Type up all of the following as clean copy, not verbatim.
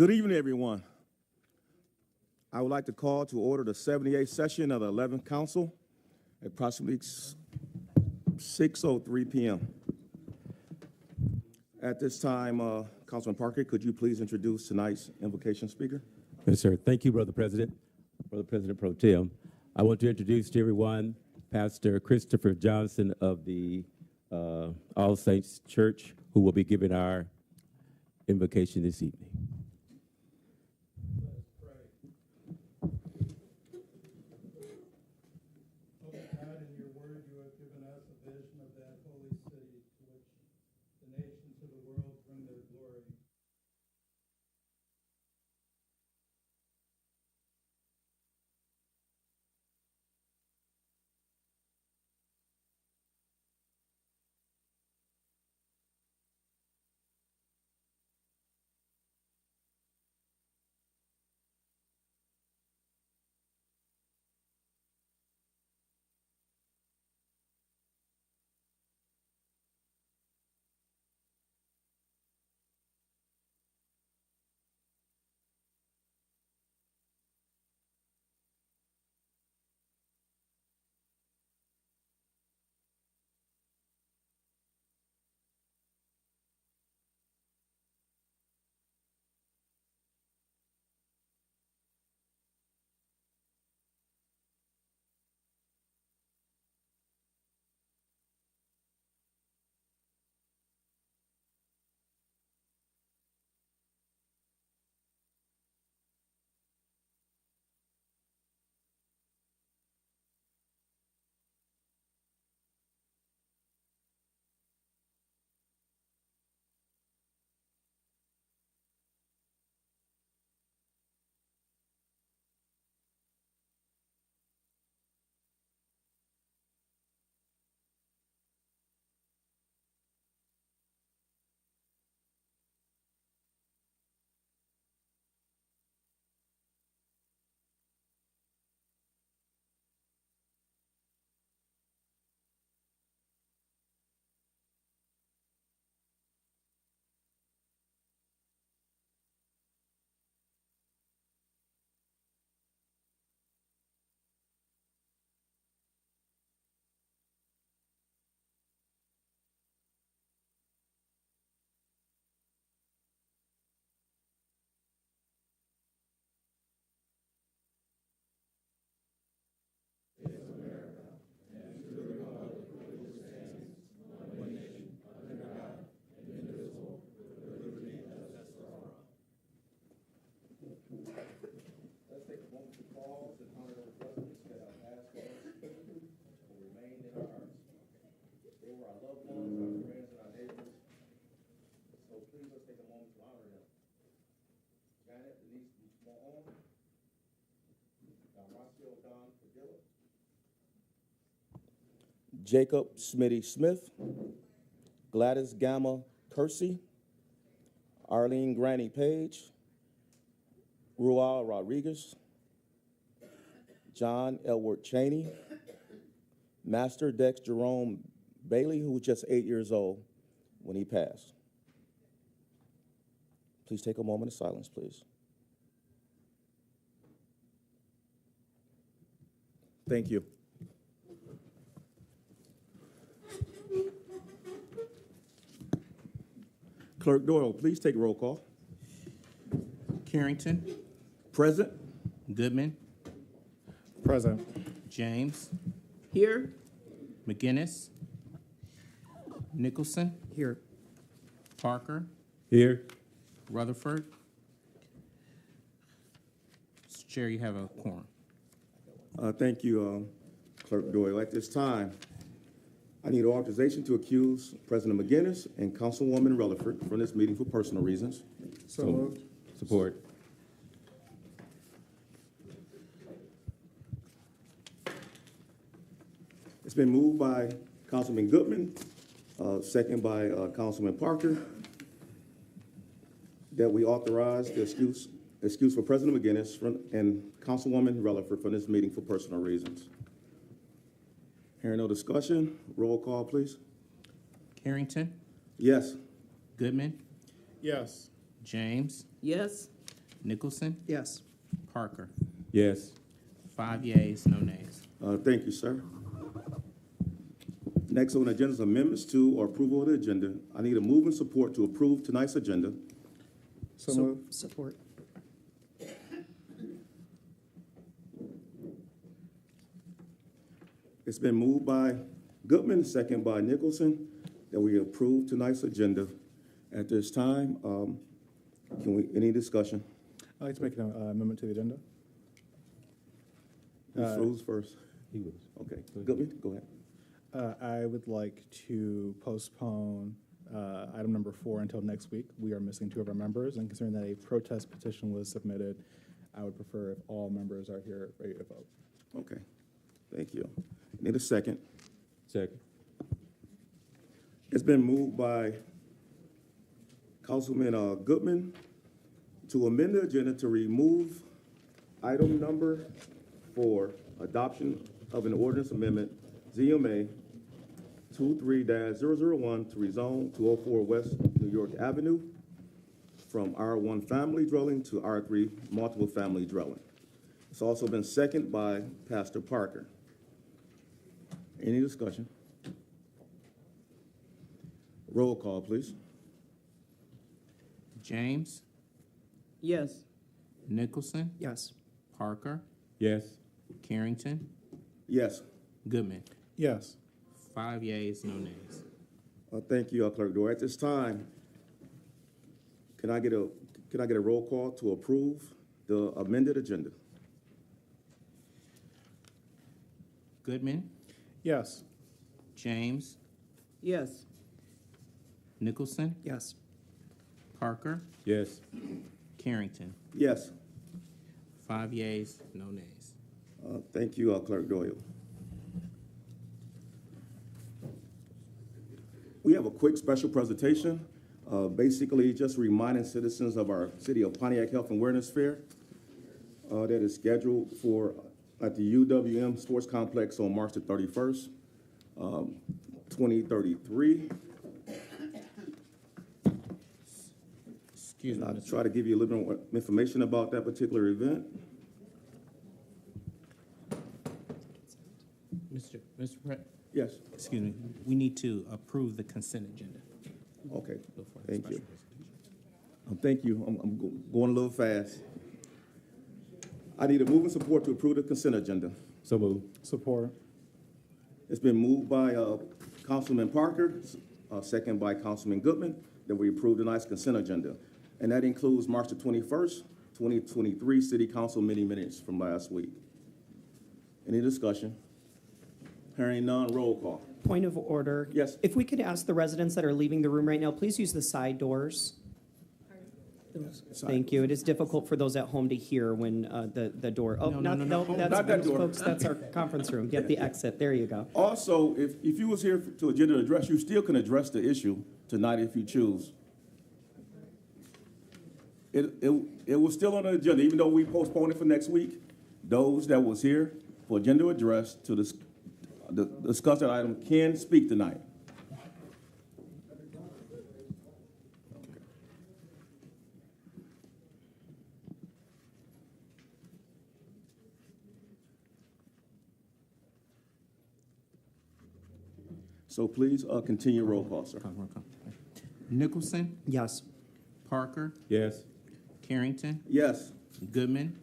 Good evening, everyone. I would like to call to order the 78th session of the 11th Council at approximately 6:03 p.m. At this time, Councilman Parker, could you please introduce tonight's invocation speaker? Yes, sir. Thank you, Brother President Pro Tem. I want to introduce to everyone Pastor Christopher Johnson of the All Saints Church, who will be giving our invocation this evening. Let us pray. Oh God, in your word you have given us a vision of that holy city to which the nations of the world bring their glory. Let's take a moment to pause and honor the presidents that our past who remain in our hearts. They were our loved ones, our friends, and our neighbors. So please let's take a moment to honor them. Janet Denise Moon, Marcio Don Padilla, Jacob Smitty Smith, Gladys Gamma Kersey, Arlene Granny Page, Rual Rodriguez, John Elward Cheney, Master Dex Jerome Bailey, who was just 8 years old when he passed. Please take a moment of silence, please. Thank you. Clerk Doyle, please take roll call. Carrington, Present. Goodman, Present. James, Here. McGinnis, Nicholson, Here. Parker, Here. Rutherford. Mr. Chair, you have a quorum. Thank you, Clerk Doyle. At this time, I need authorization to accuse President McGinnis and Councilwoman Rutherford from this meeting for personal reasons. So moved. Support. It's been moved by Councilman Goodman, second by Councilman Parker, that we authorize the excuse for President McGinnis and Councilwoman Rutherford from this meeting for personal reasons. Hearing no discussion, roll call, please. Carrington, Yes. Goodman, Yes. James, Yes. Nicholson, Yes. Parker. Yes. 5 yeas, no nays. Thank you, sir. Next on the agenda is amendments to or approval of the agenda. I need a move and support to approve tonight's agenda. So moved. Support. It's been moved by Goodman, second by Nicholson, that we approve tonight's agenda. At this time, any discussion? I'd like to make an amendment to the agenda. Who's first? He was. Okay, Goodman, go ahead. I would like to postpone item number 4 until next week. We are missing 2 of our members, and considering that a protest petition was submitted, I would prefer if all members are here ready to vote. Okay, thank you. Need a second. Second. It's been moved by Councilman Goodman to amend the agenda to remove item number 4, adoption of an ordinance amendment, ZMA 23-001, to rezone 204 West New York Avenue from R1 family dwelling to R3 multiple family dwelling. It's also been seconded by Pastor Parker. Any discussion? Roll call, please. James, Yes. Nicholson, Yes. Parker, Yes. Carrington, Yes. Goodman. Yes. 5 yeas, no nays. Thank you, Clerk Dorr. At this time, can I get a roll call to approve the amended agenda? Goodman, Yes. James, Yes. Nicholson, Yes. Parker, Yes. Carrington. Yes. 5 yeas, no nays. Thank you, Clerk Doyle. We have a quick special presentation, basically just reminding citizens of our City of Pontiac Health and Awareness Fair that is scheduled for at the UWM Sports Complex on March the 31st, 2033. Excuse me, I'll Mr. try to give you a little bit more information about that particular event. Mr. Yes. Excuse me, we need to approve the consent agenda. Okay. Before the Thank special you. presentation. Thank you. I'm going a little fast. I need a move and support to approve the consent agenda. So moved. Support. It's been moved by Councilman Parker, second by Councilman Goodman, that we approve tonight's consent agenda. And that includes March the 21st, 2023 City Council meeting minutes from last week. Any discussion? Hearing none, roll call. Point of order. Yes. If we could ask the residents that are leaving the room right now, please use the side doors. Thank you. It is difficult for those at home to hear when the door. Oh, No, no, no. that's Not that door. folks. That's our conference room. Get the exit. There you go. Also, if you was here to agenda address, you still can address the issue tonight if you choose. It was still on the agenda, even though we postponed it for next week. Those that was here for agenda address to discuss that item can speak tonight. So please continue roll call, sir. Come. Nicholson, Yes. Parker, Yes. Carrington, Yes. Goodman,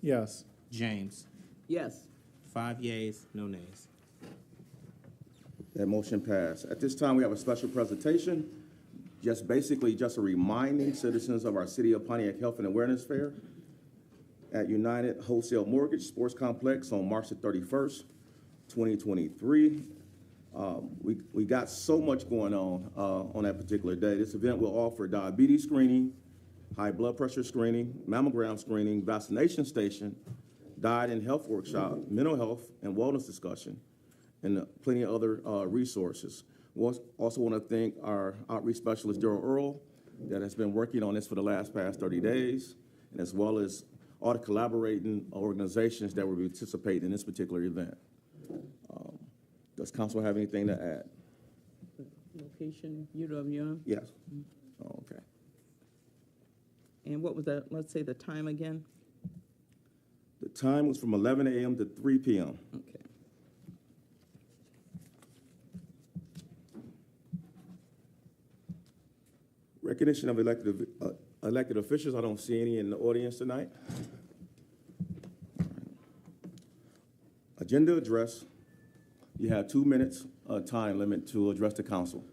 Yes. James. Yes. 5 yeas, no nays. That motion passed. At this time, we have a special presentation, just a reminding citizens of our City of Pontiac Health and Awareness Fair at United Wholesale Mortgage Sports Complex on March the 31st, 2023. We got so much going on that particular day. This event will offer diabetes screening, high blood pressure screening, mammogram screening, vaccination station, diet and health workshop, mental health and wellness discussion, and plenty of other resources. We also want to thank our outreach specialist, Daryl Earl, that has been working on this for the past 30 days, and as well as all the collaborating organizations that will participate in this particular event. Does council have anything to add? Location, UWM. Yes. Oh, okay. And what was that, let's say the time again? The time was from 11 a.m. to 3 p.m. Okay. Recognition of elected officials. I don't see any in the audience tonight. Agenda address. You have 2 minutes time limit to address the council.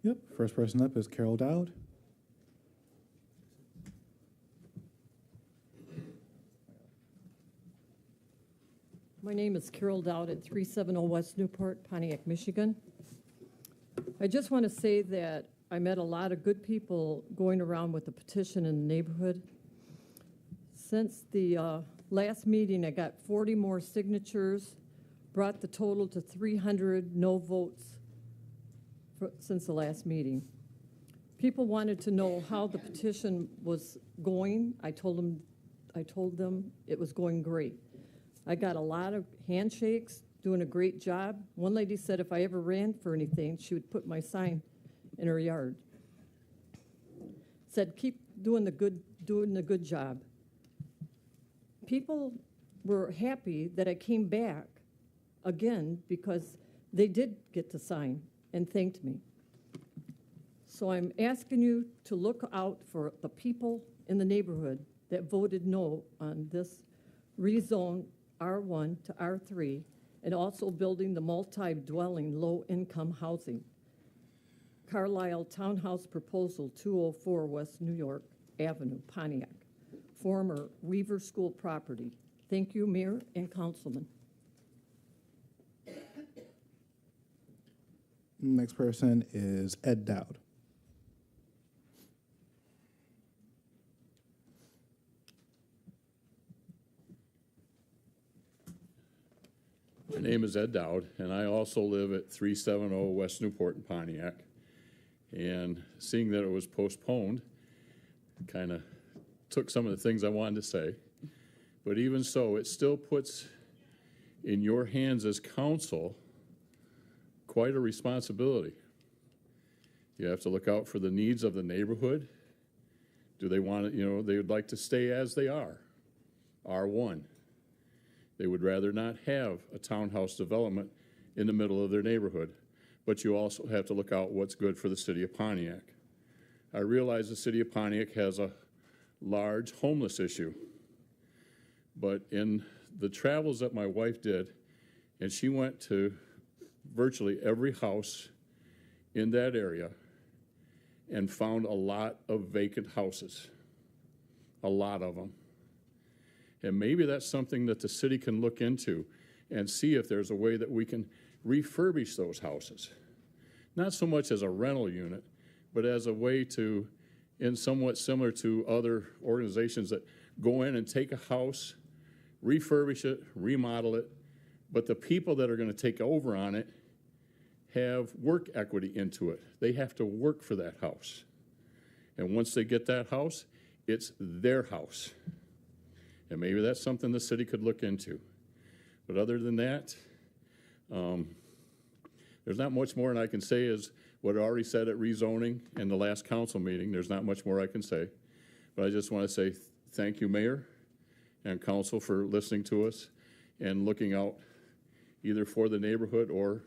Yep, first person up is Carol Dowd. My name is Carol Dowd at 370 West Newport, Pontiac, Michigan. I just want to say that I met a lot of good people going around with the petition in the neighborhood. Since the last meeting, I got 40 more signatures, brought the total to 300 no votes since the last meeting. People wanted to know how the petition was going. I told them it was going great. I got a lot of handshakes, doing a great job. One lady said if I ever ran for anything, she would put my sign in her yard. Said, keep doing the good job. People were happy that I came back again because they did get the sign and thanked me. So I'm asking you to look out for the people in the neighborhood that voted no on this rezone R1 to R3 and also building the multi-dwelling low-income housing. Carlisle Townhouse Proposal 204 West New York Avenue, Pontiac, former Weaver School property. Thank you, Mayor and Councilman. Next person is Ed Dowd. My name is Ed Dowd, and I also live at 370 West Newport in Pontiac. And seeing that it was postponed, kind of took some of the things I wanted to say. But even so, it still puts in your hands as council quite a responsibility. You have to look out for the needs of the neighborhood. Do they want to, they would like to stay as they are, R1. They would rather not have a townhouse development in the middle of their neighborhood. But you also have to look out what's good for the city of Pontiac. I realize the city of Pontiac has a large homeless issue. But in the travels that my wife did, and she went to virtually every house in that area and found a lot of vacant houses, a lot of them. And maybe that's something that the city can look into and see if there's a way that we can refurbish those houses. Not so much as a rental unit, but as a way to, and somewhat similar to other organizations that go in and take a house, refurbish it, remodel it, but the people that are going to take over on it have work equity into it. They have to work for that house. And once they get that house, it's their house. And maybe that's something the city could look into. But other than that, there's not much more I can say is what I already said at rezoning in the last council meeting. There's not much more I can say. But I just want to say thank you, Mayor and Council, for listening to us and looking out either for the neighborhood or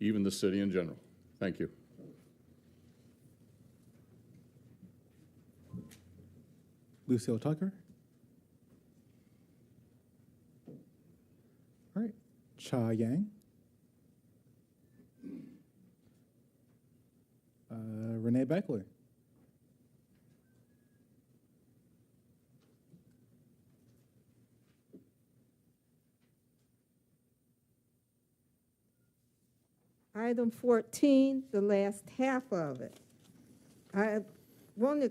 even the city in general. Thank you. Lucille Tucker. All right, Cha Yang. Renee Beckler. Item 14, the last half of it. I want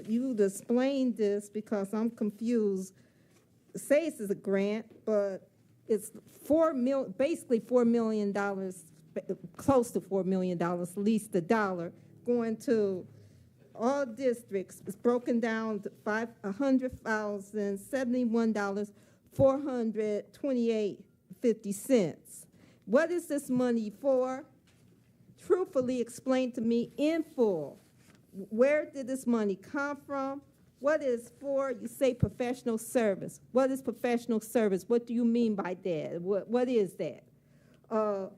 you to explain this because I'm confused. It says it's a grant, but it's basically $4 million, close to $4 million, at least $1, going to all districts. It's broken down to $100,071, $428.50. What is this money for? Truthfully explain to me in full Where did this money come from? What is for? You say professional service. What is professional service? What do you mean by that? What is that?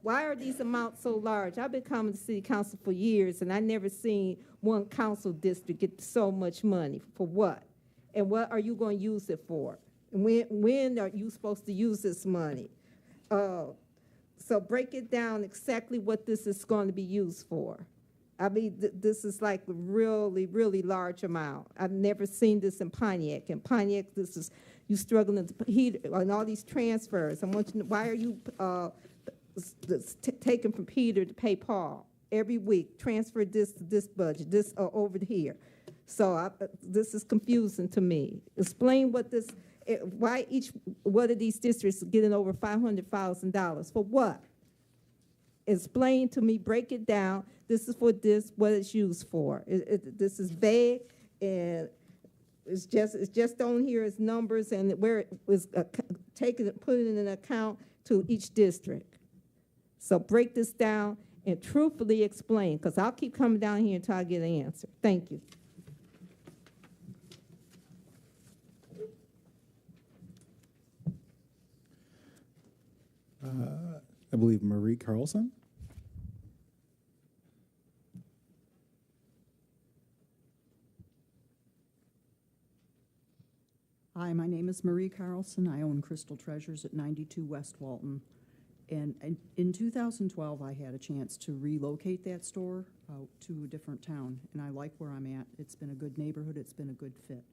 Why are these amounts so large? I've been coming to city council for years, and I never seen one council district get so much money. For what? And what are you going to use it for? And when are you supposed to use this money? So break it down exactly what this is going to be used for. I mean, this is like a really, really large amount. I've never seen this in Pontiac. In Pontiac, this is, you struggling to heat on all these transfers. I want to know, why are you taking from Peter to pay Paul every week? Transfer this to this budget, this over here. So this is confusing to me. Explain what this, why each one of these districts is getting over $500,000 for what? Explain to me, break it down. This is for this, what it's used for. This is vague, and it's just on here as numbers and where it was taken, put in an account to each district. So break this down and truthfully explain, because I'll keep coming down here until I get an answer. Thank you. I believe Marie Carlson. Hi, my name is Marie Carlson. I own Crystal Treasures at 92 West Walton. And in 2012, I had a chance to relocate that store out to a different town, and I like where I'm at. It's been a good neighborhood. It's been a good fit.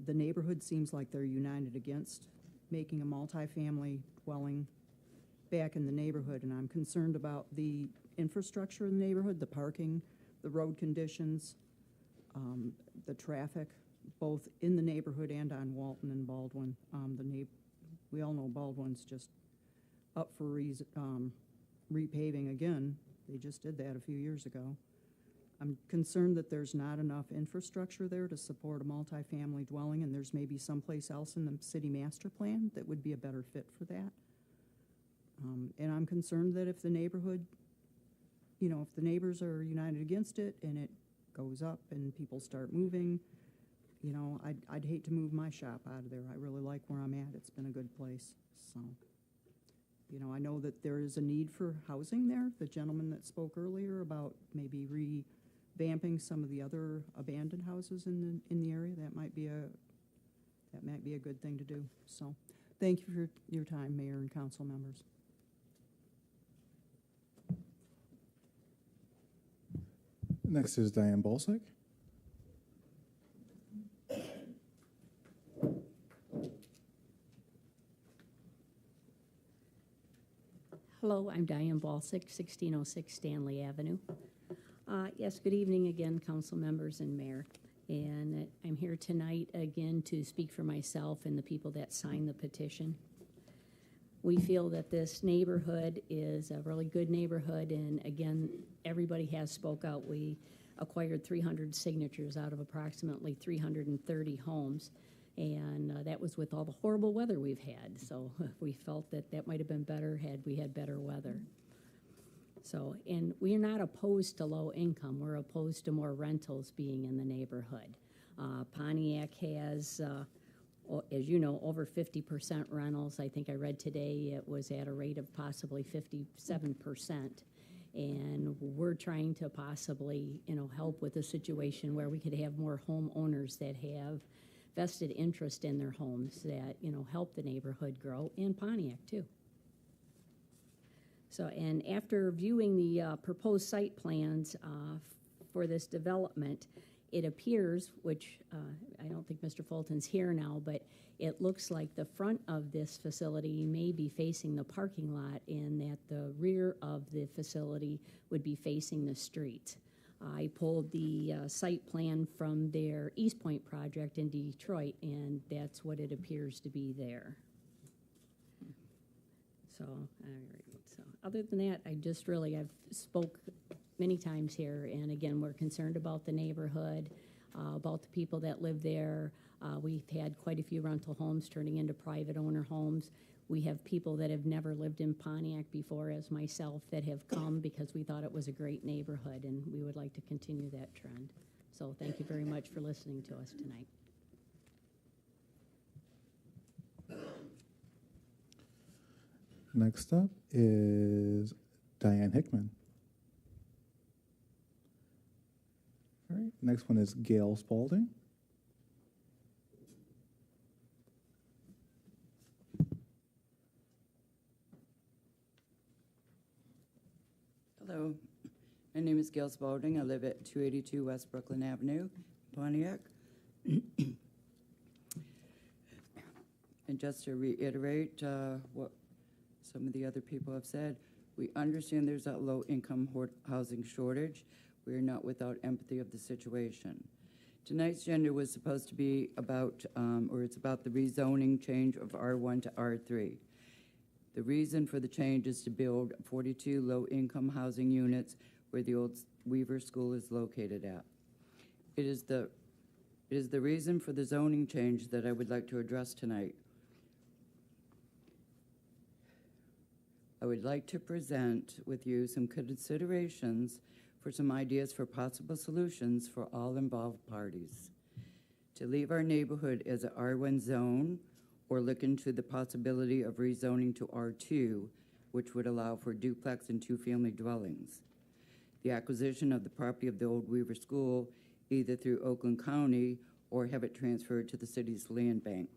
The neighborhood seems like they're united against making a multifamily dwelling back in the neighborhood, and I'm concerned about the infrastructure in the neighborhood, the parking, the road conditions, the traffic, both in the neighborhood and on Walton and Baldwin. We all know Baldwin's just up for repaving again. They just did that a few years ago. I'm concerned that there's not enough infrastructure there to support a multifamily dwelling, and there's maybe someplace else in the city master plan that would be a better fit for that. And I'm concerned that if the neighborhood, if the neighbors are united against it and it goes up and people start moving, I'd hate to move my shop out of there. I really like where I'm at. It's been a good place. So, I know that there is a need for housing there. The gentleman that spoke earlier about maybe revamping some of the other abandoned houses in the area, that might be a good thing to do. So, thank you for your time, Mayor and council members. Next is Diane Bolsick. Hello, I'm Diane Balsick, 1606 Stanley Avenue. Yes, good evening again, council members and mayor. And I'm here tonight again to speak for myself and the people that signed the petition. We feel that this neighborhood is a really good neighborhood, and again, everybody has spoke out. We acquired 300 signatures out of approximately 330 homes. And that was with all the horrible weather we've had. So we felt that might have been better had we had better weather. So, and we are not opposed to low income. We're opposed to more rentals being in the neighborhood. Pontiac has, as you know, over 50% rentals. I think I read today it was at a rate of possibly 57%. And we're trying to possibly, help with a situation where we could have more homeowners that have vested interest in their homes that, help the neighborhood grow, and Pontiac too. So, and after viewing the proposed site plans for this development, it appears, which I don't think Mr. Fulton's here now, but it looks like the front of this facility may be facing the parking lot, and that the rear of the facility would be facing the street. I pulled the site plan from their East Point project in Detroit, and that's what it appears to be there. So, other than that, I've spoke many times here, and again, we're concerned about the neighborhood, about the people that live there. We've had quite a few rental homes turning into private owner homes. We have people that have never lived in Pontiac before, as myself, that have come because we thought it was a great neighborhood, and we would like to continue that trend. So thank you very much for listening to us tonight. Next up is Diane Hickman. All right, next one is Gail Spalding. Hello, my name is Gail Spalding. I live at 282 West Brooklyn Avenue, Pontiac. And just to reiterate what some of the other people have said, we understand there's a low-income housing shortage. We are not without empathy of the situation. Tonight's agenda was supposed to be about, or it's about the rezoning change of R1 to R3. The reason for the change is to build 42 low-income housing units where the old Weaver School is located at. It is the reason for the zoning change that I would like to address tonight. I would like to present with you some considerations for some ideas for possible solutions for all involved parties. To leave our neighborhood as an R1 zone or look into the possibility of rezoning to R2, which would allow for duplex and two-family dwellings. The acquisition of the property of the old Weaver School, either through Oakland County or have it transferred to the city's land bank.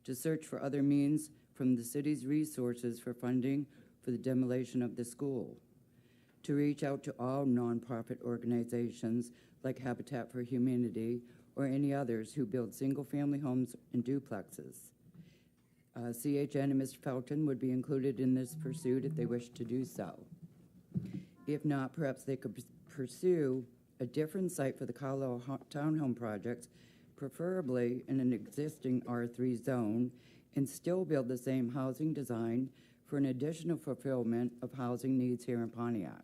To search for other means from the city's resources for funding for the demolition of the school. To reach out to all nonprofit organizations like Habitat for Humanity or any others who build single-family homes and duplexes. CHN and Mr. Felton would be included in this pursuit if they wish to do so. If not, perhaps they could pursue a different site for the Carlisle townhome projects, preferably in an existing R3 zone, and still build the same housing design for an additional fulfillment of housing needs here in Pontiac.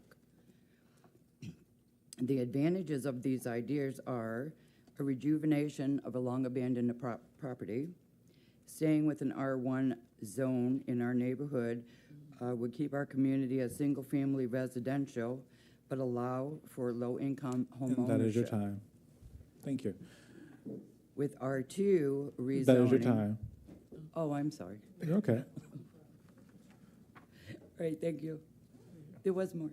The advantages of these ideas are a rejuvenation of a long-abandoned property. Staying with an R1 zone in our neighborhood would keep our community as single-family residential, but allow for low-income home ownership. That is your time. Thank you. With R2 rezoning... That is your time. Oh, I'm sorry. You're okay. All right, thank you. There was more.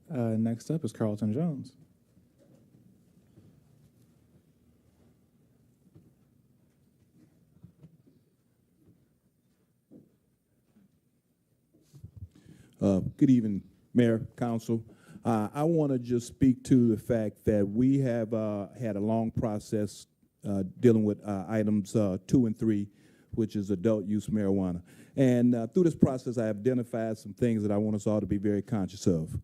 Next up is Carlton Jones. Good evening, Mayor, Council. I want to just speak to the fact that we have had a long process dealing with items 2 and 3, which is adult use marijuana. And through this process, I have identified some things that I want us all to be very conscious of.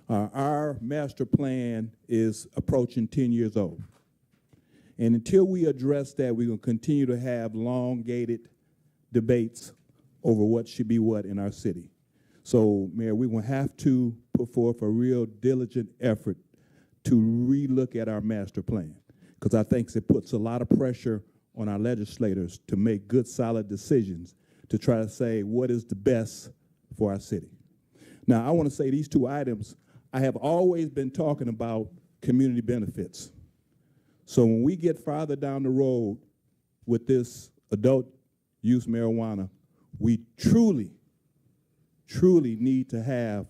Our master plan is approaching 10 years old. And until we address that, we're going to continue to have long-gated debates over what should be what in our city. So, Mayor, we're going to have to put forth a real diligent effort to relook at our master plan, because I think it puts a lot of pressure on our legislators to make good, solid decisions to try to say what is the best for our city. Now, I want to say these 2 items, I have always been talking about community benefits. So when we get farther down the road with this adult use marijuana, we truly need to have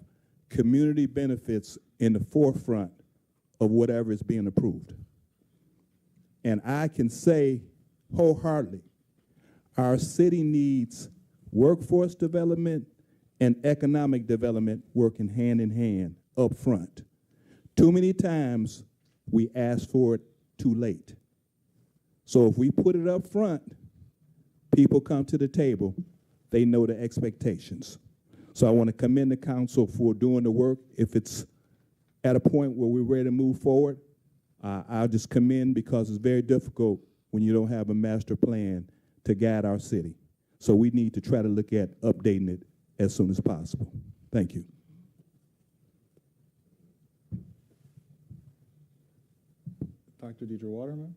community benefits in the forefront of whatever is being approved. And I can say wholeheartedly, our city needs workforce development and economic development working hand in hand up front. Too many times we ask for it too late. So if we put it up front, people come to the table, they know the expectations. So I want to commend the council for doing the work. If it's at a point where we're ready to move forward, I'll just commend, because it's very difficult when you don't have a master plan to guide our city. So we need to try to look at updating it as soon as possible. Thank you. Dr. Deidre Waterman.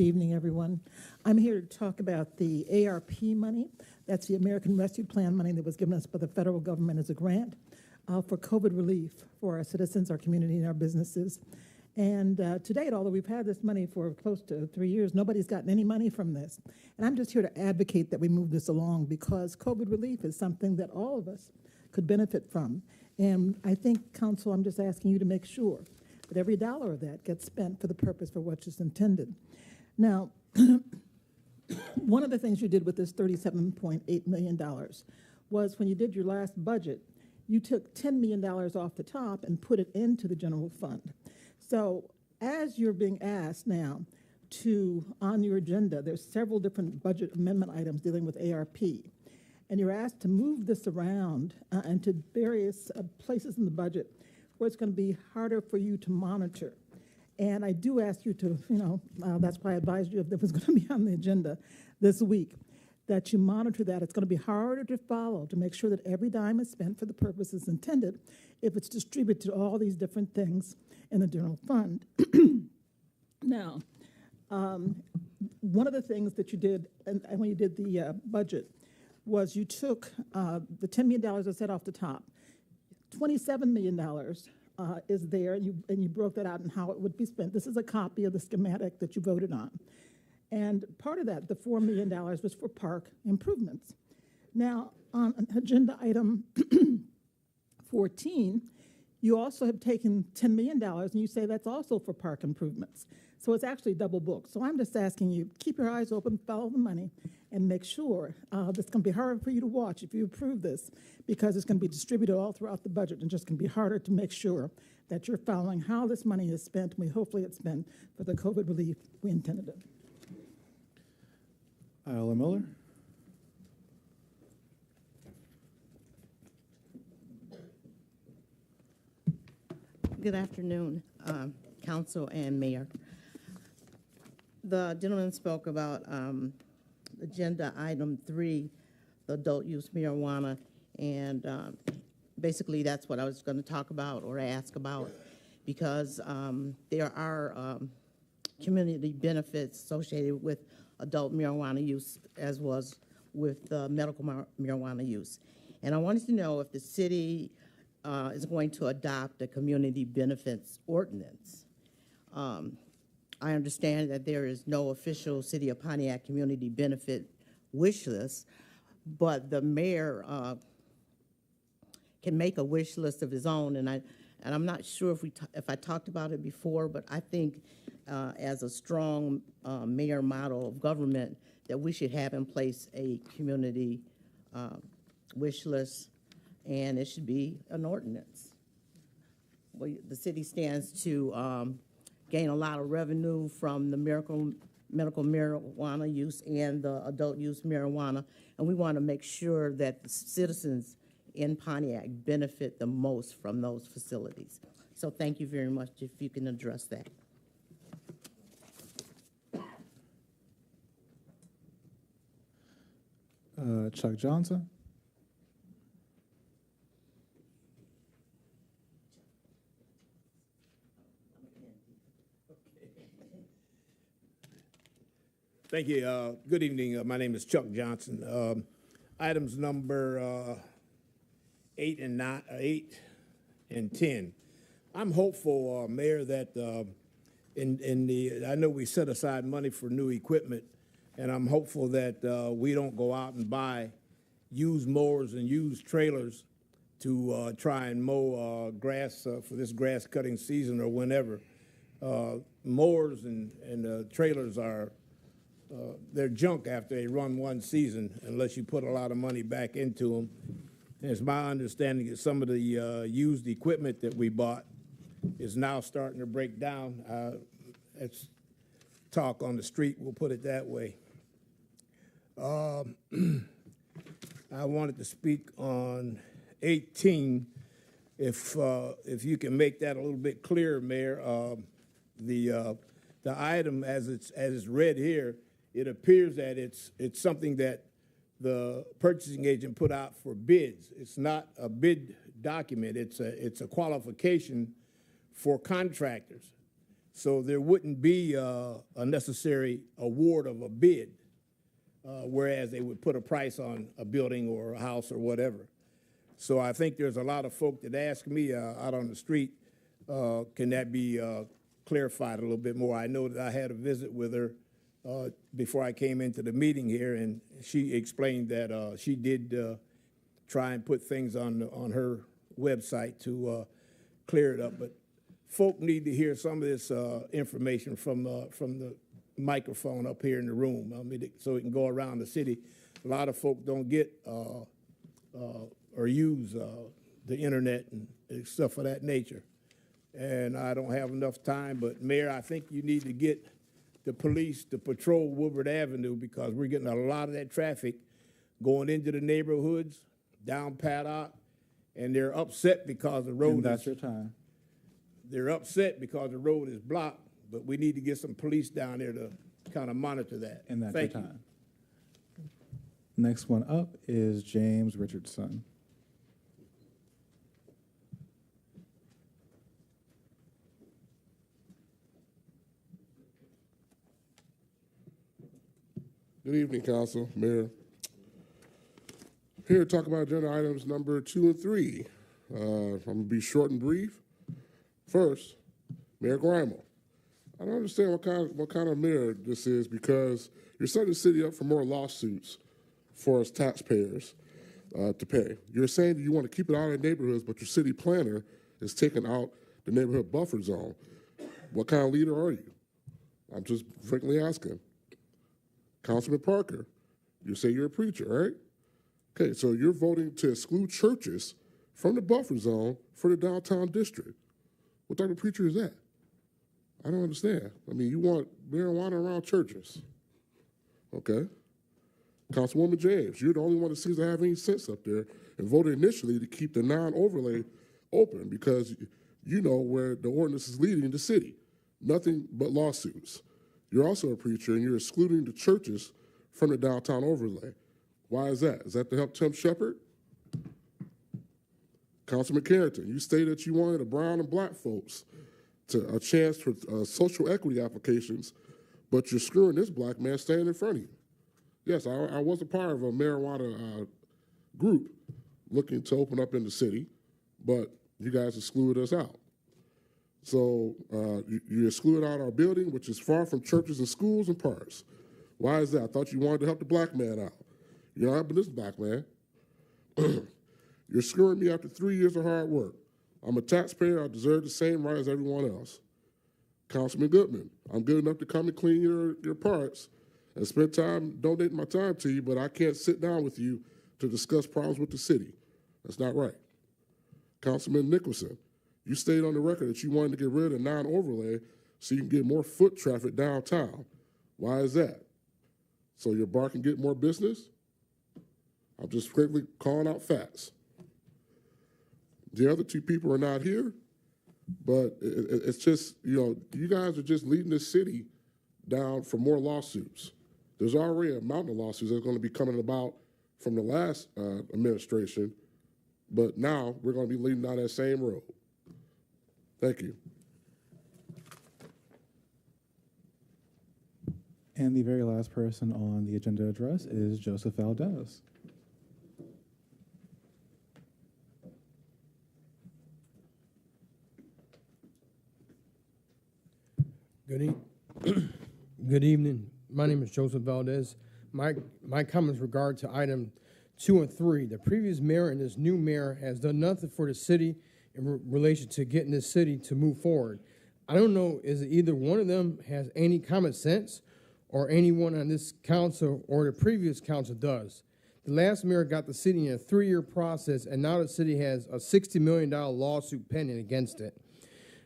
evening, everyone. I'm here to talk about the ARP money. That's the American Rescue Plan money that was given us by the federal government as a grant for COVID relief for our citizens, our community, and our businesses. And to date, although we've had this money for close to 3 years, nobody's gotten any money from this. And I'm just here to advocate that we move this along because COVID relief is something that all of us could benefit from. And I think, Council, I'm just asking you to make sure that every dollar of that gets spent for the purpose for which it's intended. Now, one of the things you did with this $37.8 million was when you did your last budget, you took $10 million off the top and put it into the general fund. So as you're being asked now to, on your agenda, there's several different budget amendment items dealing with ARP. And you're asked to move this around and to various places in the budget where it's going to be harder for you to monitor. And I do ask you to, that's why I advised you if it was going to be on the agenda this week, that you monitor that. It's going to be harder to follow to make sure that every dime is spent for the purposes intended if it's distributed to all these different things in the general fund. Now, one of the things that you did and when you did the budget was you took the $10 million I said off the top. $27 million is there, and you broke that out and how it would be spent. This is a copy of the schematic that you voted on. And part of that, the $4 million, was for park improvements. Now, on agenda item 14, you also have taken $10 million, and you say that's also for park improvements. So it's actually double booked. So I'm just asking you, keep your eyes open, follow the money, and make sure it's going to be hard for you to watch if you approve this, because it's going to be distributed all throughout the budget and just going to be harder to make sure that you're following how this money is spent. Hopefully it's spent for the COVID relief we intended it. Iola Miller. Good afternoon, Council and Mayor. The gentleman spoke about agenda item 3, the adult use marijuana, and basically that's what I was going to talk about or ask about, because there are community benefits associated with adult marijuana use as was with medical marijuana use. And I wanted to know if the city is going to adopt a community benefits ordinance. I understand that there is no official City of Pontiac community benefit wish list, but the mayor can make a wish list of his own, and I'm not sure if I talked about it before, but I think as a strong mayor model of government that we should have in place a community wish list, and it should be an ordinance. Well, the city stands to gain a lot of revenue from the medical marijuana use and the adult use marijuana, and we want to make sure that the citizens in Pontiac benefit the most from those facilities. So thank you very much if you can address that. Chuck Johnson. Thank you. Good evening. My name is Chuck Johnson. Items number 8 and 10. I'm hopeful, Mayor, that I know we set aside money for new equipment, and I'm hopeful that we don't go out and buy used mowers and used trailers to try and mow grass for this grass cutting season or whenever. Mowers and trailers are they're junk after they run one season unless you put a lot of money back into them. And it's my understanding that some of the used equipment that we bought is now starting to break down. It's talk on the street, we'll put it that way. I wanted to speak on 18. If you can make that a little bit clearer, Mayor, the item as it's read here, it appears that it's something that the purchasing agent put out for bids. It's not a bid document. It's a qualification for contractors. So there wouldn't be a necessary award of a bid, whereas they would put a price on a building or a house or whatever. So I think there's a lot of folk that ask me out on the street, can that be clarified a little bit more? I know that I had a visit with her before I came into the meeting here, and she explained that she did try and put things on her website to clear it up. But folk need to hear some of this information from the microphone up here in the room. I mean, so it can go around the city. A lot of folk don't get or use the internet and stuff of that nature. And I don't have enough time, but Mayor, I think you need to get the police to patrol Woodward Avenue, because we're getting a lot of that traffic going into the neighborhoods, down Paddock, and they're upset because the road And that's your time. They're upset because the road is blocked, but we need to get some police down there to kind of monitor that. And that's Thank your you. time. Next one up is James Richardson. Good evening, Council, Mayor. Here to talk about agenda items number 2 and 3. I'm going to be short and brief. First, Mayor Grimal. I don't understand what kind of mayor this is, because you're setting the city up for more lawsuits for us taxpayers to pay. You're saying that you want to keep it out of the neighborhoods, but your city planner is taking out the neighborhood buffer zone. What kind of leader are you? I'm just frankly asking. Councilman Parker, you say you're a preacher, right? Okay, so you're voting to exclude churches from the buffer zone for the downtown district. What type of preacher is that? I don't understand. I mean, you want marijuana around churches. Okay. Councilwoman James, you're the only one that seems to have any sense up there, and voted initially to keep the non-overlay open because you know where the ordinance is leading the city. Nothing but lawsuits. You're also a preacher, and you're excluding the churches from the downtown overlay. Why is that? Is that to help Tim Shepard? Councilman Carrington, you stated that you wanted the brown and black folks to a chance for social equity applications, but you're screwing this black man standing in front of you. Yes, I was a part of a marijuana group looking to open up in the city, but you guys excluded us out. So you excluded out our building, which is far from churches and schools and parks. Why is that? I thought you wanted to help the black man out. You're not helping this black man. You're screwing me after 3 years of hard work. I'm a taxpayer. I deserve the same right as everyone else. Councilman Goodman, I'm good enough to come and clean your parts and spend time donating my time to you, but I can't sit down with you to discuss problems with the city. That's not right. Councilman Nicholson, you stated on the record that you wanted to get rid of non-overlay so you can get more foot traffic downtown. Why is that? So your bar can get more business? I'm just quickly calling out facts. The other two people are not here, but it's just, you guys are just leading the city down for more lawsuits. There's already a mountain of lawsuits that's going to be coming about from the last administration, but now we're going to be leading down that same road. Thank you. And the very last person on the agenda address is Joseph Valdez. Good evening. My name is Joseph Valdez. My comments regard to item 2 and 3. The previous mayor and this new mayor has done nothing for the city in relation to getting this city to move forward. I don't know, is it either one of them has any common sense or anyone on this council or the previous council does. The last mayor got the city in a 3-year process, and now the city has a $60 million lawsuit pending against it.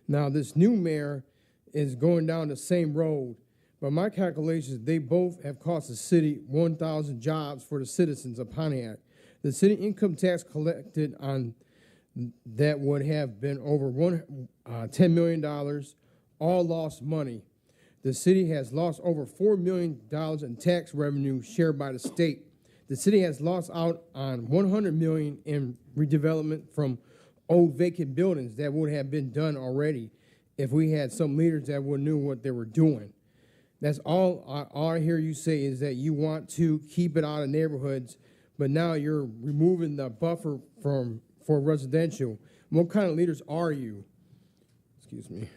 Now, this new mayor is going down the same road, but my calculations, they both have cost the city 1,000 jobs for the citizens of Pontiac. The city income tax collected on that would have been over $10 million, all lost money. The city has lost over $4 million in tax revenue shared by the state. The city has lost out on $100 million in redevelopment from old vacant buildings that would have been done already. if we had some leaders that would knew what they were doing. That's all I hear you say is that you want to keep it out of neighborhoods, but now you're removing the buffer for residential. What kind of leaders are you? Excuse me.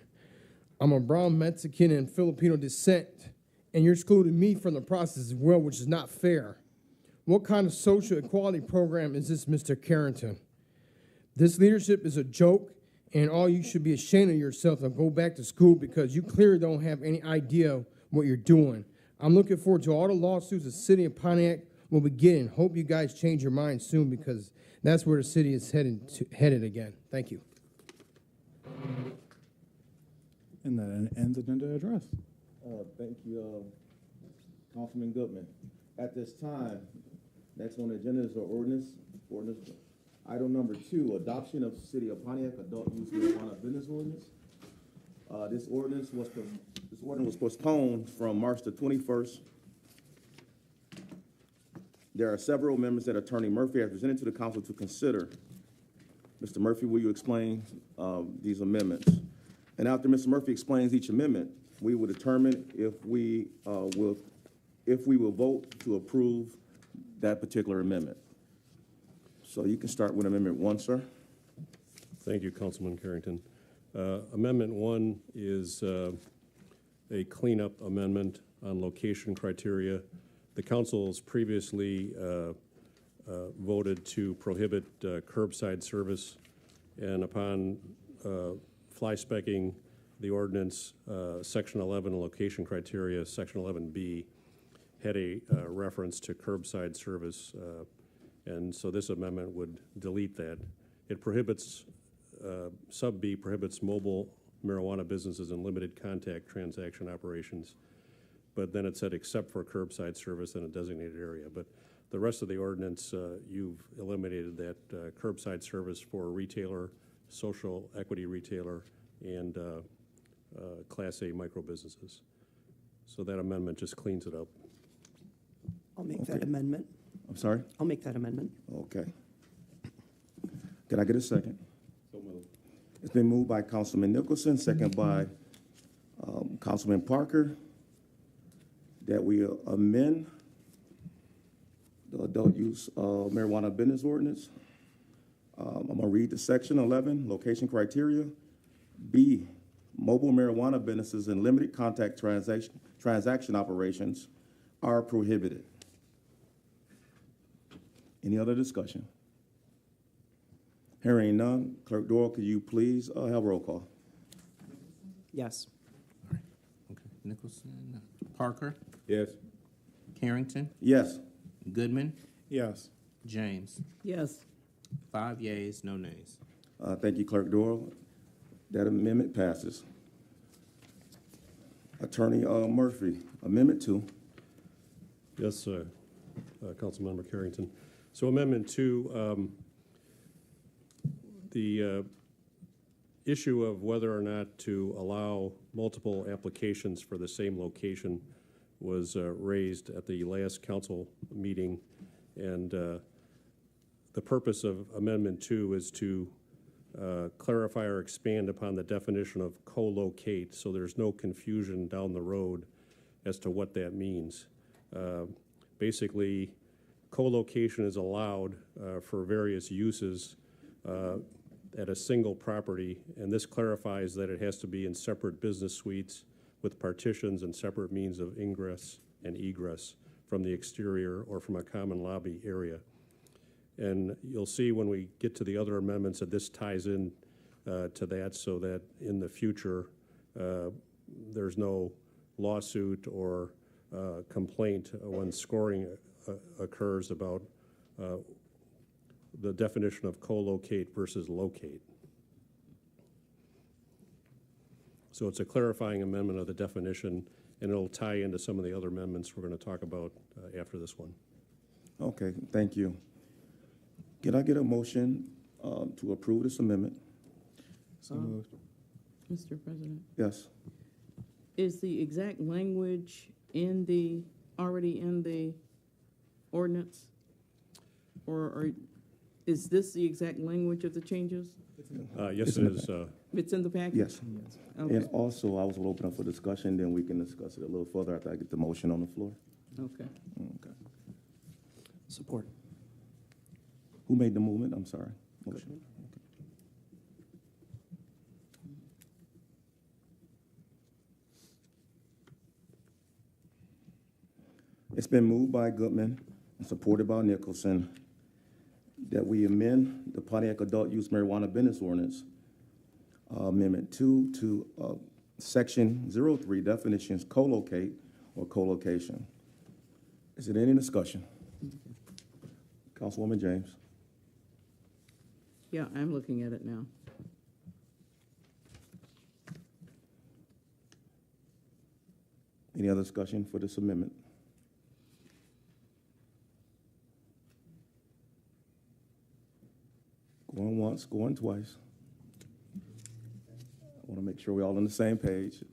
I'm a brown Mexican and Filipino descent, and you're excluding me from the process as well, which is not fair. What kind of social equality program is this, Mr. Carrington? This leadership is a joke, and all you should be ashamed of yourself and go back to school because you clearly don't have any idea what you're doing. I'm looking forward to all the lawsuits the city of Pontiac will be getting. Hope you guys change your mind soon because that's where the city is headed again. Thank you. And that ends agenda address. Thank you, Councilman Goodman. At this time, next on the agenda is the ordinance. Item number 2, adoption of City of Pontiac adult use marijuana business ordinance. This ordinance was postponed from March the 21st. There are several amendments that Attorney Murphy has presented to the council to consider. Mr. Murphy, will you explain these amendments? And after Mr. Murphy explains each amendment, we will determine if we will vote to approve that particular amendment. So you can start with Amendment 1, sir. Thank you, Councilman Carrington. Amendment 1 is a cleanup amendment on location criteria. The council has previously voted to prohibit curbside service, and upon fly-specking the ordinance, Section 11, location criteria, Section 11B, had a reference to curbside service, and so this amendment would delete that. It prohibits, sub B prohibits mobile marijuana businesses and limited contact transaction operations, but then it said except for curbside service in a designated area. But the rest of the ordinance, you've eliminated that curbside service for a retailer, social equity retailer, and Class A micro businesses. So that amendment just cleans it up. I'll make that amendment. I'm sorry? I'll make that amendment. Okay. Can I get a second? So moved. It's been moved by Councilman Nicholson, second by Councilman Parker, that we amend the adult use marijuana business ordinance. I'm going to read the Section 11, location criteria. B, mobile marijuana businesses and limited contact transaction operations are prohibited. Any other discussion? Hearing none, Clerk Doyle, could you please have roll call? Yes. Okay. Nicholson. Parker. Yes. Carrington. Yes. Goodman. Yes. James. Yes. 5 yeas, no nays. Thank you, Clerk Doyle. That amendment passes. Attorney Murphy, Amendment 2. Yes, Councilmember Carrington. So Amendment 2, the issue of whether or not to allow multiple applications for the same location was raised at the last council meeting, and the purpose of Amendment 2 is to clarify or expand upon the definition of co-locate, so there's no confusion down the road as to what that means. Basically, co-location is allowed for various uses at a single property, and this clarifies that it has to be in separate business suites with partitions and separate means of ingress and egress from the exterior or from a common lobby area. And you'll see when we get to the other amendments that this ties in to that, so that in the future there's no lawsuit or complaint when scoring occurs about the definition of co-locate versus locate. So it's a clarifying amendment of the definition, and it'll tie into some of the other amendments we're going to talk about after this one. Okay, thank you. Can I get a motion to approve this amendment? So moved. Mr. President, Yes. is the exact language already in the ordinance? Or Is this the exact language of the changes? Yes, it is. It's in the package? Yes. Okay. And also, I was going to open up for discussion, then we can discuss it a little further after I get the motion on the floor. Okay. Okay. Support. Who made the movement? I'm sorry. Motion. It's been moved by Goodman and supported by Nicholson that we amend the Pontiac Adult Use Marijuana Business Ordinance, Amendment 2 to Section 03, definitions, co-locate or co-location. Is there any discussion? Councilwoman James. Yeah, I'm looking at it now. Any other discussion for this amendment? Going once, going twice. I want to make sure we're all on the same page.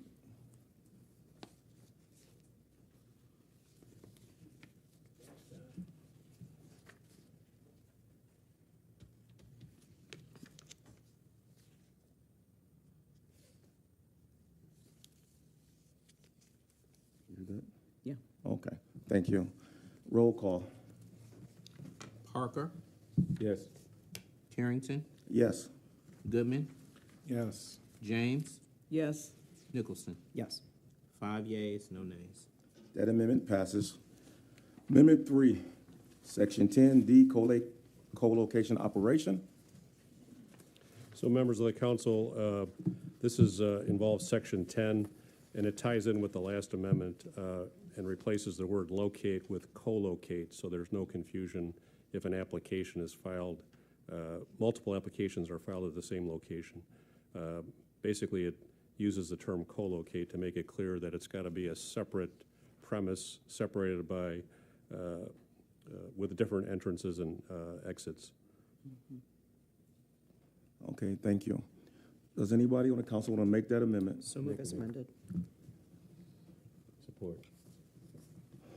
You good? Yeah. Okay, thank you. Roll call. Parker, Yes. Carrington, Yes. Goodman, Yes. James, Yes. Nicholson. Yes. 5 yeas, no nays. That amendment passes. Amendment 3, Section 10D, co-location operation. So members of the council, this is involves Section 10, and it ties in with the last amendment and replaces the word locate with co-locate, so there's no confusion if an application is filed. Multiple applications are filed at the same location. Basically, it uses the term co-locate to make it clear that it's got to be a separate premise, separated by with different entrances and exits. Okay, thank you. Does anybody on the council want to make that amendment? So move as amended. Support.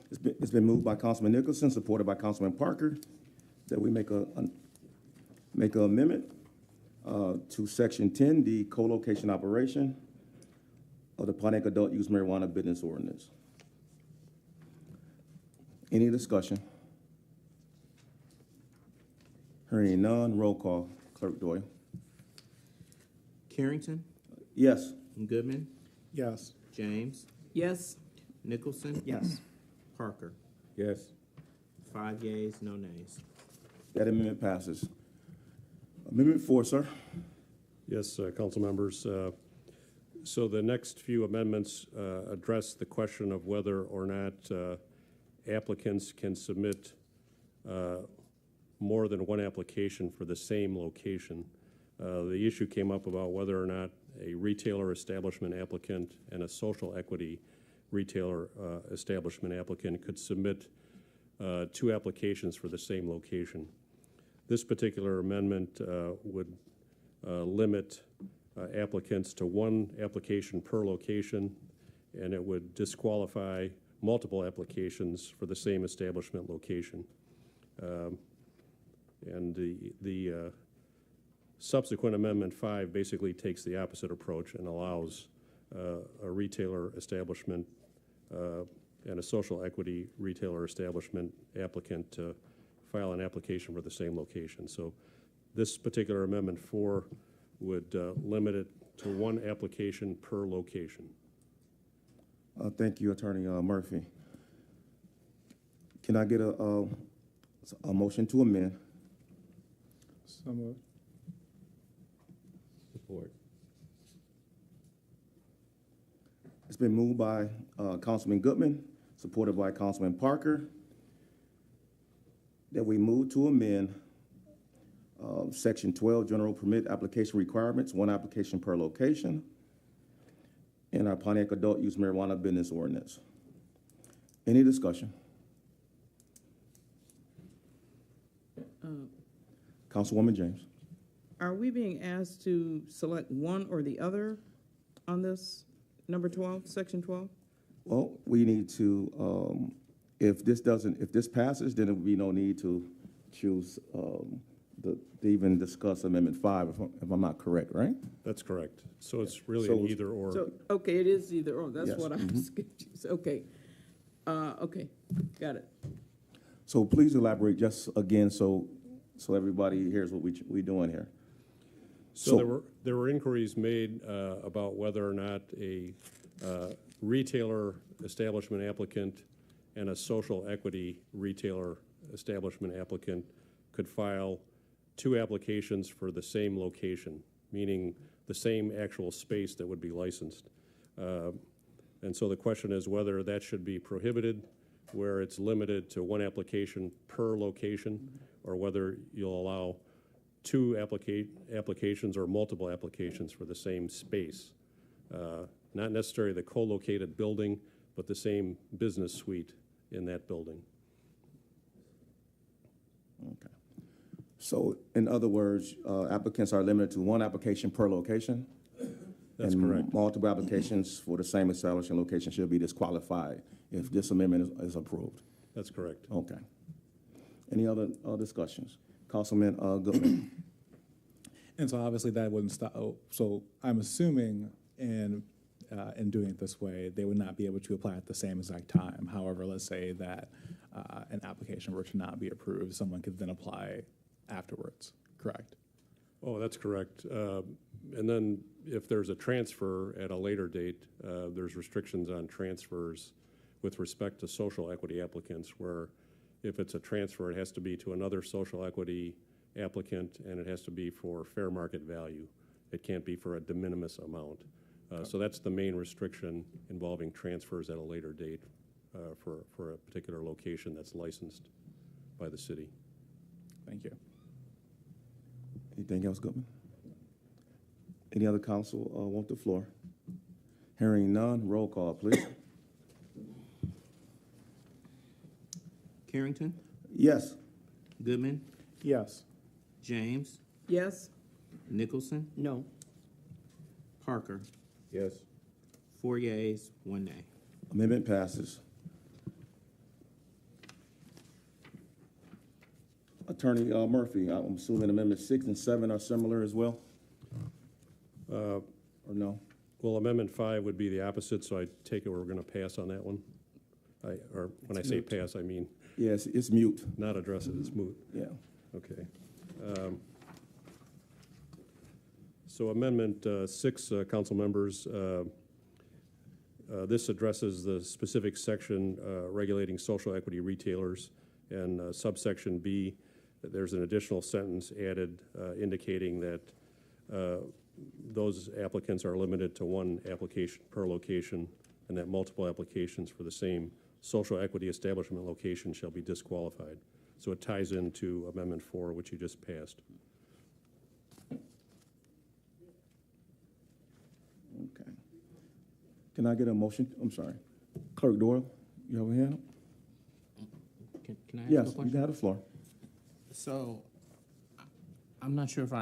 It's been moved by Councilman Nicholson, supported by Councilman Parker, that we make an amendment to Section 10D, co-location operation of the Pontiac Adult Use Marijuana Business Ordinance. Any discussion? Hearing none, roll call. Clerk Doyle. Carrington, Yes. Goodman, Yes. James, Yes. Nicholson. Yes. Parker. Yes. 5 yeas, no nays. That amendment passes. Amendment 4, sir. Yes, council members. So the next few amendments address the question of whether or not applicants can submit more than one application for the same location. The issue came up about whether or not a retailer establishment applicant and a social equity retailer establishment applicant could submit 2 applications for the same location. This particular amendment would limit applicants to 1 application per location, and it would disqualify multiple applications for the same establishment location. And the subsequent Amendment 5 basically takes the opposite approach and allows a retailer establishment and a social equity retailer establishment applicant to file an application for the same location. So this particular Amendment 4 would limit it to 1 application per location. Thank you, Attorney Murphy. Can I get a motion to amend? So moved. Support. It's been moved by Councilman Goodman, supported by Councilman Parker, that we move to amend Section 12, General Permit Application Requirements, 1 application per location, in our Pontiac Adult Use Marijuana Business Ordinance. Any discussion? Councilwoman James. Are we being asked to select one or the other on this, number 12, Section 12? Well, we need to, if this passes, then there will be no need to choose to even discuss Amendment 5, if I'm not correct, right? That's correct. So it's really So- an either or. So, okay, it is either or, that's Yes. what I was confused, okay. Okay, got it. So please elaborate just again, so everybody hears what we're doing here. So there were inquiries made about whether or not a retailer establishment applicant and a social equity retailer establishment applicant could file two applications for the same location, meaning the same actual space that would be licensed. And so the question is whether that should be prohibited, where it's limited to one application per location, or whether you'll allow two applications or multiple applications for the same space. Not necessarily the co-located building, but the same business suite in that building. Okay. So in other words, applicants are limited to one application per location? That's and correct. Multiple applications for the same establishment location should be disqualified if this amendment is approved? That's correct. Okay. Any other discussions? Councilman Goodman. And so obviously that wouldn't stop. So I'm assuming in doing it this way, they would not be able to apply at the same exact time. However, let's say that an application were to not be approved, someone could then apply afterwards, correct? Oh, that's correct. And then if there's a transfer at a later date, there's restrictions on transfers with respect to social equity applicants, where if it's a transfer, it has to be to another social equity applicant, and it has to be for fair market value. It can't be for a de minimis amount. So that's the main restriction involving transfers at a later date for a particular location that's licensed by the city. Thank you. Anything else, Goodman? Any other council want the floor? Hearing none, roll call, please. Carrington, Yes. Goodman, Yes. James, Yes? Nicholson, No. Parker. Yes. 4 yeas, 1 nay. Amendment passes. Attorney Murphy, I'm assuming Amendment 6 and 7 are similar as well? Or no? Well, Amendment 5 would be the opposite, so I take it we're going to pass on that one. Or when I say pass, I mean Yes, it's mute. not address it, it's moot. Yeah. Okay. So Amendment 6, council members, this addresses the specific section regulating social equity retailers, and subsection B, there's an additional sentence added indicating that those applicants are limited to one application per location, and that multiple applications for the same social equity establishment location shall be disqualified. So it ties into Amendment 4, which you just passed. Okay. Can I get a motion? I'm sorry. Clerk Doyle, you have a hand? Can I ask Yes, a you question? can have the floor. So, I'm not sure if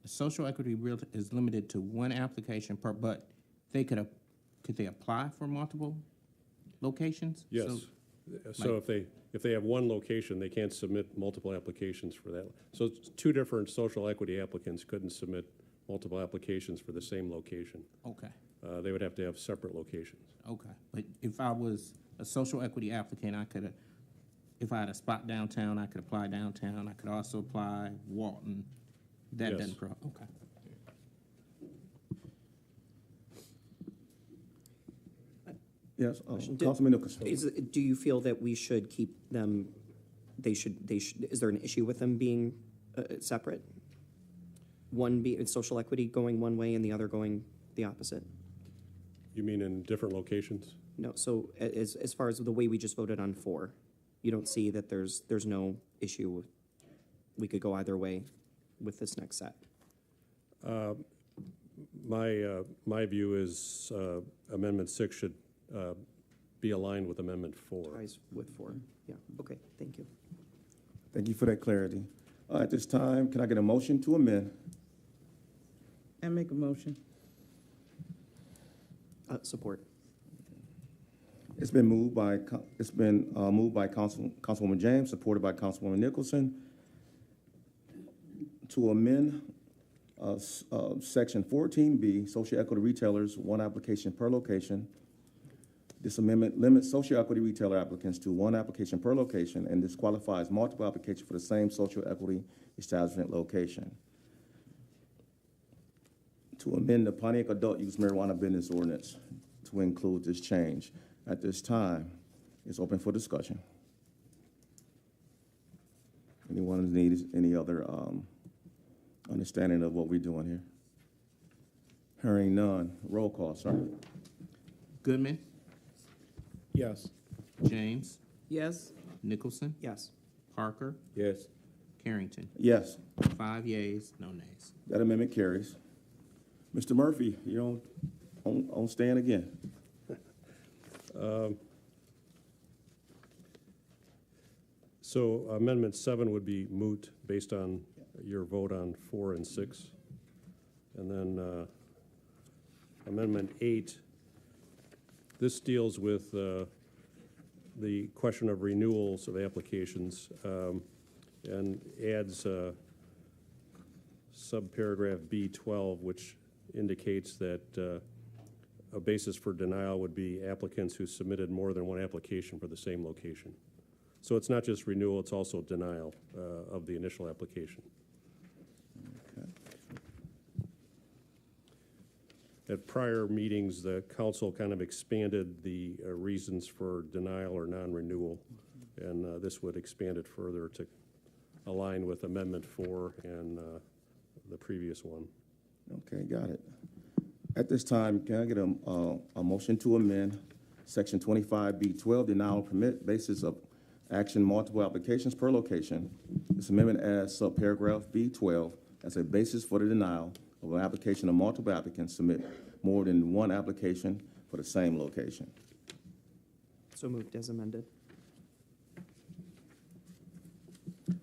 social equity real is limited to one application per, but they could they apply for multiple locations? Yes. So if they have one location, they can't submit multiple applications for that. So two different social equity applicants couldn't submit multiple applications for the same location. Okay, They would have to have separate locations. okay. But if I was a social equity applicant, I could, if I had a spot downtown, I could apply downtown. I could also apply Walton. That Yes. doesn't, okay. Yes, Question. Councilman Nicholson. Do you feel that we should keep them, they should, is there an issue with them being separate? One social equity going one way and the other going the opposite? You mean in different locations? No, so as far as the way we just voted on 4, you don't see that there's no issue, we could go either way with this next set? My view is Amendment 6 should be aligned with Amendment 4. Ties with 4, yeah, okay, thank you. Thank you for that clarity. At this time, can I get a motion to amend? I make a motion. Support. It's been moved by Councilwoman James, supported by Councilwoman Nicholson. to amend Section 14B, social equity retailers, one application per location. This amendment limits social equity retailer applicants to one application per location and disqualifies multiple applications for the same social equity establishment location. To amend the Pontiac adult use marijuana business ordinance to include this change. At this time, it's open for discussion. Anyone needs any other understanding of what we're doing here? Hearing none. Roll call, sir. Goodman, Yes. James, Yes. Nicholson, Yes. Parker, Yes. Carrington. Yes, 5 yeas, no nays. that amendment carries. Mr. Murphy, you're on stand again. So Amendment 7 would be moot based on your vote on 4 and 6. And then Amendment 8, this deals with the question of renewals of applications and adds subparagraph B12, which indicates that a basis for denial would be applicants who submitted more than one application for the same location. So it's not just renewal, it's also denial of the initial application. Okay. At prior meetings, the council kind of expanded the reasons for denial or non-renewal, and this would expand it further to align with Amendment 4 and the previous one. Okay, got it. At this time, can I get a motion to amend Section 25B12, denial of permit basis of action multiple applications per location. This amendment adds subparagraph B12 as a basis for the denial of an application of multiple applicants submit more than one application for the same location. So moved as amended.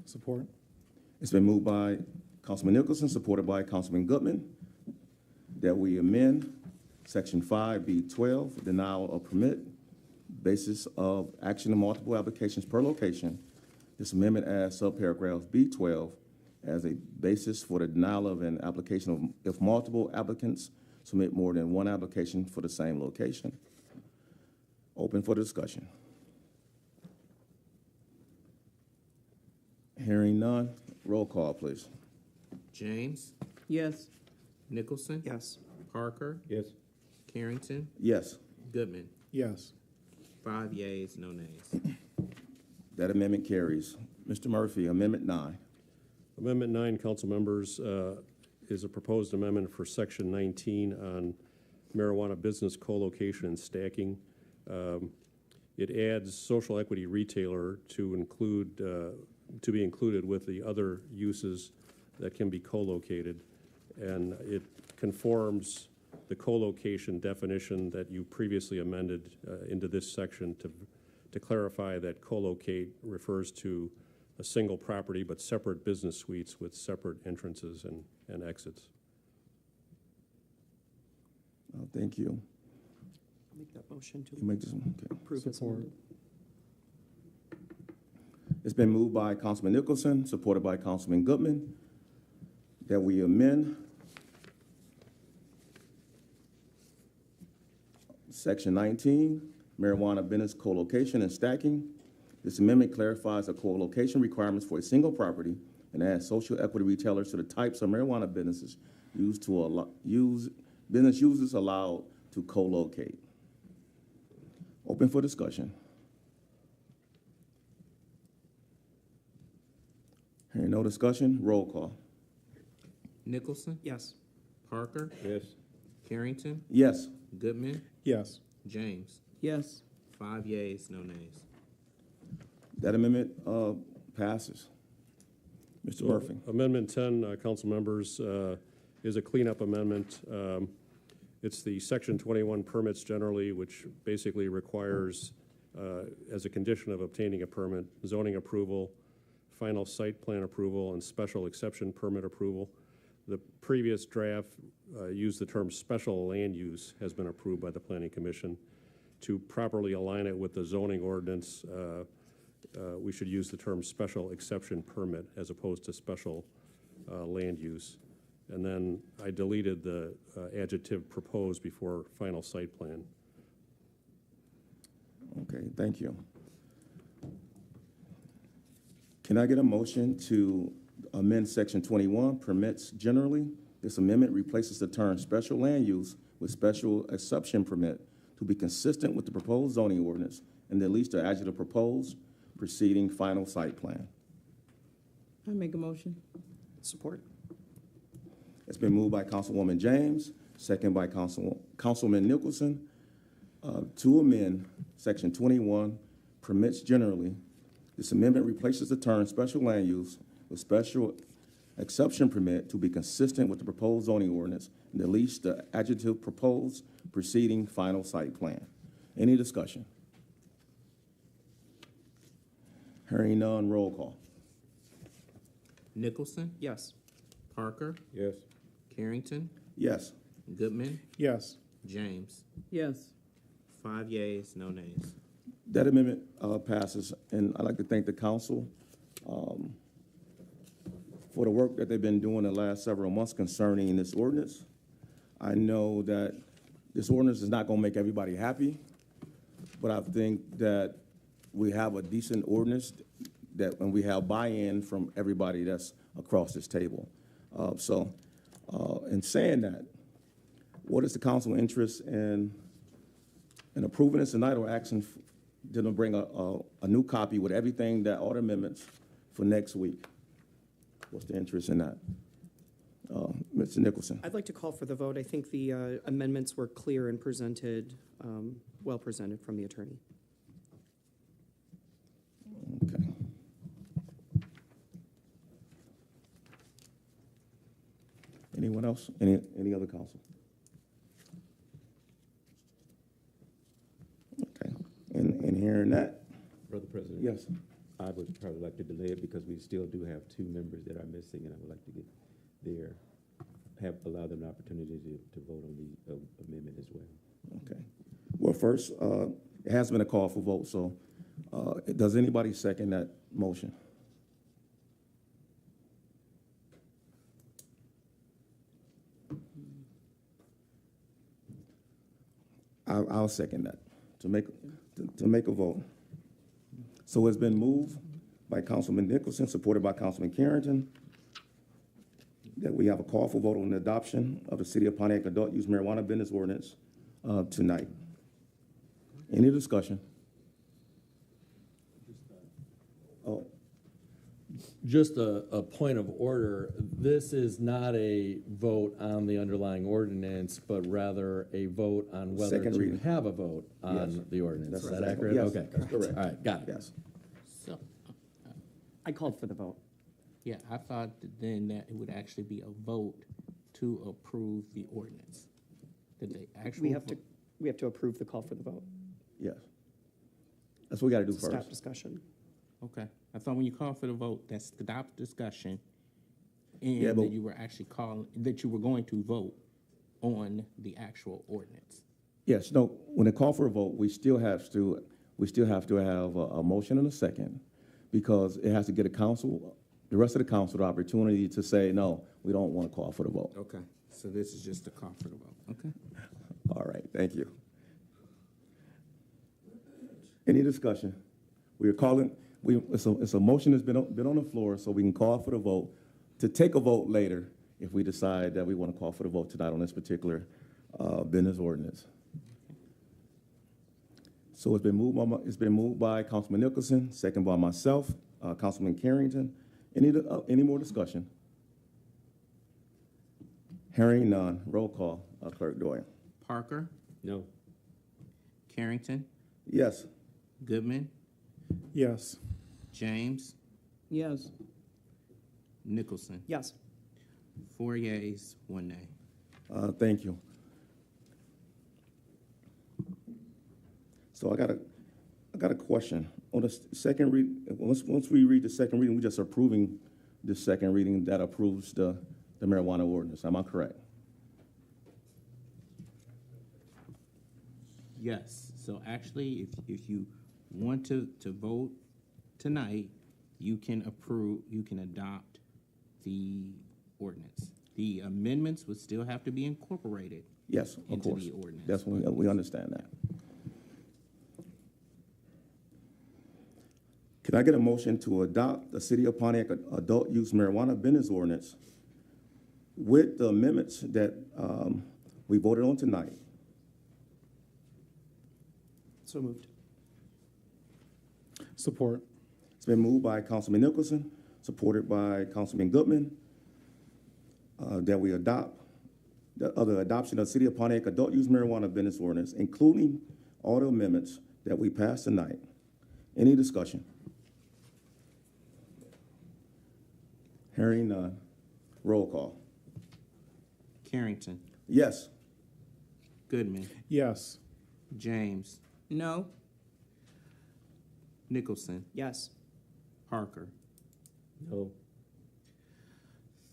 Support. It's been moved by Councilman Nicholson, supported by Councilman Goodman, that we amend Section 5B12, denial of permit, basis of action of multiple applications per location. This amendment adds subparagraph B12 as a basis for the denial of an application if multiple applicants submit more than one application for the same location. Open for discussion. Hearing none, roll call, please. James, Yes. Nicholson, Yes. Parker, Yes. Carrington, Yes, Goodman. Yes. 5 yeas, no nays. that amendment carries. Mr. Murphy, Amendment 9. Amendment 9, council members, is a proposed amendment for Section 19 on marijuana business co-location and stacking. It adds social equity retailer to include, to be included with the other uses that can be co-located. And it conforms the co-location definition that you previously amended into this section to clarify that co-locate refers to a single property but separate business suites with separate entrances and exits. Thank you. Make that motion to You make this one? Okay. approve as Support. amended. It's been moved by Councilman Nicholson, supported by Councilman Goodman, that we amend Section 19, marijuana business co-location and stacking. This amendment clarifies the co-location requirements for a single property and adds social equity retailers to the types of marijuana businesses business users allowed to co-locate. Open for discussion. Hearing no discussion, roll call. Nicholson, Yes. Parker, Yes. Carrington, Yes, Goodman, Yes. James. Yes. 5 yeas, no nays. that amendment passes. Mr. So, Murphy. Amendment 10, council members, is a cleanup amendment. It's the Section 21 permits generally, which basically requires, as a condition of obtaining a permit, zoning approval, final site plan approval, and special exception permit approval. The previous draft used the term special land use has been approved by the Planning Commission. To properly align it with the zoning ordinance, we should use the term special exception permit as opposed to special land use. And then I deleted the adjective proposed before final site plan. Okay, thank you. Can I get a motion to amend section 21, permits generally? This amendment replaces the term special land use with special exception permit to be consistent with the proposed zoning ordinance and delete the adjective proposed preceding final site plan. I make a motion. Support. It's been moved by Councilwoman James, second by Councilman Nicholson, to amend section 21, permits generally. This amendment replaces the term special land use with special exception permit to be consistent with the proposed zoning ordinance and deletes the adjective proposed preceding final site plan. Any discussion? Hearing none, roll call. Nicholson, Yes. Parker, Yes. Carrington, Yes. Goodman, Yes. James. Yes. 5 yeas, no nays. That amendment passes, and I'd like to thank the council for the work that they've been doing the last several months concerning this ordinance. I know that this ordinance is not going to make everybody happy, but I think that we have a decent ordinance and we have buy-in from everybody that's across this table. In saying that, what is the council interest in approving this tonight or asking them to bring a new copy with everything that all the amendments for next week? What's the interest in that? Mr. Nicholson. I'd like to call for the vote. I think the amendments were clear and presented, well presented from the attorney. Okay. Anyone else? Any other council? Okay. And hearing that, Brother President? yes. I would probably like to delay it because we still do have 2 members that are missing, and I would like to get there, allow them an opportunity to vote on the amendment as well. Okay. Well, first, it has been a call for vote, so does anybody second that motion? I'll second that to make a vote. So it's been moved by Councilman Nicholson, supported by Councilman Carrington, that we have a call for vote on the adoption of the City of Pontiac Adult Use Marijuana Business Ordinance tonight. Any discussion? Oh, Just a point of order. This is not a vote on the underlying ordinance, but rather a vote on whether Second to reading. have a vote on Yes. the ordinance. That's Is that right. accurate? Yes, Okay. that's correct. All right, got it. yes. So, I called for the vote. yeah, I thought then that it would actually be a vote to approve the ordinance. Did they actually? We have to approve the call for the vote. Yes. That's what we got to do To stop first. discussion. Okay, I thought when you call for the vote, that's to adopt discussion, Yeah, and but- that you were actually that you were going to vote on the actual ordinance. Yes, no, when they call for a vote, we still have to have a motion and a second, because it has to get the rest of the council the opportunity to say, no, we don't want to call for the vote. Okay, so this is just a call for the vote, okay? All right, thank you. Any discussion? We are calling, it's a motion that's been on the floor, so we can call for the vote, to take a vote later if we decide that we want to call for the vote tonight on this particular business ordinance. So it's been moved by Councilman Nicholson, second by myself, Councilman Carrington. Any more discussion? Hearing none, roll call, Clerk Doyle. Parker, No. Carrington, Yes. Goodman, Yes. James, Yes. Nicholson. Yes. 4 yeas, 1 nay. Thank you. So I got a question. On the second read, once we read the second reading, we're just approving the second reading that approves the marijuana ordinance. Am I correct? Yes, so actually, if you want to vote tonight, you can adopt the ordinance. The amendments would still have to be incorporated Yes, of into course. the ordinance. That's we understand that. Can I get a motion to adopt the City of Pontiac adult use marijuana business ordinance with the amendments that we voted on tonight? So moved. Support. It's been moved by Councilman Nicholson, supported by Councilman Goodman, that we adopt the adoption of City of Pontiac adult use marijuana business ordinance, including all the amendments that we passed tonight. Any discussion? Hearing none. Roll call. Carrington, Yes. Goodman, Yes. James. No. Nicholson, Yes. Parker. No.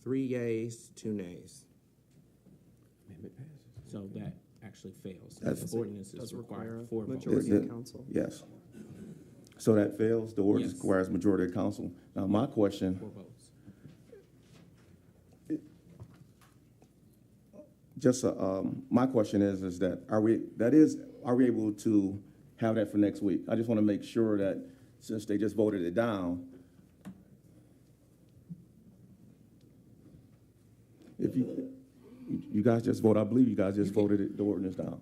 3 yeas, 2 nays. Amendment passes. So that actually fails. That's- The ordinance Does is require required a 4 votes. majority of council. Yes. So that fails. The ordinance Yes. requires majority of council. Now, my question, 4 votes. my question is that are we able to have that for next week? I just want to make sure that since they just voted it down, if you guys just vote, I believe you guys just voted the ordinance down.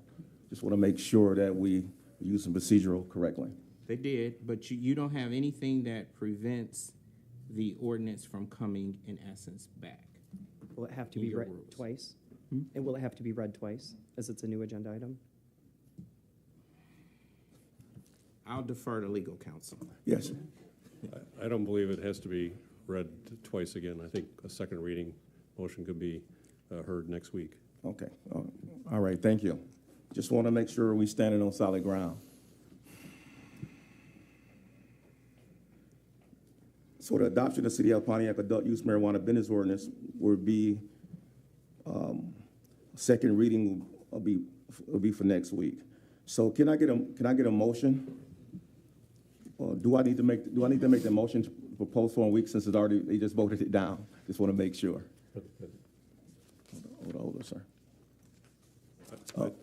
Just want to make sure that we use some procedural correctly. They did, but you don't have anything that prevents the ordinance from coming, in essence, back. Will it have to In be your read rules. twice? And will it have to be read twice, as it's a new agenda item? I'll defer to legal counsel. Yes. I don't believe it has to be read twice again. I think a second reading motion could be heard next week. Okay. All right. Thank you. Just want to make sure we standing on solid ground. So the adoption of City of Pontiac adult use marijuana business ordinance would be, second reading will be for next week. So can I get a motion? Or do I need to make the motion to postpone a week since they just voted it down? Just want to make sure. Hold on, sir.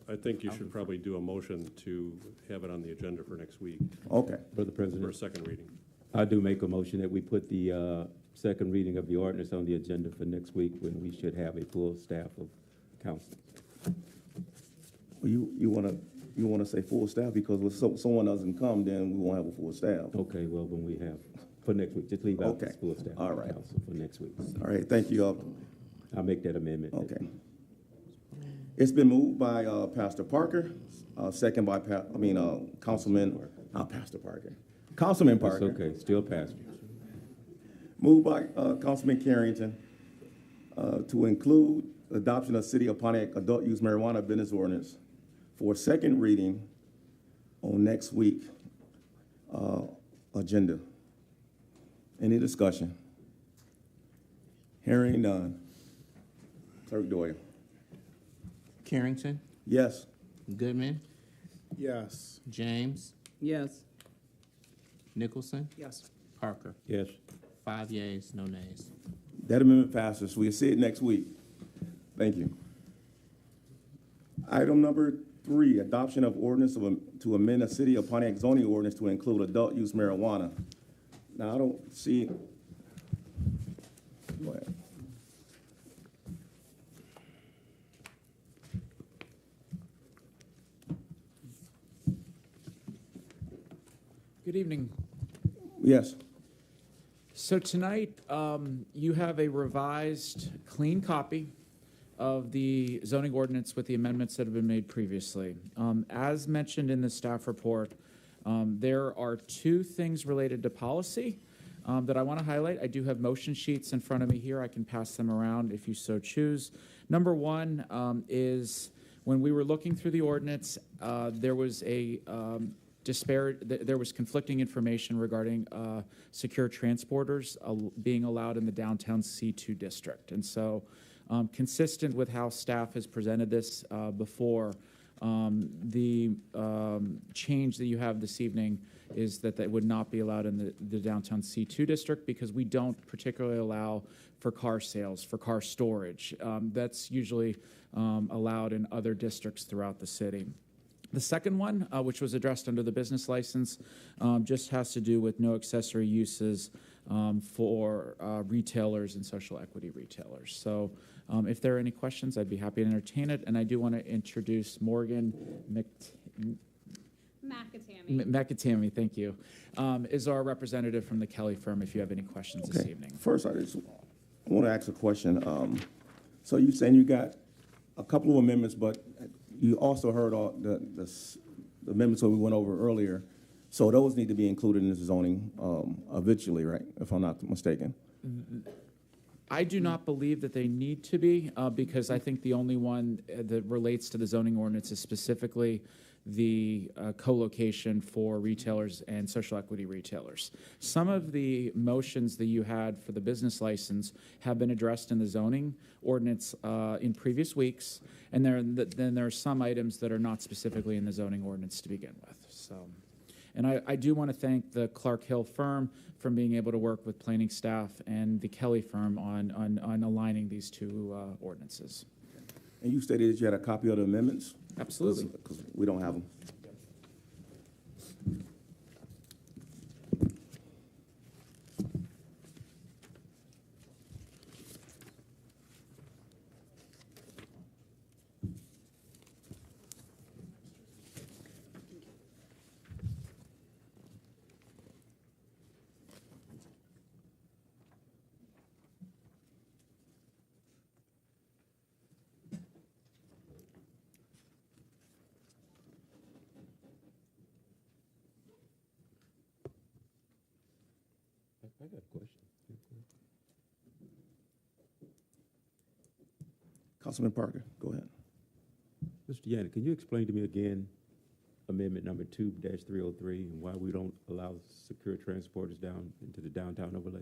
I think you should probably do a motion to have it on the agenda for next week. Okay. Brother President. For a second reading. I do make a motion that we put the second reading of the ordinance on the agenda for next week when we should have a full staff of council. Well, you want to say full staff because if someone doesn't come, then we won't have a full staff. Okay, well, when we have, for next week, just leave out the Okay. full staff All of right. council for next week. All right, thank you. I'll make that amendment. Okay. It's been moved by Pastor Parker, second by Councilman, not Pastor Parker, Councilman That's Parker. okay, still pastor. Moved by Councilman Carrington to include adoption of City of Pontiac adult use marijuana business ordinance for second reading on next week agenda. Any discussion? Hearing none. Clerk Doyle. Carrington, Yes. Goodman, Yes. James, Yes. Nicholson, Yes. Parker. Yes. 5 yeas, no nays. That amendment passes. We'll see it next week. Thank you. Item number 3, adoption of ordinance to amend the City of Pontiac zoning ordinance to include adult use marijuana. Now, I don't see. Go ahead. Good evening. Yes. So tonight, you have a revised, clean copy of the zoning ordinance with the amendments that have been made previously. As mentioned in the staff report, there are 2 things related to policy that I want to highlight. I do have motion sheets in front of me here. I can pass them around if you so choose. Number 1 is when we were looking through the ordinance, there was a there was conflicting information regarding secure transporters being allowed in the downtown C2 district. And so consistent with how staff has presented this before, The change that you have this evening is that they would not be allowed in the downtown C2 district because we don't particularly allow for car sales, for car storage. That's usually allowed in other districts throughout the city. The second one, which was addressed under the business license, just has to do with no accessory uses for retailers and social equity retailers. So if there are any questions, I'd be happy to entertain it. And I do want to introduce Morgan McAtammy, thank you, is our representative from the Kelly firm if you have any questions this evening. First, I want to ask a question. So you're saying you got a couple of amendments, but you also heard all the amendments that we went over earlier. So those need to be included in the zoning eventually, right, if I'm not mistaken? I do not believe that they need to be because I think the only one that relates to the zoning ordinance is specifically the co-location for retailers and social equity retailers. Some of the motions that you had for the business license have been addressed in the zoning ordinance in previous weeks, and then there are some items that are not specifically in the zoning ordinance to begin with. So, and I do want to thank the Clark Hill firm for being able to work with planning staff and the Kelly firm on aligning these two ordinances. And you stated that you had a copy of the amendments? Absolutely. Because we don't have them. I got a question. Councilman Parker, go ahead. Mr. Yannick, can you explain to me again amendment number 2-303 and why we don't allow secure transporters down into the downtown overlay?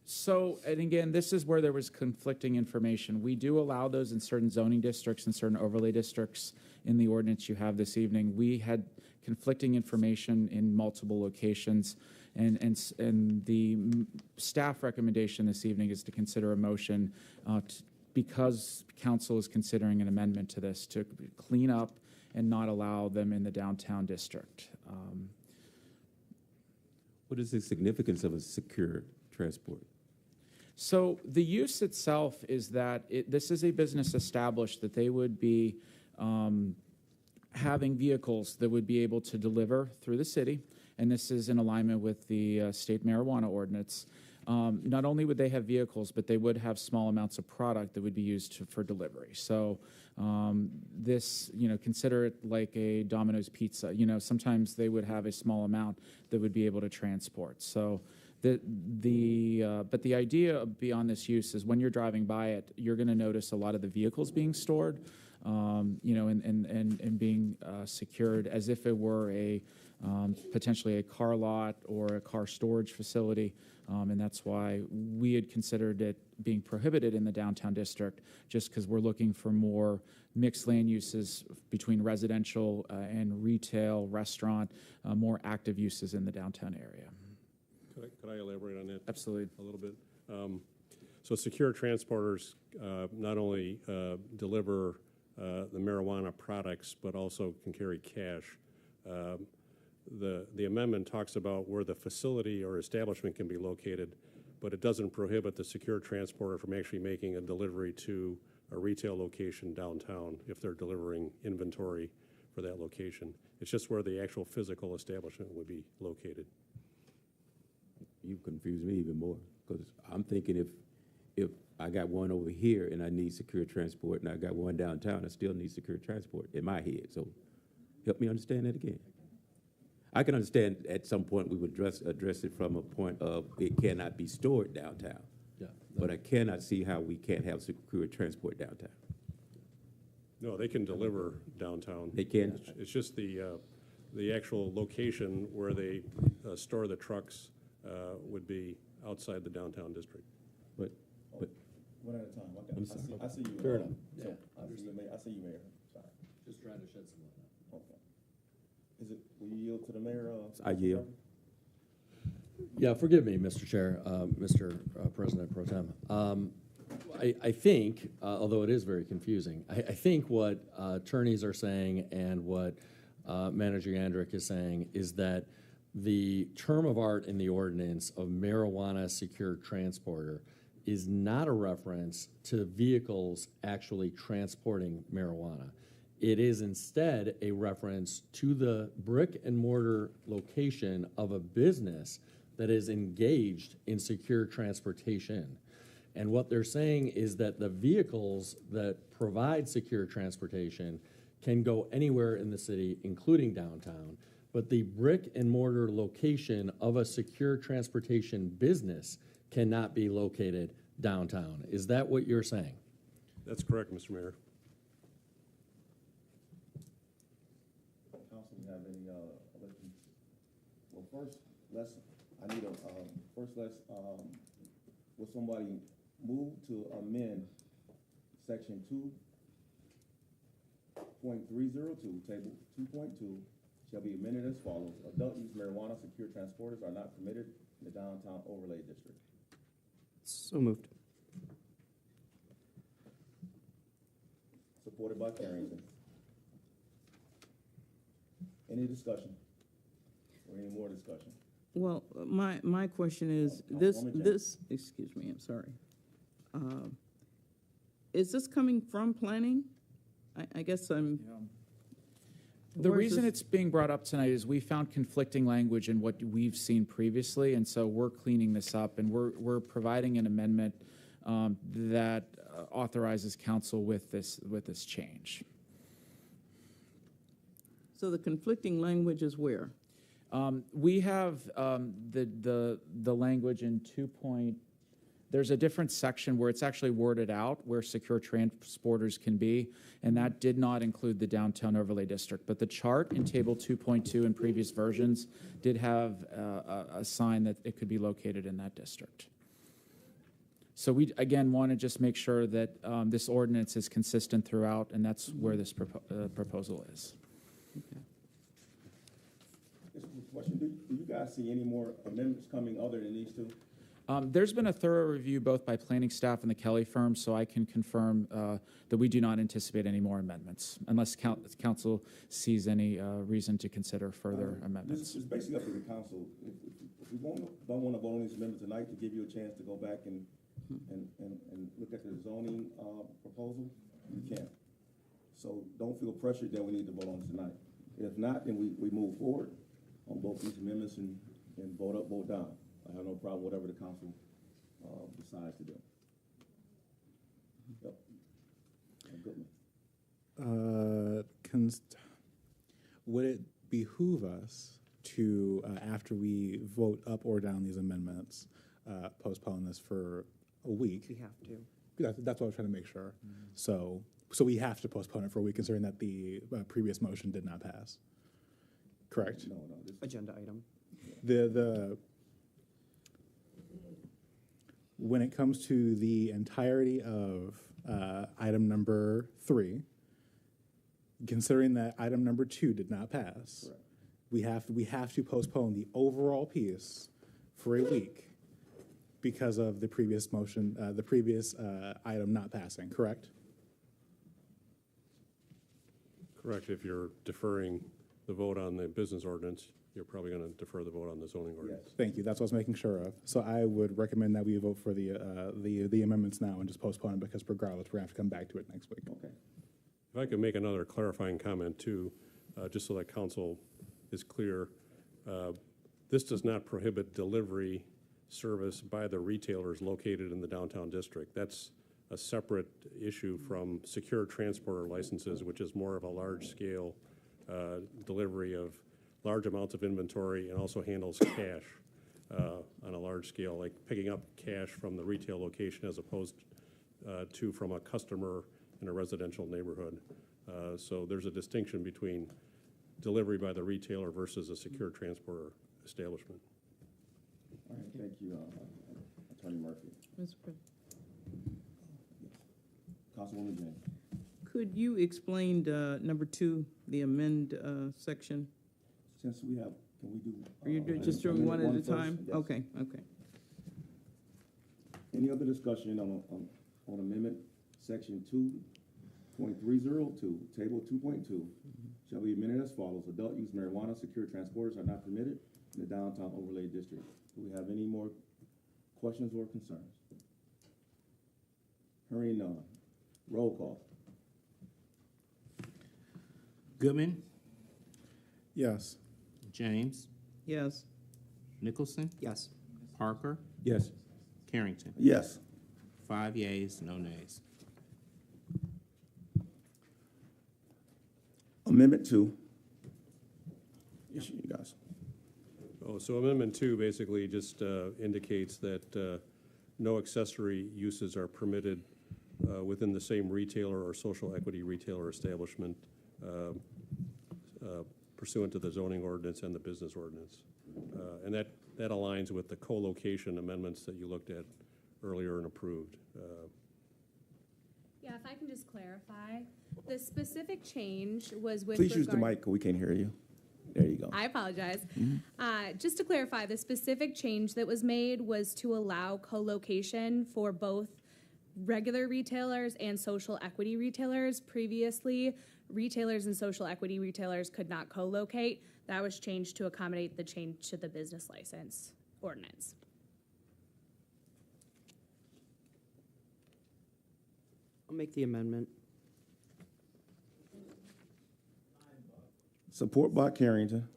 So, and again, this is where there was conflicting information. We do allow those in certain zoning districts and certain overlay districts in the ordinance you have this evening. We had conflicting information in multiple locations, and the staff recommendation this evening is to consider a motion because council is considering an amendment to this to clean up and not allow them in the downtown district. What is the significance of a secure transport? So the use itself is that this is a business established that they would be having vehicles that would be able to deliver through the city, and this is in alignment with the state marijuana ordinance. Not only would they have vehicles, but they would have small amounts of product that would be used for delivery. So this, consider it like a Domino's pizza. Sometimes they would have a small amount that would be able to transport. So but the idea beyond this use is when you're driving by it, you're going to notice a lot of the vehicles being stored, and being secured as if it were potentially a car lot or a car storage facility. And that's why we had considered it being prohibited in the downtown district, just because we're looking for more mixed land uses between residential and retail, restaurant, more active uses in the downtown area. Could I elaborate on that? Absolutely. A little bit. So secure transporters not only deliver the marijuana products, but also can carry cash. The amendment talks about where the facility or establishment can be located, but it doesn't prohibit the secure transporter from actually making a delivery to a retail location downtown if they're delivering inventory for that location. It's just where the actual physical establishment would be located. You confuse me even more, because I'm thinking if I got one over here and I need secure transport and I got one downtown, I still need secure transport in my head. So help me understand that again. I can understand at some point we would address it from a point of it cannot be stored downtown. Yeah. But I cannot see how we can't have secure transport downtown. No, they can deliver downtown. They can? It's just the actual location where they store the trucks would be outside the downtown district. But one at a time. Okay. I'm sorry. I see you. Fair enough. Yeah, I see you, Mayor. Sorry. Just trying to shed some light on it. Okay. Is it, will you yield to the mayor? I yield. Yeah, forgive me, Mr. Chair, Mr. President Pro Tem. I think, although it is very confusing, I think what attorneys are saying and what Manager Yandrick is saying is that the term of art in the ordinance of marijuana secured transporter is not a reference to vehicles actually transporting marijuana. It is instead a reference to the brick and mortar location of a business that is engaged in secure transportation. And what they're saying is that the vehicles that provide secure transportation can go anywhere in the city, including downtown, but the brick and mortar location of a secure transportation business cannot be located downtown. Is that what you're saying? That's correct, Mr. Mayor. Council, you have any, elections? Well, first, will somebody move to amend section 2.302, table 2.2, shall be amended as follows. Adult use marijuana secure transporters are not permitted in the downtown overlay district. So moved. Supported by Carrington. Any discussion? Or any more discussion? Well, my question is, excuse me, I'm sorry. Is this coming from planning? I guess I'm. The reason it's being brought up tonight is we found conflicting language in what we've seen previously, and so we're cleaning this up, and we're providing an amendment that authorizes council with this change. So the conflicting language is where? We have the language in there's a different section where it's actually worded out where secure transporters can be, and that did not include the downtown overlay district. But the chart in table 2.2 in previous versions did have a sign that it could be located in that district. So we, again, want to just make sure that this ordinance is consistent throughout, and that's where this proposal is. Okay. This is a question. Do you guys see any more amendments coming other than these two? There's been a thorough review both by planning staff and the Kelly firm, so I can confirm that we do not anticipate any more amendments, unless council sees any reason to consider further amendments. This is basically up to the council. If we don't want to vote on these amendments tonight, to give you a chance to go back and look at the zoning proposal, you can. So don't feel pressured that we need to vote on it tonight. If not, then we move forward on both these amendments and vote up, vote down. I have no problem, whatever the council decides to do. Yep. Goodman. Would it behoove us to, after we vote up or down these amendments, postpone this for a week? We have to. That's what I was trying to make sure. So we have to postpone it for a week, considering that the previous motion did not pass. Correct? No. Agenda item. When it comes to the entirety of item number 3, considering that item number 2 did not pass, Correct. we have to postpone the overall piece for a week because of the previous motion, the previous item not passing. Correct? Correct. If you're deferring the vote on the business ordinance, you're probably going to defer the vote on the zoning ordinance. Yes. Thank you. That's what I was making sure of. So I would recommend that we vote for the amendments now and just postpone it, because regardless, we're going to have to come back to it next week. Okay. If I could make another clarifying comment too, just so that council is clear, this does not prohibit delivery service by the retailers located in the downtown district. That's a separate issue from secure transporter licenses, which is more of a large-scale delivery of large amounts of inventory and also handles cash on a large scale, like picking up cash from the retail location as opposed to from a customer in a residential neighborhood. So there's a distinction between delivery by the retailer versus a secure transporter establishment. All right. Thank you, Attorney Murphy. Mr. President. Councilwoman James. Could you explain number 2, the amend section? Since we have, can we do? Are you just doing one at a time? Yes. Okay, okay. Any other discussion on amendment section 2.302, table 2.2, shall be amended as follows. Adult use marijuana secure transporters are not permitted in the downtown overlay district. Do we have any more questions or concerns? Hearing none. Roll call. Goodman, Yes. James, Yes. Nicholson, Yes. Parker, Yes. Carrington. Yes. 5 yeas, no nays. Amendment 2. You guys. Oh, so Amendment 2 basically just indicates that no accessory uses are permitted within the same retailer or social equity retailer establishment pursuant to the zoning ordinance and the business ordinance. And that aligns with the co-location amendments that you looked at earlier and approved. Yeah, if I can just clarify, the specific change was with Please use the regard- mic, we can't hear you. There you go. I apologize. Just to clarify, the specific change that was made was to allow co-location for both regular retailers and social equity retailers. Previously, retailers and social equity retailers could not co-locate. That was changed to accommodate the change to the business license ordinance. I'll make the amendment. Support by Carrington.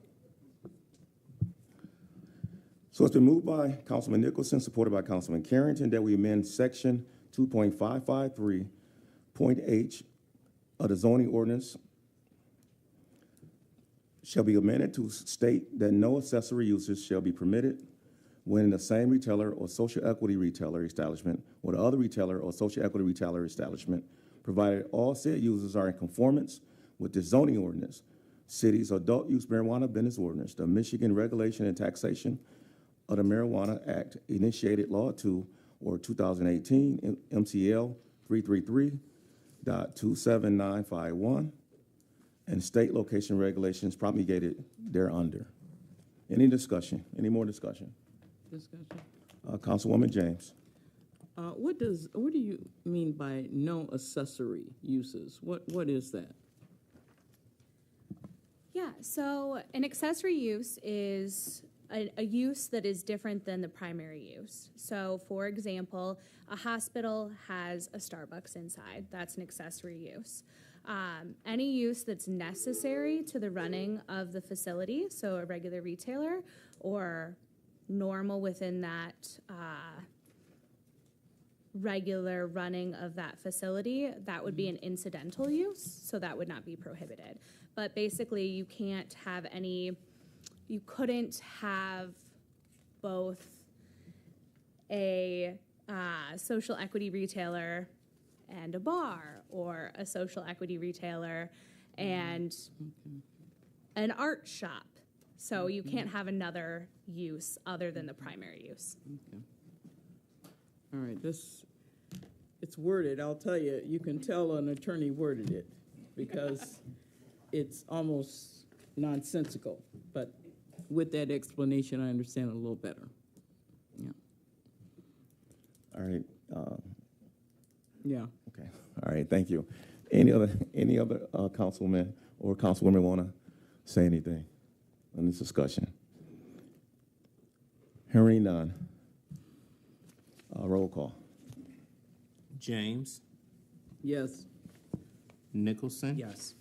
So it's been moved by Councilman Nicholson, supported by Councilman Carrington, that we amend section 2.553.h of the zoning ordinance shall be amended to state that no accessory uses shall be permitted when the same retailer or social equity retailer establishment or the other retailer or social equity retailer establishment, provided all said uses are in conformance with the zoning ordinance, city's adult use marijuana business ordinance, the Michigan Regulation and Taxation of the Marijuana Act, initiated Law 2 or 2018 MCL 333.27951, and state location regulations promulgated thereunder. Any discussion? Any more discussion? Discussion. Councilwoman James. What do you mean by no accessory uses? What is that? Yeah, so an accessory use is a use that is different than the primary use. So, for example, a hospital has a Starbucks inside. That's an accessory use. Any use that's necessary to the running of the facility, so a regular retailer or normal within that regular running of that facility, that would be an incidental use, so that would not be prohibited. But basically, you couldn't have both a social equity retailer and a bar, or a social equity retailer and an art shop. So you can't have another use other than the primary use. Okay. All right, it's worded, I'll tell you, you can tell an attorney worded it because it's almost nonsensical. But with that explanation, I understand it a little better. Yeah. All right. Yeah. Okay. All right. Thank you. Any other councilman or councilwoman want to say anything on this discussion? Hearing none. Roll call. James, Yes. Nicholson. Yes.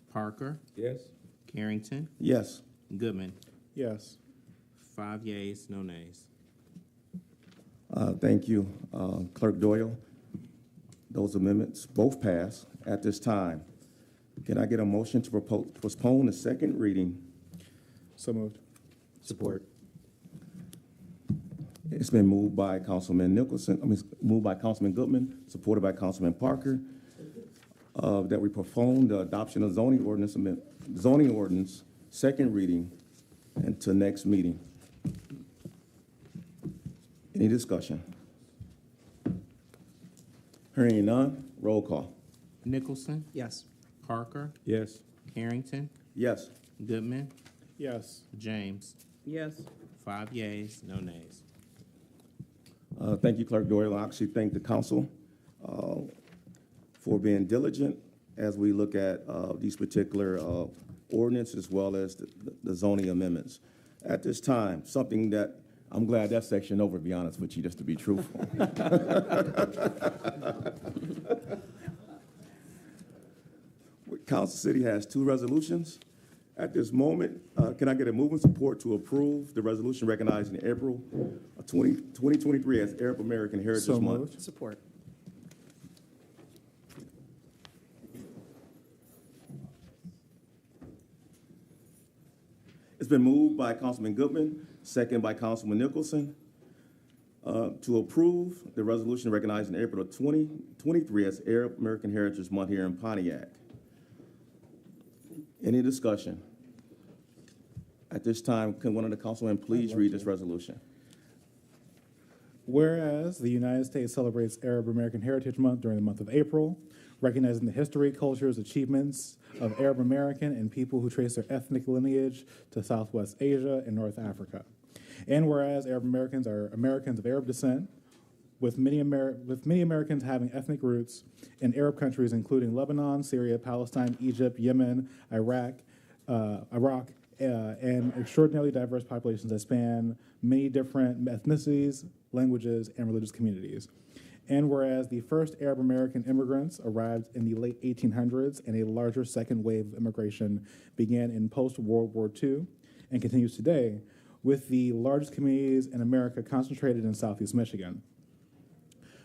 Parker, Yes. Carrington, Yes. Goodman. Yes. 5 yeas, no nays. Thank you, Clerk Doyle. Those amendments both pass at this time. Can I get a motion to postpone the second reading? So moved. Support. It's been moved by Councilman moved by Councilman Goodman, supported by Councilman Parker, that we postpone the adoption of zoning ordinance, second reading, until next meeting. Any discussion? Hearing none, roll call. Nicholson, Yes. Parker, Yes. Carrington, Yes. Goodman, Yes. James. Yes. 5 yeas, no nays. Thank you, Clerk Doyle. I actually thank the council for being diligent as we look at these particular ordinances as well as the zoning amendments. At this time, something that, I'm glad that section over, to be honest with you, just to be truthful. Council City has 2 resolutions. At this moment, can I get a movement support to approve the resolution recognizing April 2023 as Arab American Heritage So Month? moved. Support. It's been moved by Councilman Goodman, second by Councilman Nicholson, to approve the resolution recognizing April of 2023 as Arab American Heritage Month here in Pontiac. Any discussion? At this time, can one of the councilmen please read this resolution? Whereas the United States celebrates Arab American Heritage Month during the month of April, recognizing the history, cultures, achievements of Arab American and people who trace their ethnic lineage to Southwest Asia and North Africa. And whereas Arab Americans are Americans of Arab descent, with many Americans having ethnic roots in Arab countries including Lebanon, Syria, Palestine, Egypt, Yemen, Iraq, and extraordinarily diverse populations that span many different ethnicities, languages, and religious communities. And whereas the first Arab American immigrants arrived in the late 1800s and a larger second wave of immigration began in post-World War II and continues today, with the largest communities in America concentrated in Southeast Michigan.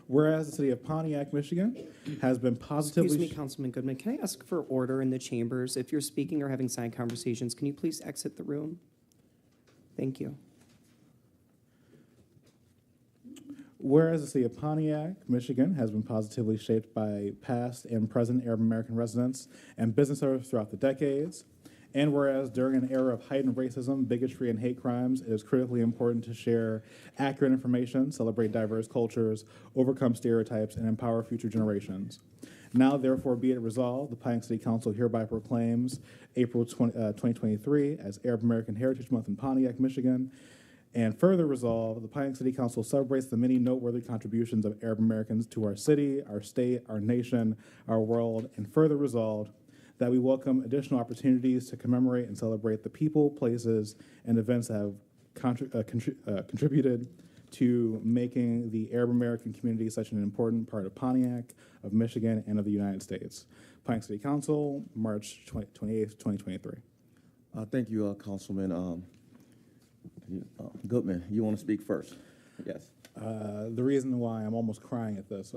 Whereas the city of Pontiac, Michigan has been positively... Excuse me, Councilman Goodman, can I ask for order in the chambers? If you're speaking or having side conversations, can you please exit the room? Thank you. Whereas the city of Pontiac, Michigan has been positively shaped by past and present Arab American residents and business owners throughout the decades, and whereas during an era of heightened racism, bigotry, and hate crimes, it is critically important to share accurate information, celebrate diverse cultures, overcome stereotypes, and empower future generations. Now, therefore, be it resolved, the Pontiac City Council hereby proclaims April 2023 as Arab American Heritage Month in Pontiac, Michigan. And further resolve, the Pontiac City Council celebrates the many noteworthy contributions of Arab Americans to our city, our state, our nation, our world, and further resolved that we welcome additional opportunities to commemorate and celebrate the people, places, and events that have contributed to making the Arab American community such an important part of Pontiac, of Michigan, and of the United States. Pontiac City Council, March 28th, 2023. Thank you, Councilman Goodman. You want to speak first? Yes. The reason why I'm almost crying at this,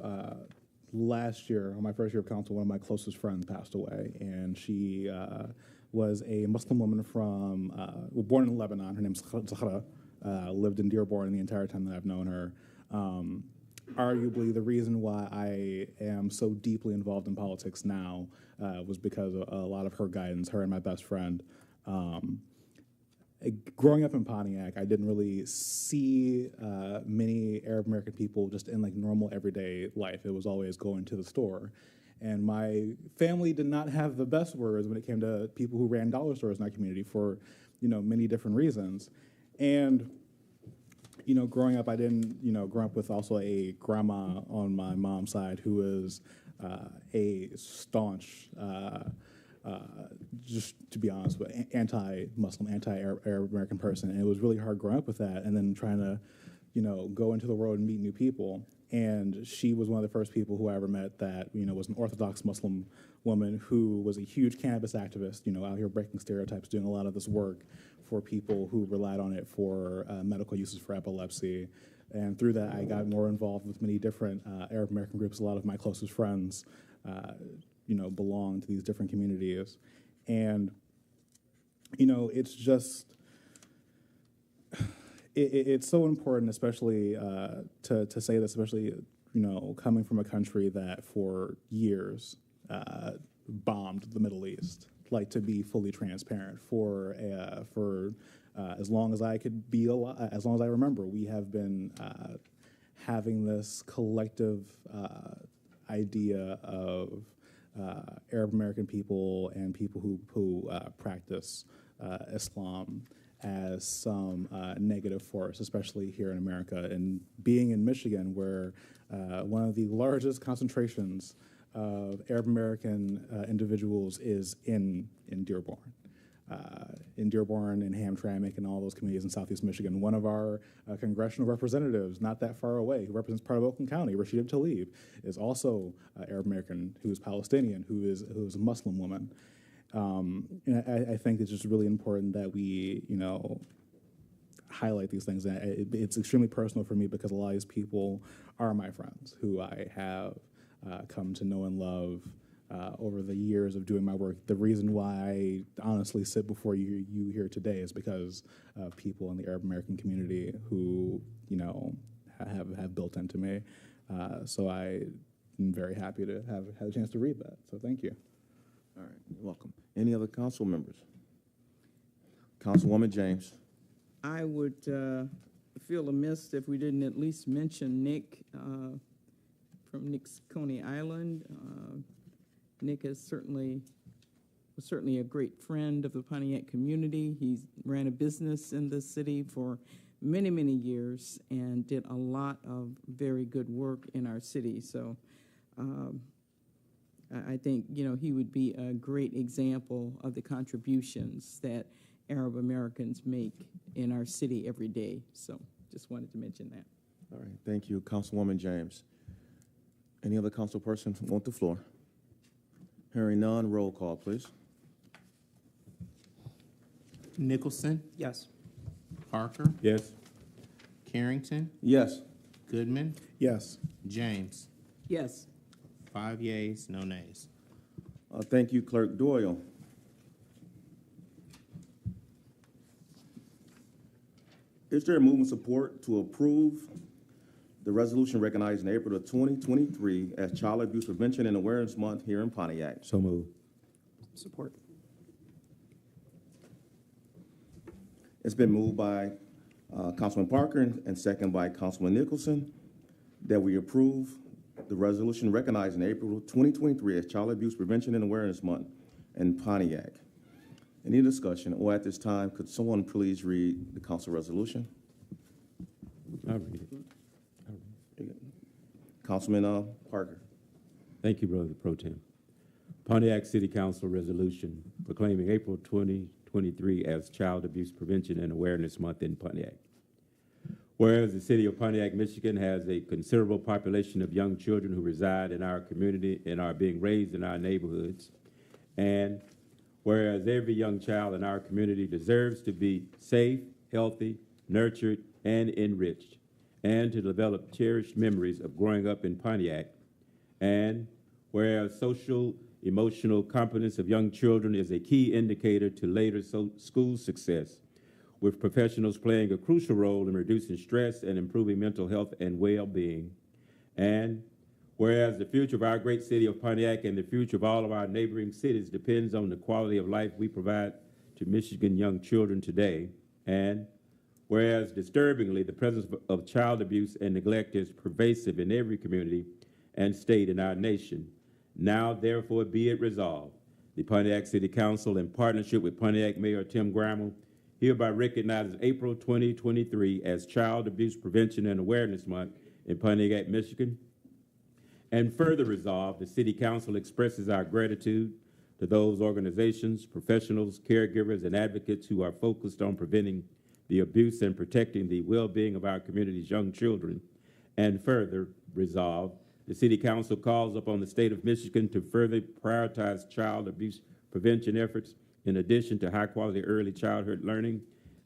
last year, on my first year of council, one of my closest friends passed away, and she was a Muslim woman from, born in Lebanon. Her name's Zahra, lived in Dearborn the entire time that I've known her. Arguably, the reason why I am so deeply involved in politics now was because of a lot of her guidance, her and my best friend. Growing up in Pontiac, I didn't really see many Arab American people just in like normal everyday life. It was always going to the store. And my family did not have the best words when it came to people who ran dollar stores in our community for, many different reasons. And, growing up, I didn't, grow up with also a grandma on my mom's side who was a staunch just to be honest, but anti-Muslim, anti-Arab American person. And it was really hard growing up with that and then trying to, go into the world and meet new people. And she was one of the first people who I ever met that, was an Orthodox Muslim woman who was a huge cannabis activist, out here breaking stereotypes, doing a lot of this work for people who relied on it for medical uses for epilepsy. And through that, I got more involved with many different Arab American groups. A lot of my closest friends belong to these different communities. And, it's just, it's so important, especially to say this, especially, coming from a country that for years bombed the Middle East, like to be fully transparent for as long as I could be alive, as long as I remember, we have been having this collective idea of Arab American people and people who practice Islam as some negative force, especially here in America. And being in Michigan, where one of the largest concentrations of Arab American individuals is in Dearborn. In Dearborn and Hamtramck and all those communities in Southeast Michigan. One of our congressional representatives, not that far away, who represents part of Oakland County, Rashida Tlaib, is also Arab American, who is Palestinian, who is a Muslim woman. And I think it's just really important that we, highlight these things. And it's extremely personal for me because a lot of these people are my friends who I have come to know and love over the years of doing my work. The reason why I honestly sit before you here today is because of people in the Arab American community who, have built into me. So I'm very happy to have had a chance to read that. So thank you. All right, you're welcome. Any other council members? Councilwoman James. I would feel amiss if we didn't at least mention Nick from Nick's Coney Island. Nick was certainly a great friend of the Pontiac community. He ran a business in the city for many, many years and did a lot of very good work in our city. So I think, he would be a great example of the contributions that Arab Americans make in our city every day. So just wanted to mention that. All right, thank you, Councilwoman James. Any other council person want the floor? Hearing none, roll call, please. Nicholson? Yes. Parker? Yes. Carrington? Yes. Goodman? Yes. James? Yes. 5 yeas, no nays. Thank you, Clerk Doyle. Is there a movement support to approve the resolution recognizing April of 2023 as Child Abuse Prevention and Awareness Month here in Pontiac? So moved. Support. It's been moved by Councilman Parker and second by Councilman Nicholson that we approve the resolution recognizing April 2023 as Child Abuse Prevention and Awareness Month in Pontiac. Any discussion? Or at this time, could someone please read the council resolution? I'll read it. Councilman Parker. Thank you, Brother Pro Tem. Pontiac City Council resolution proclaiming April 2023 as Child Abuse Prevention and Awareness Month in Pontiac. Whereas the city of Pontiac, Michigan has a considerable population of young children who reside in our community and are being raised in our neighborhoods, and whereas every young child in our community deserves to be safe, healthy, nurtured, and enriched, and to develop cherished memories of growing up in Pontiac, and whereas social, emotional competence of young children is a key indicator to later school success, with professionals playing a crucial role in reducing stress and improving mental health and well-being, and whereas the future of our great city of Pontiac and the future of all of our neighboring cities depends on the quality of life we provide to Michigan young children today, and whereas disturbingly the presence of child abuse and neglect is pervasive in every community and state in our nation, now therefore be it resolved, the Pontiac City Council in partnership with Pontiac Mayor Tim Grammel hereby recognizes April 2023 as Child Abuse Prevention and Awareness Month in Pontiac, Michigan. And further resolved, the City Council expresses our gratitude to those organizations, professionals, caregivers, and advocates who are focused on preventing the abuse and protecting the well-being of our community's young children. And further resolved, the City Council calls upon the state of Michigan to further prioritize child abuse prevention efforts in addition to high-quality early childhood learning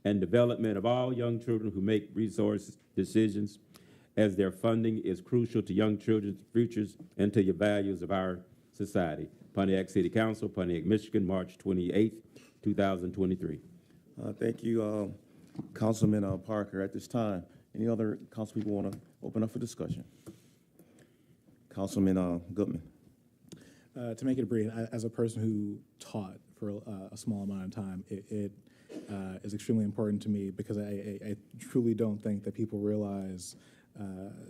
and development of all young children who make resource decisions, as their funding is crucial to young children's futures and to the values of our society. Pontiac City Council, Pontiac, Michigan, March 28, 2023. Thank you, Councilman Parker. At this time, any other council people want to open up for discussion? Councilman Goodman. To make it brief, as a person who taught for a small amount of time, it is extremely important to me because I truly don't think that people realize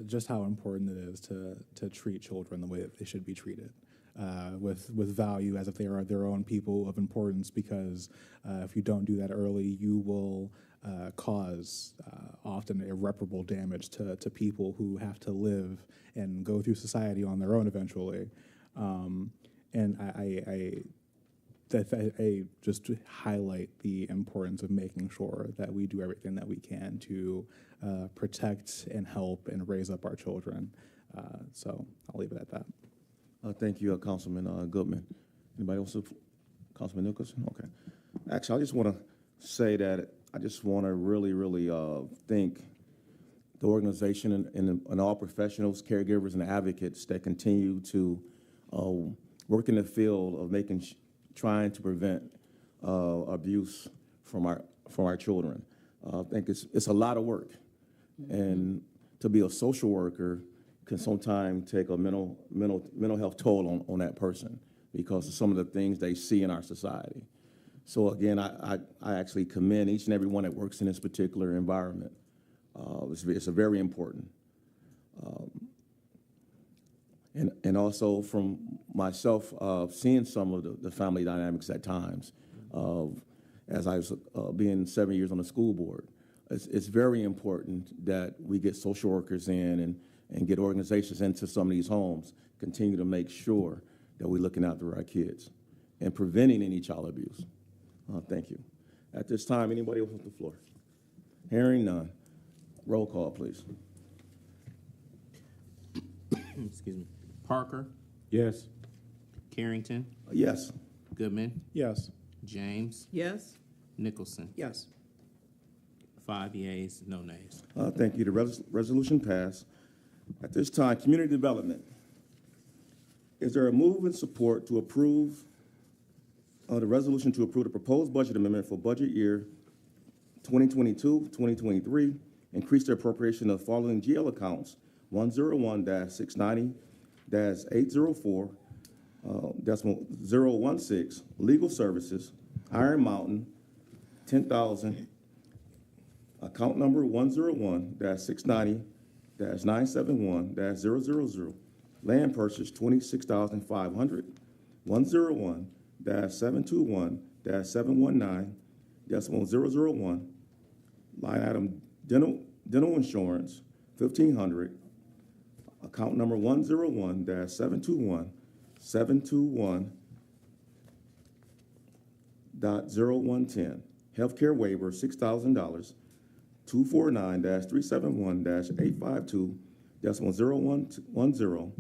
just how important it is to treat children the way that they should be treated. with value as if they are their own people of importance, because if you don't do that early, you will cause often irreparable damage to people who have to live and go through society on their own eventually. And I just highlight the importance of making sure that we do everything that we can to protect and help and raise up our children. So I'll leave it at that. Thank you, Councilman Goodman. Anybody else? Councilman Nicholson? Okay. Actually, I just want to say that I just want to really thank the organization and all professionals, caregivers, and advocates that continue to work in the field of trying to prevent abuse from our children. I think it's a lot of work, and to be a social worker can sometimes take a mental health toll on that person because of some of the things they see in our society. So again, I actually commend each and every one that works in this particular environment. It's a very important. And also from myself, seeing some of the family dynamics at times, as I was being 7 years on the school board, it's very important that we get social workers in and get organizations into some of these homes, continue to make sure that we're looking after our kids and preventing any child abuse. Thank you. At this time, anybody else on the floor? Hearing none. Roll call, please. Excuse me. Parker, Yes. Carrington, Yes. Goodman, Yes. James, Yes? Nicholson. Yes. 5 yeas, no nays. Thank you. The resolution passed. At this time, community development. Is there a move in support to approve the resolution to approve the proposed budget amendment for budget year 2022-2023, increase the appropriation of following GL accounts: 101-690-804, 016, legal services, Iron Mountain, 10,000, account number 101-690-971-000, land purchase 26,500, 101-721-719-001, line item dental insurance 1,500, account number 101-721-721.0110, healthcare waiver $6,000, 249-371-852-0110,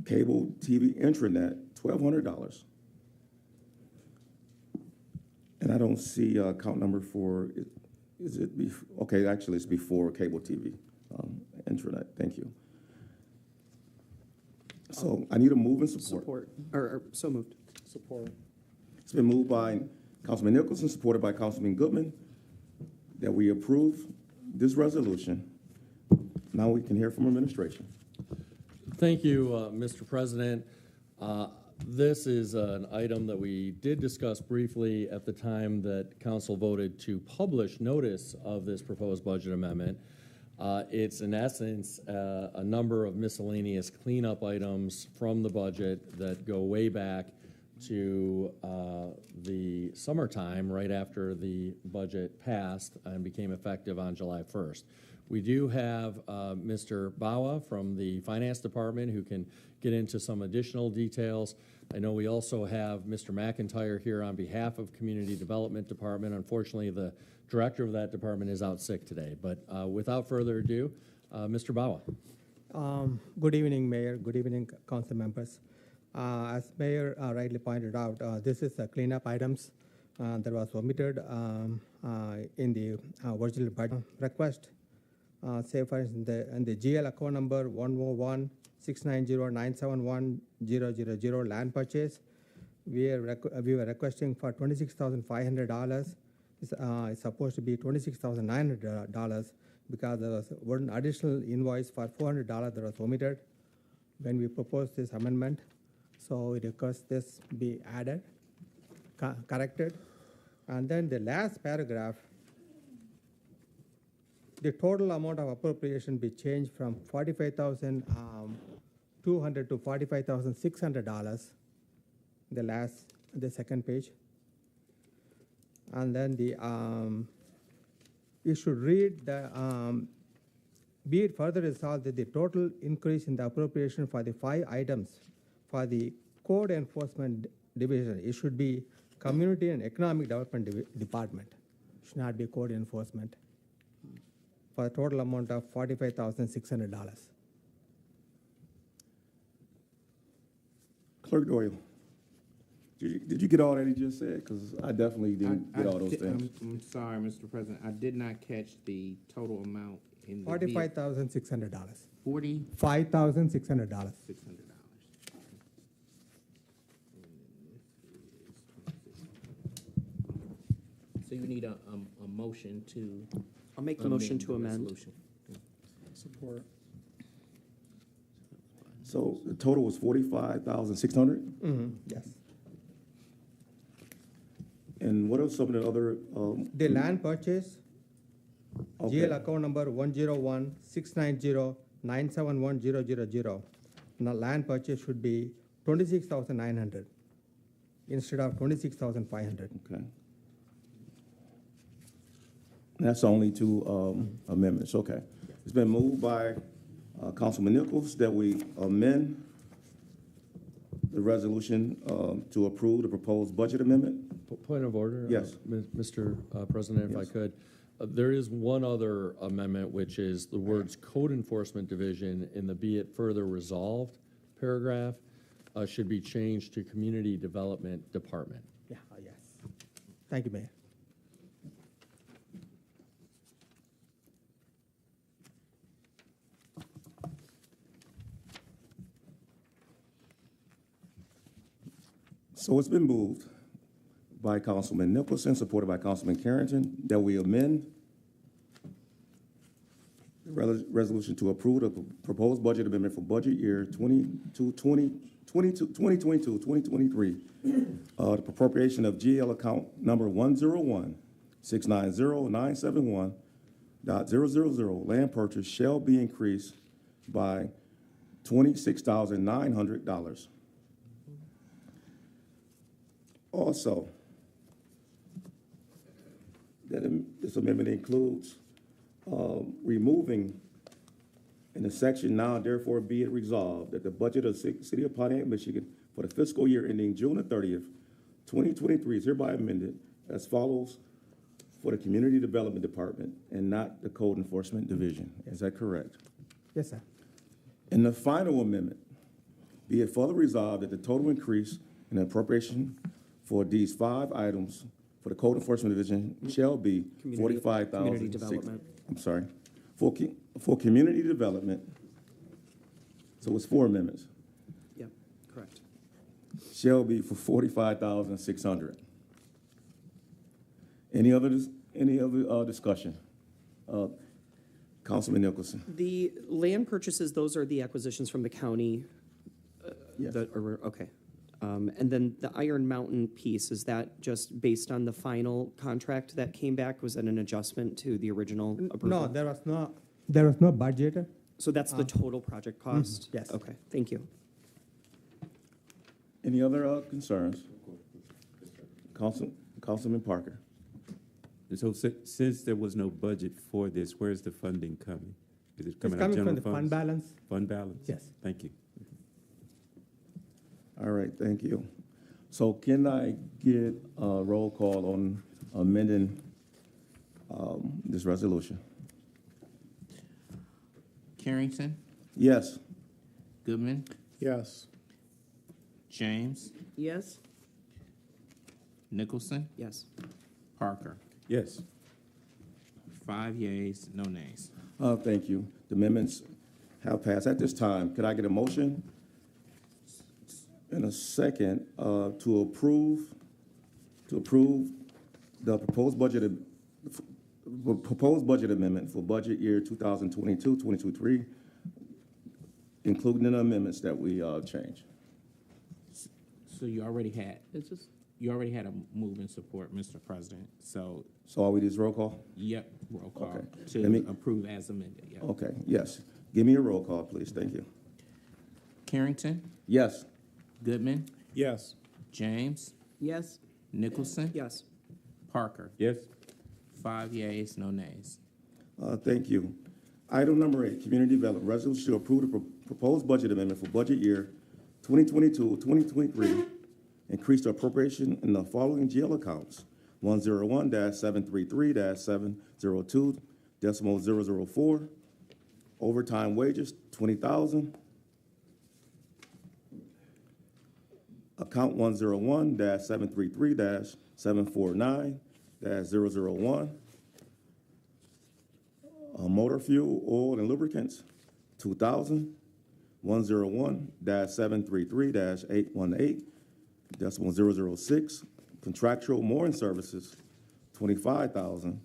cable TV intranet $1,200. And I don't see account number for, is it, okay, actually it's before cable TV intranet. Thank you. So I need a move and support. Or so moved. Support. It's been moved by Councilman Nicholson, supported by Councilman Goodman, that we approve this resolution. Now we can hear from administration. Thank you, Mr. President. This is an item that we did discuss briefly at the time that council voted to publish notice of this proposed budget amendment. It's in essence a number of miscellaneous cleanup items from the budget that go way back to the summertime, right after the budget passed and became effective on July 1st. We do have Mr. Bawa from the Finance Department who can get into some additional details. I know we also have Mr. McIntyre here on behalf of Community Development Department. Unfortunately, the director of that department is out sick today. But without further ado, Mr. Bawa. Good evening, Mayor. Good evening, council members. As Mayor rightly pointed out, this is cleanup items that was omitted in the original budget request. Say for instance, in the GL account number 101-690-971-000 land purchase, we were requesting for $26,500. It's supposed to be $26,900 because there was one additional invoice for $400 that was omitted when we proposed this amendment. So we request this be added, corrected. And then the last paragraph, the total amount of appropriation be changed from $45,000 $200 to $45,600. The second page. And then you should read be it further resolved that the total increase in the appropriation for the 5 items for the Code Enforcement Division, it should be Community and Economic Development Department. It should not be Code Enforcement. For a total amount of $45,600. Clerk Doyle, did you get all that he just said? Because I definitely didn't get all those things. I'm sorry, Mr. President. I did not catch the total amount in the $45,600. $45,600. $5,600. So you need a motion to. I'll make the motion to amend. Support. So the total was 45,600? Yes. And what are some of the other? The land purchase, Okay. GL account number 101-690-971-000. Now land purchase should be 26,900 instead of 26,500. Okay. That's only 2 amendments, okay. It's been moved by Councilman Nichols that we amend the resolution to approve the proposed budget amendment. Point of order? Yes. Mr. President, if I Yes. could. There is one other amendment, which is the words Code Enforcement Division in the be it further resolved paragraph should be changed to Community Development Department. Yeah, yes. Thank you, Mayor. So it's been moved by Councilman Nicholson, supported by Councilman Carrington, that we amend the resolution to approve the proposed budget amendment for budget year 2022-2023. The appropriation of GL account number 101-690-971.000 land purchase shall be increased by $26,900. Also, this amendment includes removing in the section now, therefore be it resolved that the budget of the City of Pontiac, Michigan for the fiscal year ending June the 30th, 2023 is hereby amended as follows for the Community Development Department and not the Code Enforcement Division. Is that correct? Yes, sir. In the final amendment, be it further resolved that the total increase in the appropriation for these 5 items for the Code Enforcement Division shall be $45,000. Community development. I'm sorry. For community development, so it's 4 amendments, Yep, correct. shall be for $45,600. Any other discussion? Councilman Nicholson. The land purchases, those are the acquisitions from the county. Yes. Okay. And then the Iron Mountain piece, is that just based on the final contract that came back? Was that an adjustment to the original approval? No, there was no budget. So that's the total project cost? Yes. Okay, thank you. Any other concerns? Councilman Parker. So since there was no budget for this, where's the funding coming? Is it It's coming out of coming from general the fund funds? balance. Fund balance? Yes. Thank you. All right, thank you. So can I get a roll call on amending this resolution? Carrington, Yes. Goodman, Yes. James, Yes? Nicholson, Yes. Parker. Yes. 5 yeas, no nays. Thank you. The amendments have passed. At this time, could I get a motion and a second to approve the proposed budget amendment for budget year 2022-2023, including the amendments that we changed? So you already had a move and support, Mr. President. So, So are we just roll call? yep, roll call Okay. to Let me- approve as amended, yep. Okay, yes. Give me a roll call, please. Thank you. Carrington, Yes. Goodman, Yes. James, Yes. Nicholson, Yes. Parker. Yes. 5 yeas, no nays. Thank you. Item number 8, Community Development, resolution to approve the proposed budget amendment for budget year 2022-2023. Increase the appropriation in the following GL accounts: 101-733-702.004, overtime wages, $20,000. Account 101-733-749-001. Motor fuel, oil, and lubricants, $2,000. 101-733-818.006. Contractual mooring services, $25,000.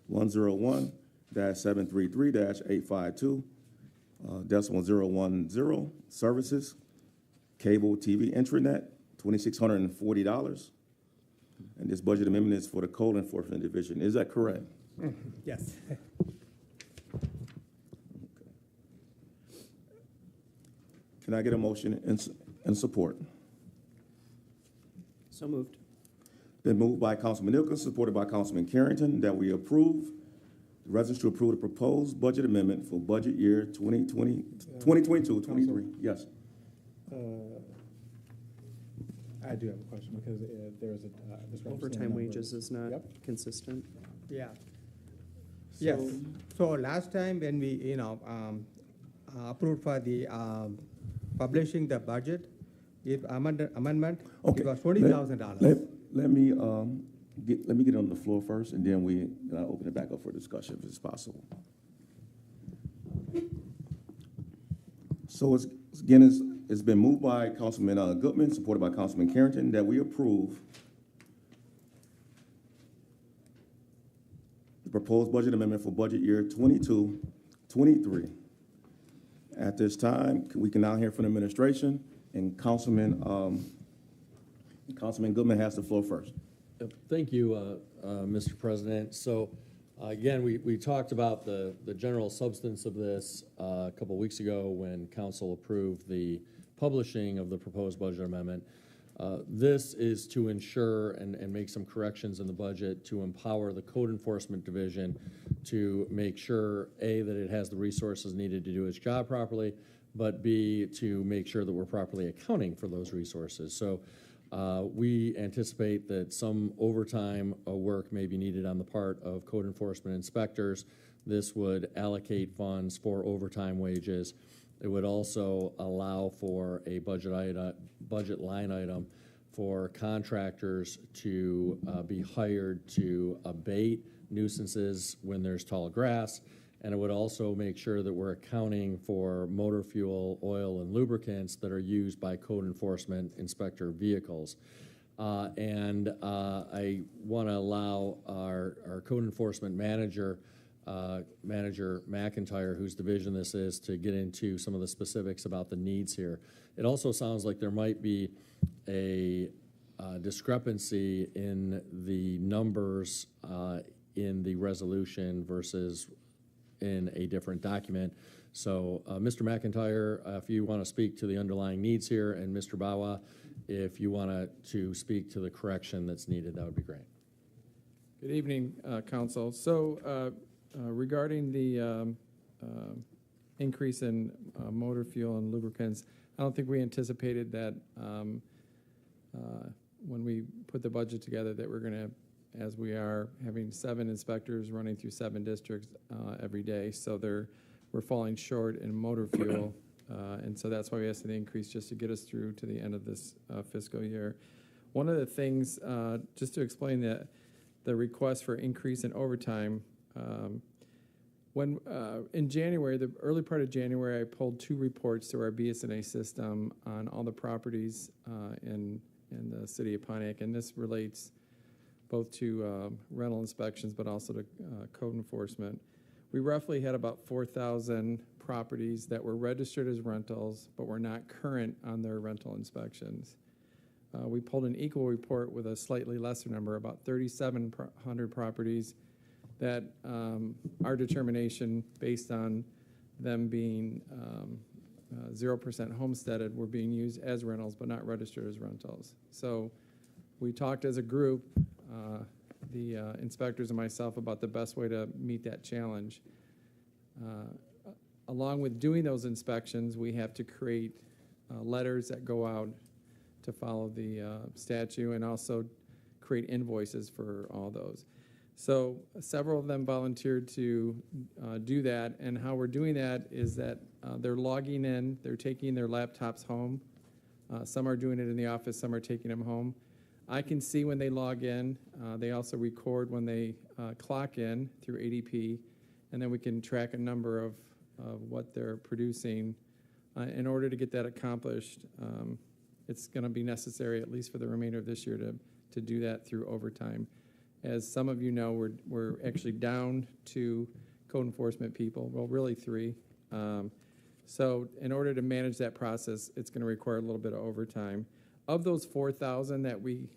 101-733-852.010. Services, cable TV internet, $2,640. And this budget amendment is for the Code Enforcement Division. Is that correct? Yes. Can I get a motion and support? So moved. Been moved by Councilman Nicholson, supported by Councilman Carrington, that we approve the resolution to approve the proposed budget amendment for budget year 2022-23. Yes. I do have a question because there's a discrepancy in the Overtime numbers. wages is not consistent. Yeah. Yes. So last time when we, approved for the publishing the budget, if amendment, Okay. it was $20,000. Let me get on the floor first, and then I'll open it back up for discussion if it's possible. So it's been moved by Councilman Goodman, supported by Councilman Carrington, that we approve the proposed budget amendment for budget year 22-23. At this time, we can now hear from the administration, and Councilman Goodman has the floor first. Thank you, Mr. President. So, again, we talked about the general substance of this a couple weeks ago when council approved the publishing of the proposed budget amendment. This is to ensure and make some corrections in the budget to empower the Code Enforcement Division to make sure, A, that it has the resources needed to do its job properly, but B, to make sure that we're properly accounting for those resources. So we anticipate that some overtime work may be needed on the part of code enforcement inspectors. This would allocate funds for overtime wages. It would also allow for a budget line item for contractors to be hired to abate nuisances when there's tall grass. And it would also make sure that we're accounting for motor fuel, oil, and lubricants that are used by code enforcement inspector vehicles. I want to allow our code enforcement manager, Manager McIntyre, whose division this is, to get into some of the specifics about the needs here. It also sounds like there might be a discrepancy in the numbers in the resolution versus in a different document. So Mr. McIntyre, if you want to speak to the underlying needs here, and Mr. Bawa, if you want to speak to the correction that's needed, that would be great. Good evening, Council. So regarding the increase in motor fuel and lubricants, I don't think we anticipated that when we put the budget together that we're going to, as we are having 7 inspectors running through 7 districts every day. So we're falling short in motor fuel. And so that's why we asked for the increase, just to get us through to the end of this fiscal year. One of the things, just to explain the request for increase in overtime, when in January, the early part of January, I pulled 2 reports to our BSNA system on all the properties in the city of Pontiac, and this relates both to rental inspections, but also to code enforcement. We roughly had about 4,000 properties that were registered as rentals, but were not current on their rental inspections. We pulled an equal report with a slightly lesser number, about 3,700 properties that our determination, based on them being 0% homesteaded were being used as rentals but not registered as rentals. So we talked as a group, the inspectors and myself, about the best way to meet that challenge. Along with doing those inspections, we have to create letters that go out to follow the statute, and also create invoices for all those. So several of them volunteered to do that, and how we're doing that is that they're logging in, they're taking their laptops home. Some are doing it in the office, some are taking them home. I can see when they log in. They also record when they clock in through ADP, and then we can track a number of what they're producing. In order to get that accomplished, it's going to be necessary, at least for the remainder of this year, to do that through overtime. As some of you know, we're actually down 2 code enforcement people, well, really 3. So in order to manage that process, it's going to require a little bit of overtime. Of those 4,000 that we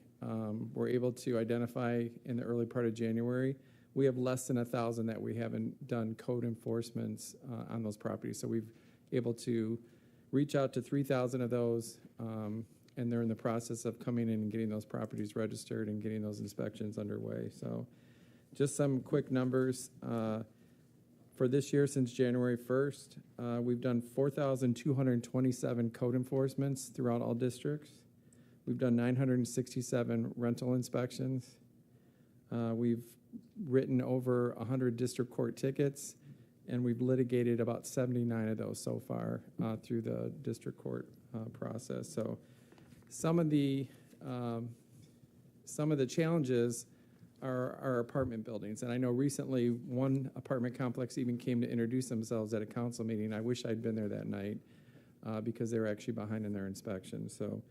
were able to identify in the early part of January, we have less than 1,000 that we haven't done code enforcements on those properties. So we've able to reach out to 3,000 of those, and they're in the process of coming in and getting those properties registered and getting those inspections underway. So just some quick numbers. For this year, since January 1st, we've done 4,227 code enforcements throughout all districts. We've done 967 rental inspections. We've written over 100 district court tickets, and we've litigated about 79 of those so far through the district court process. So some of the challenges are our apartment buildings. And I know recently one apartment complex even came to introduce themselves at a council meeting. I wish I'd been there that night because they were actually behind in their inspection. So,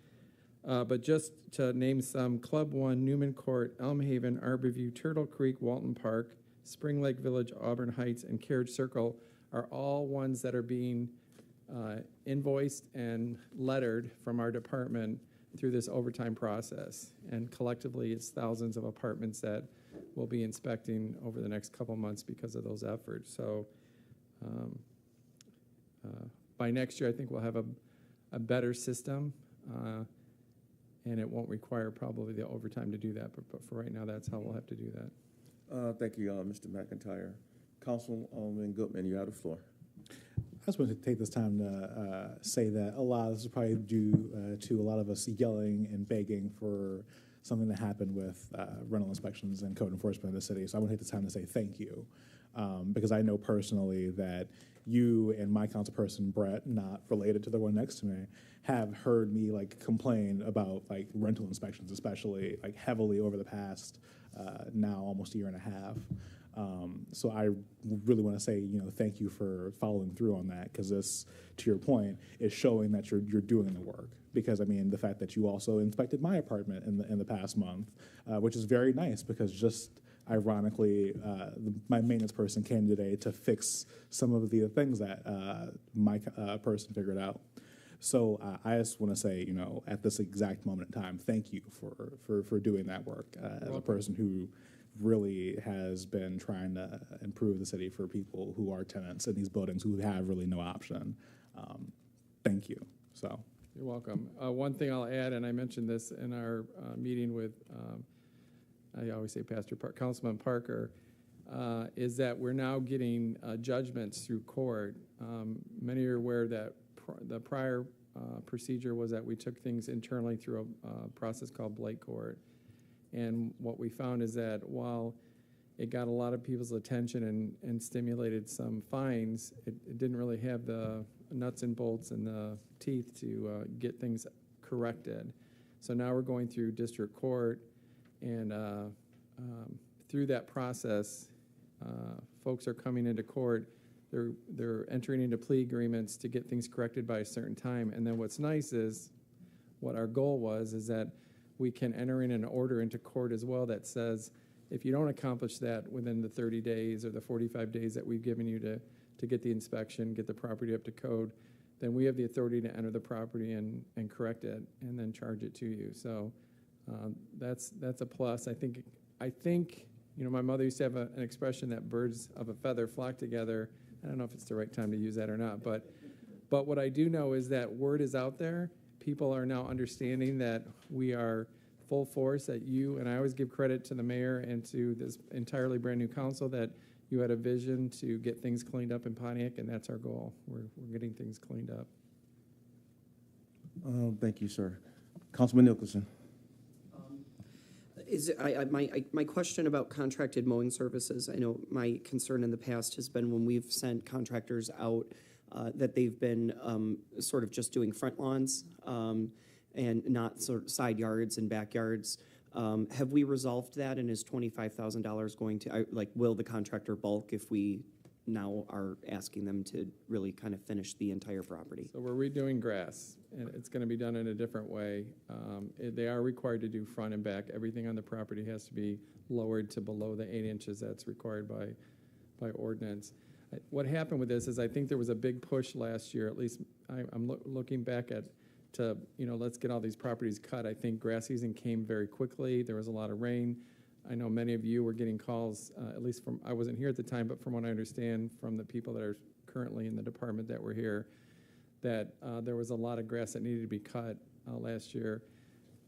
but just to name some: Club 1, Newman Court, Elm Haven, Arborview, Turtle Creek, Walton Park, Spring Lake Village, Auburn Heights, and Carriage Circle are all ones that are being invoiced and lettered from our department through this overtime process. And collectively, it's thousands of apartments that we'll be inspecting over the next couple months because of those efforts. So by next year, I think we'll have a better system, and it won't require probably the overtime to do that. But for right now, that's how we'll have to do that. Thank you, Mr. McIntyre. Councilman Goodman, you have the floor. I just wanted to take this time to say that a lot of this is probably due to a lot of us yelling and begging for something to happen with rental inspections and code enforcement in the city. So I want to take this time to say thank you, because I know personally that you and my councilperson, Brett, not related to the one next to me, have heard me complain about rental inspections, especially heavily over the past now almost a year and a half. So I really want to say, thank you for following through on that, because this, to your point, is showing that you're doing the work. Because the fact that you also inspected my apartment in the past month, which is very nice, because just ironically, my maintenance person came today to fix some of the things that my person figured out. So I just want to say, at this exact moment in time, thank you for doing that work as a person who really has been trying to improve the city for people who are tenants in these buildings who have really no option. Thank you. So you're welcome. One thing I'll add, and I mentioned this in our meeting with, I always say Councilman Parker, is that we're now getting judgments through court. Many are aware that the prior procedure was that we took things internally through a process called Blake Court. And what we found is that while it got a lot of people's attention and stimulated some fines, it didn't really have the nuts and bolts and the teeth to get things corrected. So now we're going through district court, and through that process, folks are coming into court. They're entering into plea agreements to get things corrected by a certain time. And then what's nice is, what our goal was, is that we can enter in an order into court as well that says, if you don't accomplish that within the 30 days or the 45 days that we've given you to get the inspection, get the property up to code, then we have the authority to enter the property and correct it and then charge it to you. So that's a plus. I think my mother used to have an expression that birds of a feather flock together. I don't know if it's the right time to use that or not, but But what I do know is that word is out there. People are now understanding that we are full force, that you, and I always give credit to the mayor and to this entirely brand new council, that you had a vision to get things cleaned up in Pontiac, and that's our goal. We're getting things cleaned up. Thank you, sir. Councilman Nicholson. My question about contracted mowing services, I know my concern in the past has been when we've sent contractors out that they've been sort of just doing front lawns and not sort of side yards and backyards. Have we resolved that, and is $25,000 going to, will the contractor bulk if we now are asking them to really kind of finish the entire property? So we're redoing grass, and it's going to be done in a different way. They are required to do front and back. Everything on the property has to be lowered to below the 8 inches that's required by ordinance. What happened with this is I think there was a big push last year, at least I'm looking back at, let's get all these properties cut. I think grass season came very quickly. There was a lot of rain. I know many of you were getting calls, at least from, I wasn't here at the time, but from what I understand from the people that are currently in the department that were here, that there was a lot of grass that needed to be cut last year.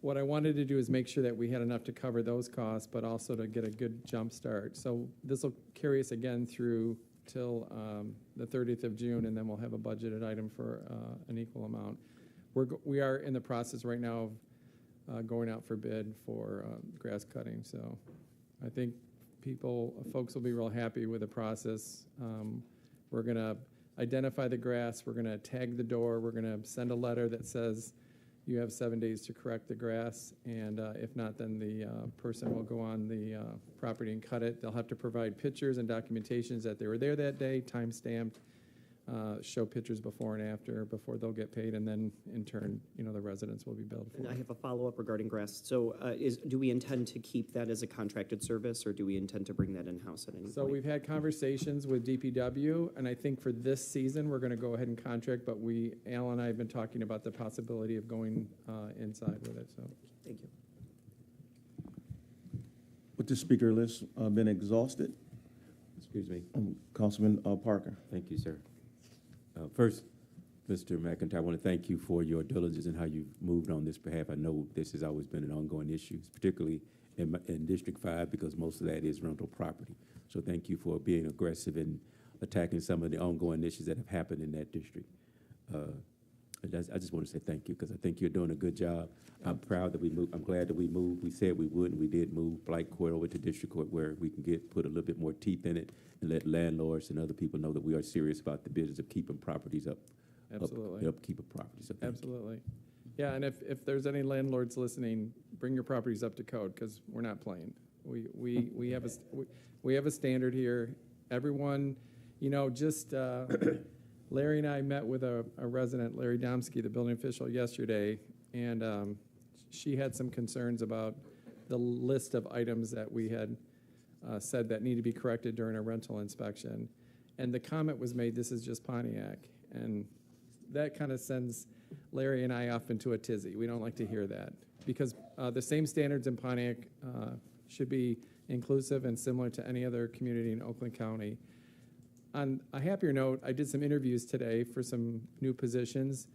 What I wanted to do is make sure that we had enough to cover those costs, but also to get a good jump start. So this will carry us again through till the 30th of June, and then we'll have a budgeted item for an equal amount. We are in the process right now of going out for bid for grass cutting. So I think folks will be real happy with the process. We're going to identify the grass. We're going to tag the door. We're going to send a letter that says you have 7 days to correct the grass. And if not, then the person will go on the property and cut it. They'll have to provide pictures and documentations that they were there that day, time-stamped, show pictures before and after before they'll get paid, and then in turn, the residents will be billed for And it. I have a follow-up regarding grass. So do we intend to keep that as a contracted service, or do we intend to bring that in-house at any So point? we've had conversations with DPW, and I think for this season, we're going to go ahead and contract, but Al and I have been talking about the possibility of going inside with it, so. Thank you. With the speaker list been exhausted, Excuse me. Councilman Parker. Thank you, sir. First, Mr. McIntyre, I want to thank you for your diligence and how you've moved on this behalf. I know this has always been an ongoing issue, particularly in District 5, because most of that is rental property. So thank you for being aggressive in attacking some of the ongoing issues that have happened in that district. I just want to say thank you, because I think you're doing a good job. I'm proud that we moved. I'm glad that we moved. We said we would, and we did move Blight Court over to District Court, where we can put a little bit more teeth in it and let landlords and other people know that we are serious about the business of keeping properties up. Absolutely. Upkeep of properties. So Absolutely. Yeah, and if there's any landlords listening, bring your properties up to code, because we're not playing. We have a standard here. Everyone, Larry and I met with a resident, Larry Domsky, the building official, yesterday, and she had some concerns about the list of items that we had said that need to be corrected during a rental inspection. And the comment was made, this is just Pontiac. And that kind of sends Larry and I off into a tizzy. We don't like to hear that, because the same standards in Pontiac should be inclusive and similar to any other community in Oakland County. On a happier note, I did some interviews today for some new positions,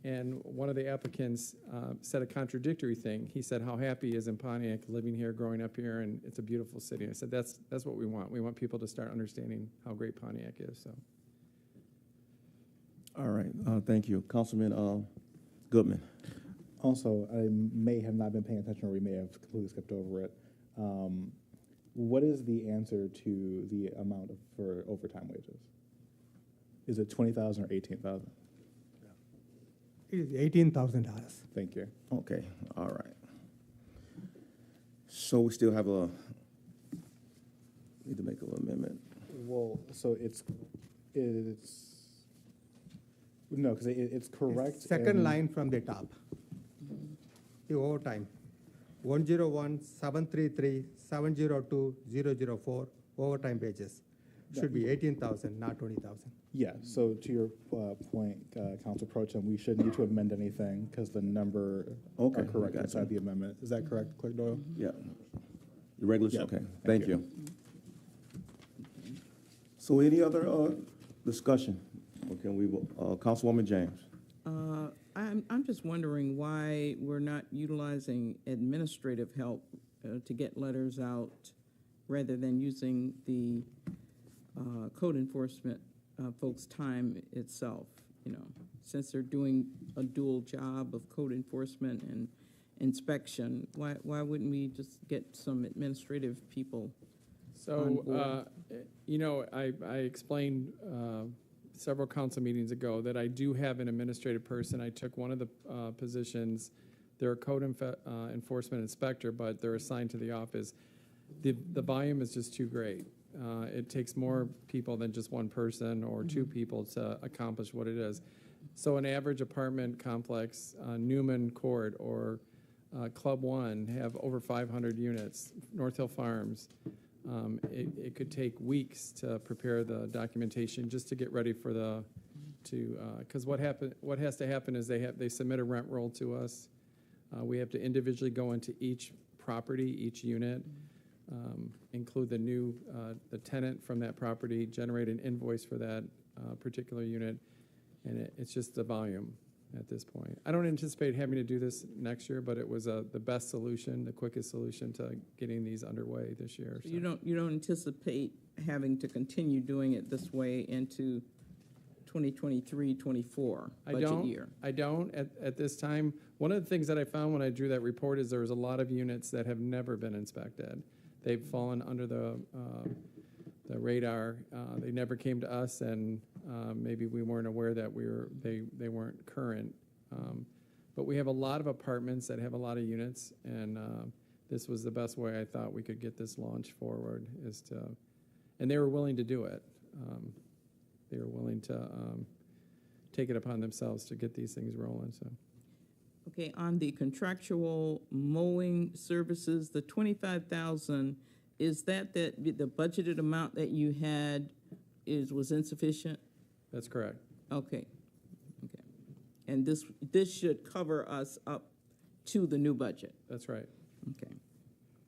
and one of the applicants said a contradictory thing. He said how happy he is in Pontiac, living here, growing up here, and it's a beautiful city. I said that's what we want. We want people to start understanding how great Pontiac is. So. All right, thank you. Councilman Goodman. Also, I may have not been paying attention, or we may have completely skipped over it. What is the answer to the amount for overtime wages? Is it $20,000 or $18,000? It is $18,000. Thank you. Okay, all right. So we still have need to make an amendment. Well, so it's no, because it's correct. Second line from the top. The overtime. 101-733-702-004 overtime wages. Should be 18,000, not 20,000. Yeah, so to your point, Council Pro Tem, we shouldn't need to amend anything because the number are correct inside the amendment. Is that correct, Clerk Doyle? Yeah. The regular, Yeah. okay, thank you. So any other discussion? Or can we, Councilwoman James? I'm just wondering why we're not utilizing administrative help to get letters out rather than using the code enforcement folks' time itself, you know, since they're doing a dual job of code enforcement and inspection, why wouldn't we just get some administrative people on board? So, you know, I explained several council meetings ago that I do have an administrative person. I took one of the positions. They're a code enforcement inspector, but they're assigned to the office. The volume is just too great. It takes more people than just one person or two people to accomplish what it is. So an average apartment complex, Newman Court or Club One have over 500 units, North Hill Farms. It could take weeks to prepare the documentation just to get ready for because what has to happen is they submit a rent roll to us. We have to individually go into each property, each unit, include the tenant from that property, generate an invoice for that particular unit, and it's just the volume at this point. I don't anticipate having to do this next year, but it was the best solution, the quickest solution to getting these underway this year. So you don't anticipate having to continue doing it this way into 2023-24 budget year? I don't at this time. One of the things that I found when I drew that report is there was a lot of units that have never been inspected. They've fallen under the radar. They never came to us, and maybe we weren't aware that they weren't current. But we have a lot of apartments that have a lot of units, and this was the best way I thought we could get this launch forward. And they were willing to do it. They were willing to take it upon themselves to get these things rolling. So. Okay, on the contractual mowing services, the $25,000, is that the budgeted amount that you had was insufficient? That's correct. Okay. And this should cover us up to the new budget? That's right. Okay.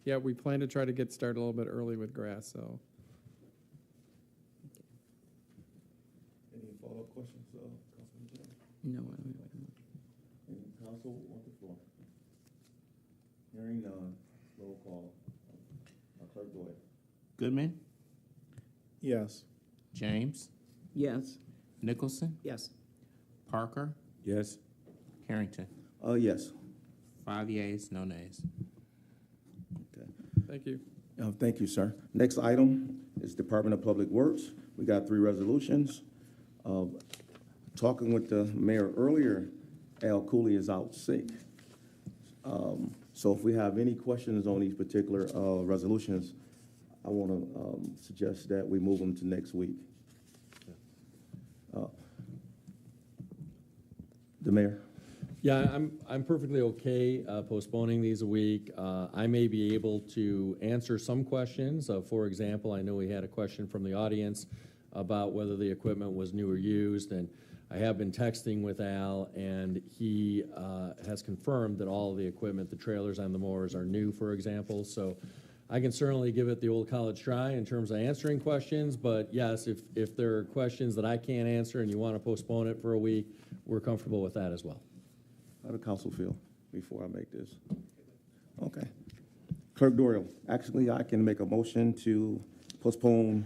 Yeah, we plan to try to get started a little bit early with grass, so. Any follow-up questions, Councilman James? No. Any council on the floor? Hearing none, roll call. Clerk Doyle. Goodman? Yes. James? Yes. Nicholson? Yes. Parker? Yes. Carrington? Yes. 5 yeas, no nays. Okay. Thank you. Thank you, sir. Next item is Department of Public Works. We got 3 resolutions. Talking with the mayor earlier, Al Cooley is out sick. So if we have any questions on these particular resolutions, I want to suggest that we move them to next week. The mayor. Yeah, I'm perfectly okay postponing these a week. I may be able to answer some questions. For example, I know we had a question from the audience about whether the equipment was new or used, and I have been texting with Al, and he has confirmed that all of the equipment, the trailers and the mowers, are new, for example. So I can certainly give it the old college try in terms of answering questions, but yes, if there are questions that I can't answer and you want to postpone it for a week, we're comfortable with that as well. How do council feel before I make this? Okay. Clerk Doyle, actually, I can make a motion to postpone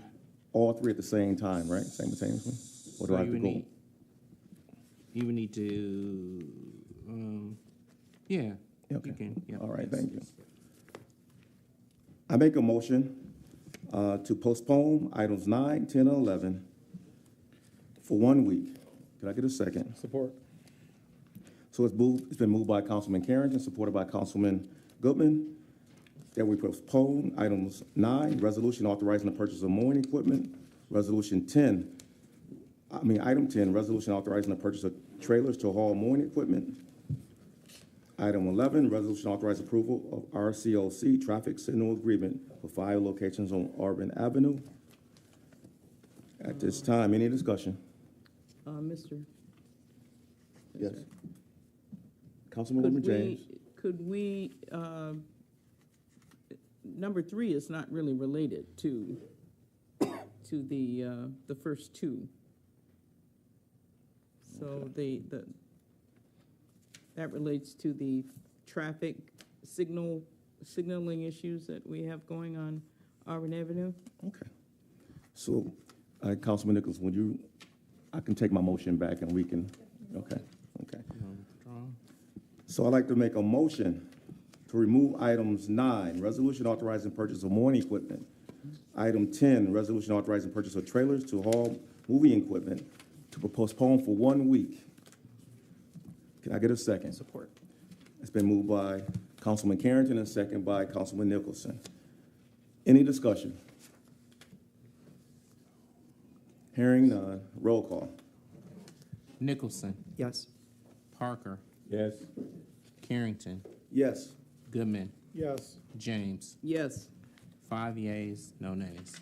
all 3 at the same time, right? Simultaneously? Or do I have to go? You would need to, yeah. Okay. You can, yeah. All right, thank you. I make a motion to postpone items 9, 10, and 11 for 1 week. Can I get a second? Support. So it's been moved by Councilman Carrington, supported by Councilman Goodman, that we postpone items 9, resolution authorizing the purchase of mowing equipment, item 10, resolution authorizing the purchase of trailers to haul mowing equipment. Item 11, resolution authorizing approval of RCOC traffic signal agreement for 5 locations on Auburn Avenue. At this time, any discussion? Yes. Councilwoman James. Could we, number 3 is not really related to the first 2. So that relates to the traffic signaling issues that we have going on Auburn Avenue. Okay. So, Councilman Nichols, I can take my motion back and we can, okay. So I'd like to make a motion to remove items 9, resolution authorizing purchase of mooring equipment. Item 10, resolution authorizing purchase of trailers to haul moving equipment to be postponed for 1 week. Can I get a second? Support. It's been moved by Councilman Carrington and second by Councilman Nicholson. Any discussion? Hearing none. Roll call. Nicholson, Yes. Parker, Yes. Carrington, Yes. Goodman, Yes. James. Yes. 5 yeas, no nays.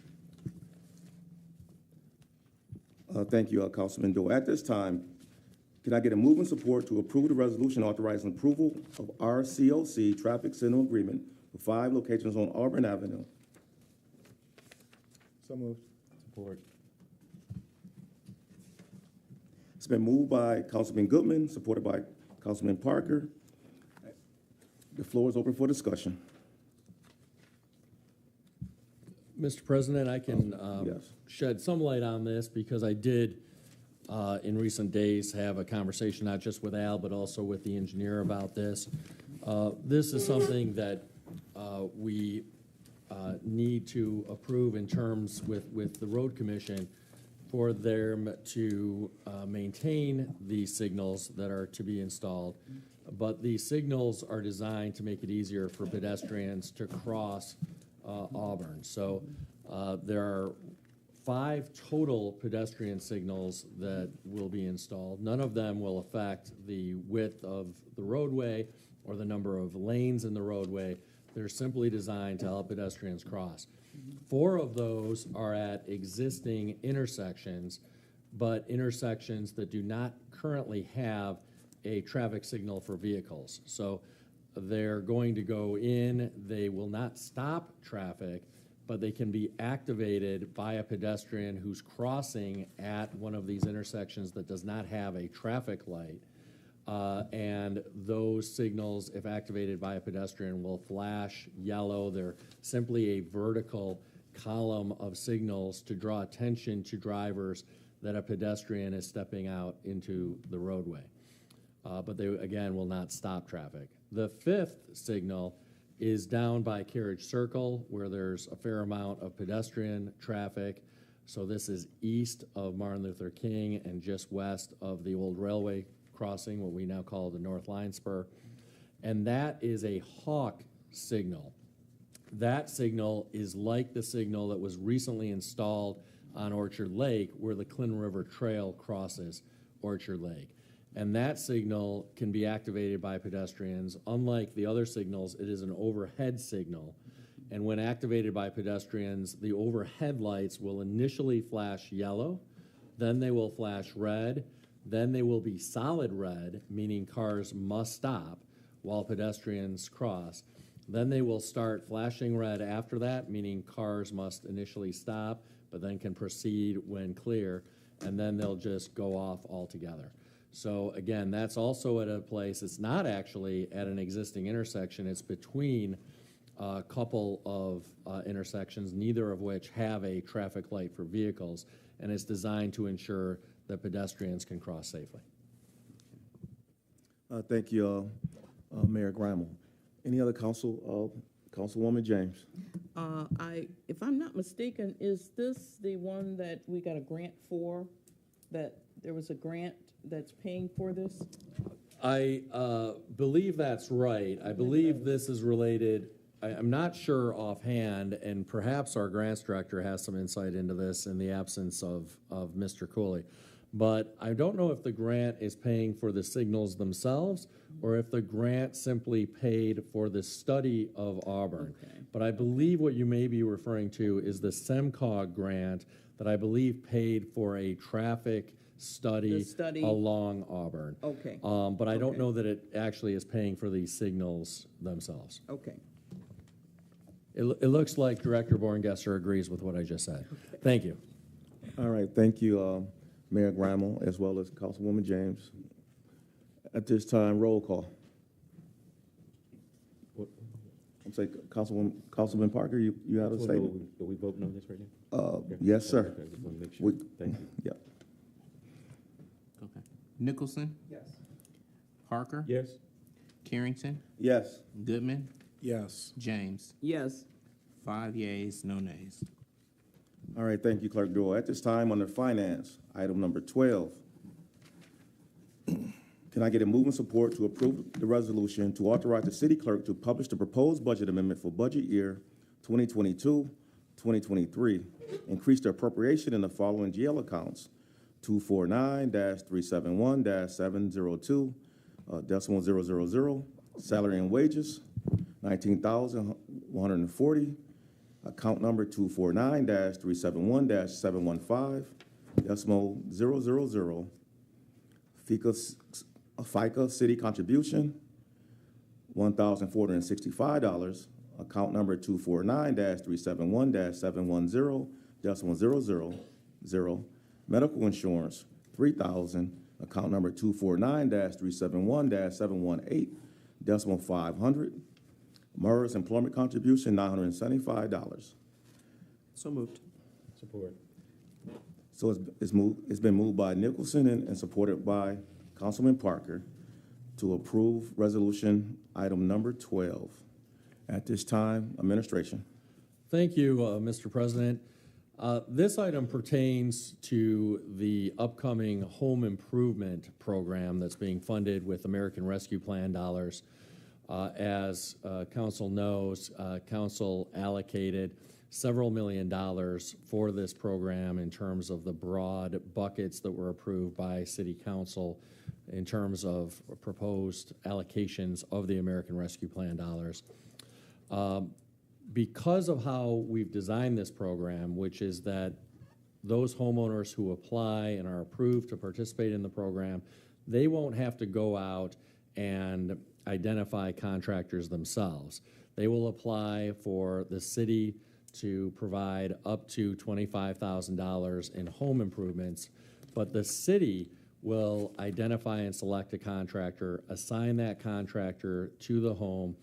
Thank you, Councilman Doe. At this time, can I get a move and support to approve the resolution authorizing approval of RCOC traffic signal agreement for 5 locations on Auburn Avenue? So moved. Support. It's been moved by Councilman Goodman, supported by Councilman Parker. The floor is open for discussion. Mr. President, I can Yes. shed some light on this because I did, in recent days, have a conversation not just with Al, but also with the engineer about this. This is something that we need to approve in terms with the road commission for them to maintain these signals that are to be installed. But these signals are designed to make it easier for pedestrians to cross Auburn. So there are 5 total pedestrian signals that will be installed. None of them will affect the width of the roadway or the number of lanes in the roadway. They're simply designed to help pedestrians cross. 4 of those are at existing intersections, but intersections that do not currently have a traffic signal for vehicles. So they're going to go in, they will not stop traffic, but they can be activated by a pedestrian who's crossing at one of these intersections that does not have a traffic light. And those signals, if activated by a pedestrian, will flash yellow. They're simply a vertical column of signals to draw attention to drivers that a pedestrian is stepping out into the roadway. But they, again, will not stop traffic. The 5th signal is down by Carriage Circle, where there's a fair amount of pedestrian traffic. So this is east of Martin Luther King and just west of the old railway crossing, what we now call the North Line Spur. And that is a hawk signal. That signal is like the signal that was recently installed on Orchard Lake, where the Clinton River Trail crosses Orchard Lake. And that signal can be activated by pedestrians. Unlike the other signals, it is an overhead signal. And when activated by pedestrians, the overhead lights will initially flash yellow, then they will flash red, then they will be solid red, meaning cars must stop while pedestrians cross. Then they will start flashing red after that, meaning cars must initially stop, but then can proceed when clear, and then they'll just go off altogether. So again, that's also at a place, it's not actually at an existing intersection, it's between a couple of intersections, neither of which have a traffic light for vehicles, and it's designed to ensure that pedestrians can cross safely. Thank you, Mayor Grimal. Any other Councilwoman James? If I'm not mistaken, is this the one that we got a grant for? That there was a grant that's paying for this? I believe that's right. I believe this is related. I'm not sure offhand, and perhaps our grants director has some insight into this in the absence of Mr. Cooley. But I don't know if the grant is paying for the signals themselves or if the grant simply paid for the study of Auburn. Okay. But I believe what you may be referring to is the SEMCOG grant that I believe paid for a traffic study along Auburn. Okay. But I don't know that it actually is paying for these signals themselves. Okay. It looks like Director Borngesser agrees with what I just said. Okay. Thank you. All right, thank you, Mayor Grammel, as well as Councilwoman James. At this time, roll call. I'm saying, Councilman Parker, you have a statement? Are we voting on this right now? Yes, sir. Okay, just want to make sure. Thank you. Yeah. Okay. Nicholson? Yes. Parker? Yes. Carrington? Yes. Goodman? Yes. James? Yes. 5 yeas, no nays. All right, thank you, Clerk Doyle. At this time, under Finance, item number 12. Can I get a move and support to approve the resolution to authorize the city clerk to publish the proposed budget amendment for budget year 2022, 2023, increase the appropriation in the following GL accounts: 249-371-702, decimal 000, salary and wages, 19,140, account number 249-371-715, decimal 000, FICA city contribution, $1,465, account number 249-371-710, decimal 000, medical insurance, $3,000, account number 249-371-718, decimal 500, MERS employment contribution, $975. So moved. Support. So it's been moved by Nicholson and supported by Councilman Parker to approve resolution item number 12. At this time, administration. Thank you, Mr. President. This item pertains to the upcoming home improvement program that's being funded with American Rescue Plan dollars. As Council knows, Council allocated several $1,000,000 for this program in terms of the broad buckets that were approved by City Council in terms of proposed allocations of the American Rescue Plan dollars. Because of how we've designed this program, which is that those homeowners who apply and are approved to participate in the program, they won't have to go out and identify contractors themselves. They will apply for the city to provide up to $25,000 in home improvements, but the city will identify and select a contractor, assign that contractor to the home,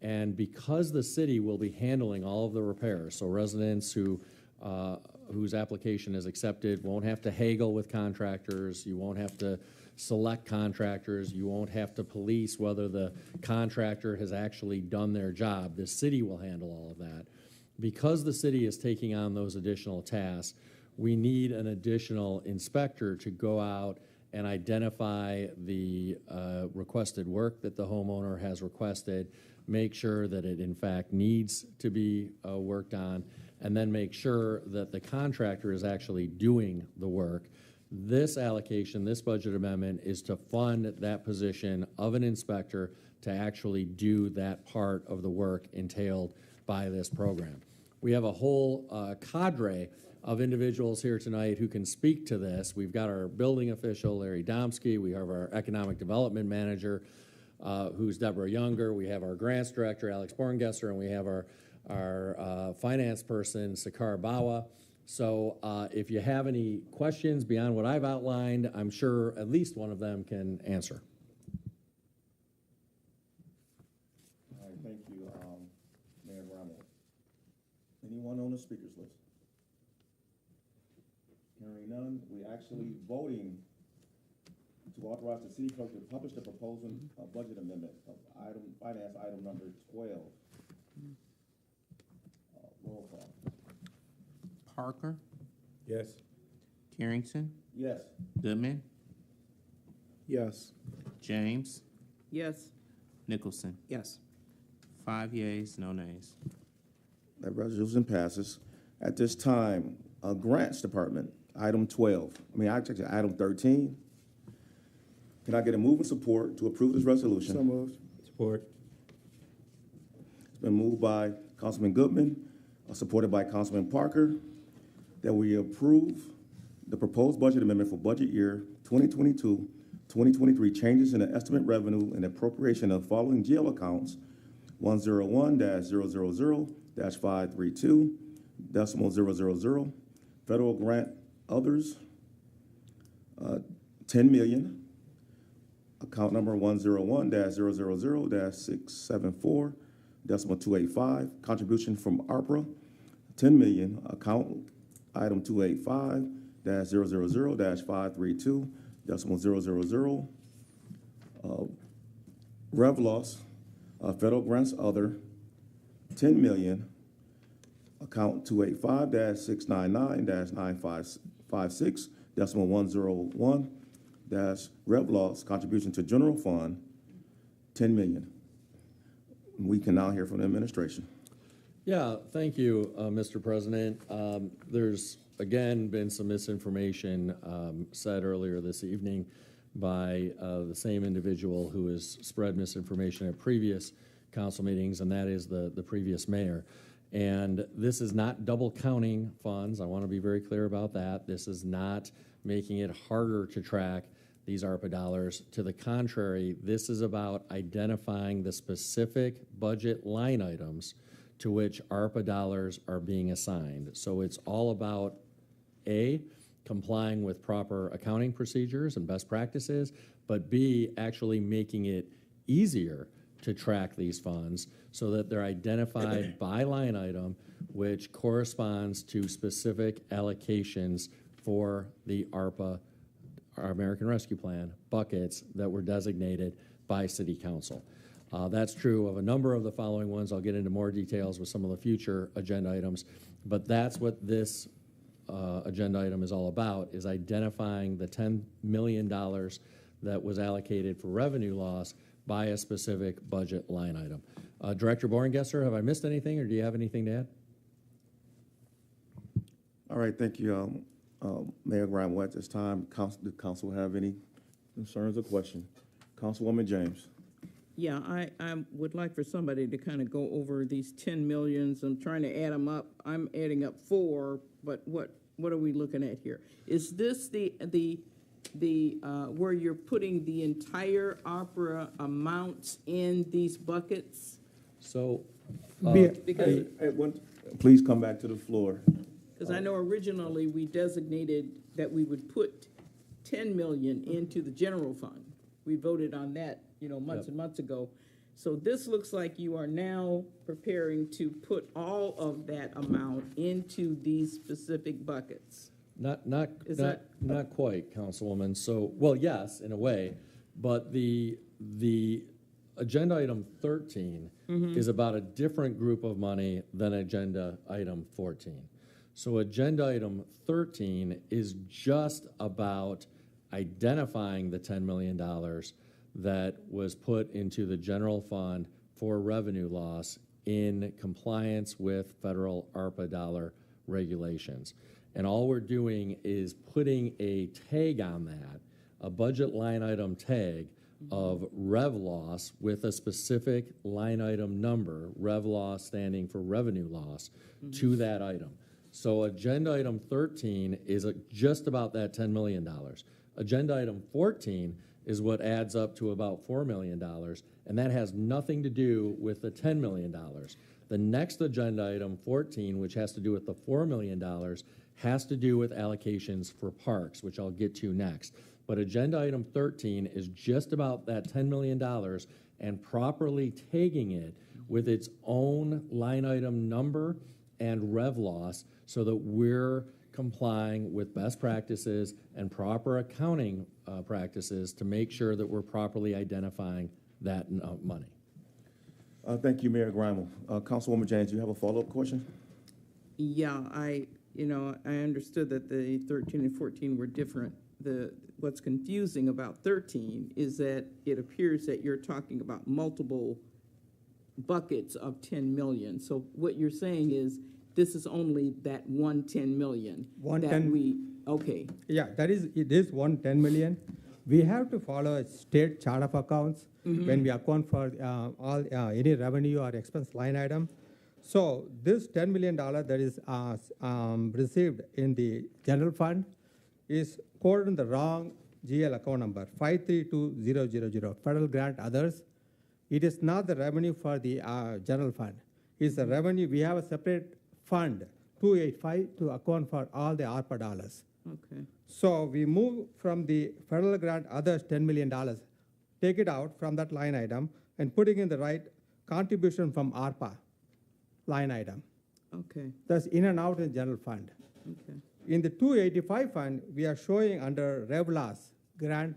and because the city will be handling all of the repairs, so residents whose application is accepted won't have to haggle with contractors, you won't have to select contractors, you won't have to police whether the contractor has actually done their job. The city will handle all of that. Because the city is taking on those additional tasks, we need an additional inspector to go out and identify the requested work that the homeowner has requested, make sure that it in fact needs to be worked on, and then make sure that the contractor is actually doing the work. This allocation, this budget amendment, is to fund that position of an inspector to actually do that part of the work entailed by this program. We have a whole cadre of individuals here tonight who can speak to this. We've got our building official, Larry Domsky. We have our economic development manager, who's Deborah Younger. We have our grants director, Alex Borngesser, and we have our finance person, Sakar Bawa. So if you have any questions beyond what I've outlined, I'm sure at least one of them can answer. All right, thank you, Mayor Ramos. Anyone on the speakers list? Hearing none, we actually voting to authorize the city clerk to publish the proposal budget amendment of finance item number 12. Roll call. Parker? Yes. Carrington? Yes. Goodman? Yes. James? Yes. Nicholson? Yes. 5 yeas, no nays. That resolution passes. At this time, Grants Department, item 12. Actually, item 13. Can I get a move and support to approve this resolution? So moved. Support. It's been moved by Councilman Goodman, supported by Councilman Parker, that we approve the proposed budget amendment for budget year 2022, 2023, changes in the estimate revenue and appropriation of following GL accounts: 101-000-532, decimal 000, federal grant others, 10 million, account number 101-000-674.285, contribution from ARPA, 10 million, account item 285-000-532.000, rev loss, federal grants other, 10 million, account 285-699-9556.101, rev loss, contribution to general fund, 10 million. We can now hear from the administration. Yeah, thank you, Mr. President. There's, again, been some misinformation said earlier this evening by the same individual who has spread misinformation at previous council meetings, and that is the previous mayor. And this is not double counting funds. I want to be very clear about that. This is not making it harder to track these ARPA dollars. To the contrary, this is about identifying the specific budget line items to which ARPA dollars are being assigned. So it's all about, A, complying with proper accounting procedures and best practices, but B, actually making it easier to track these funds so that they're identified by line item, which corresponds to specific allocations for the ARPA, our American Rescue Plan, buckets that were designated by City Council. That's true of a number of the following ones. I'll get into more details with some of the future agenda items, but that's what this agenda item is all about, is identifying the $10 million that was allocated for revenue loss by a specific budget line item. Director Borngesser, have I missed anything, or do you have anything to add? All right, thank you, Mayor Graham. At this time, the council have any concerns or questions? Councilwoman James. Yeah, I would like for somebody to kind of go over these 10 millions. I'm trying to add them up. I'm adding up 4, but what are we looking at here? Is this the where you're putting the entire opera amounts in these buckets? So, because please come back to the floor. Because I know originally we designated that we would put 10 million into the general fund. We voted on that, months and months ago. So this looks like you are now preparing to put all of that amount into these specific buckets. Not quite, Councilwoman. So, well, yes, in a way, but the agenda item 13 is about a different group of money than agenda item 14. So agenda item 13 is just about identifying the $10 million that was put into the general fund for revenue loss in compliance with federal ARPA dollar regulations. And all we're doing is putting a tag on that, a budget line item tag of rev loss with a specific line item number, rev loss standing for revenue loss, to that item. So agenda item 13 is just about that $10 million. Agenda item 14 is what adds up to about $4 million, and that has nothing to do with the $10 million. The next agenda item 14, which has to do with the $4 million, has to do with allocations for parks, which I'll get to next. But agenda item 13 is just about that $10 million and properly tagging it with its own line item number and rev loss so that we're complying with best practices and proper accounting practices to make sure that we're properly identifying that money. Thank you, Mayor Grimal. Councilwoman James, do you have a follow-up question? Yeah, I understood that the 13 and 14 were different. What's confusing about 13 is that it appears that you're talking about multiple buckets of 10 million. So what you're saying is this is only that 110 million okay. Yeah, it is 110 million. We have to follow a state chart of accounts when we account for any revenue or expense line item. So this $10 million that is received in the general fund is coded in the wrong GL account number, 532000, federal grant others. It is not the revenue for the general fund. It's the revenue. We have a separate fund, 285, to account for all the ARPA dollars. Okay. So we move from the federal grant others $10 million, take it out from that line item and putting in the right contribution from ARPA line item. Okay. That's in and out in general fund. Okay. In the 285 fund, we are showing under RevLAS grant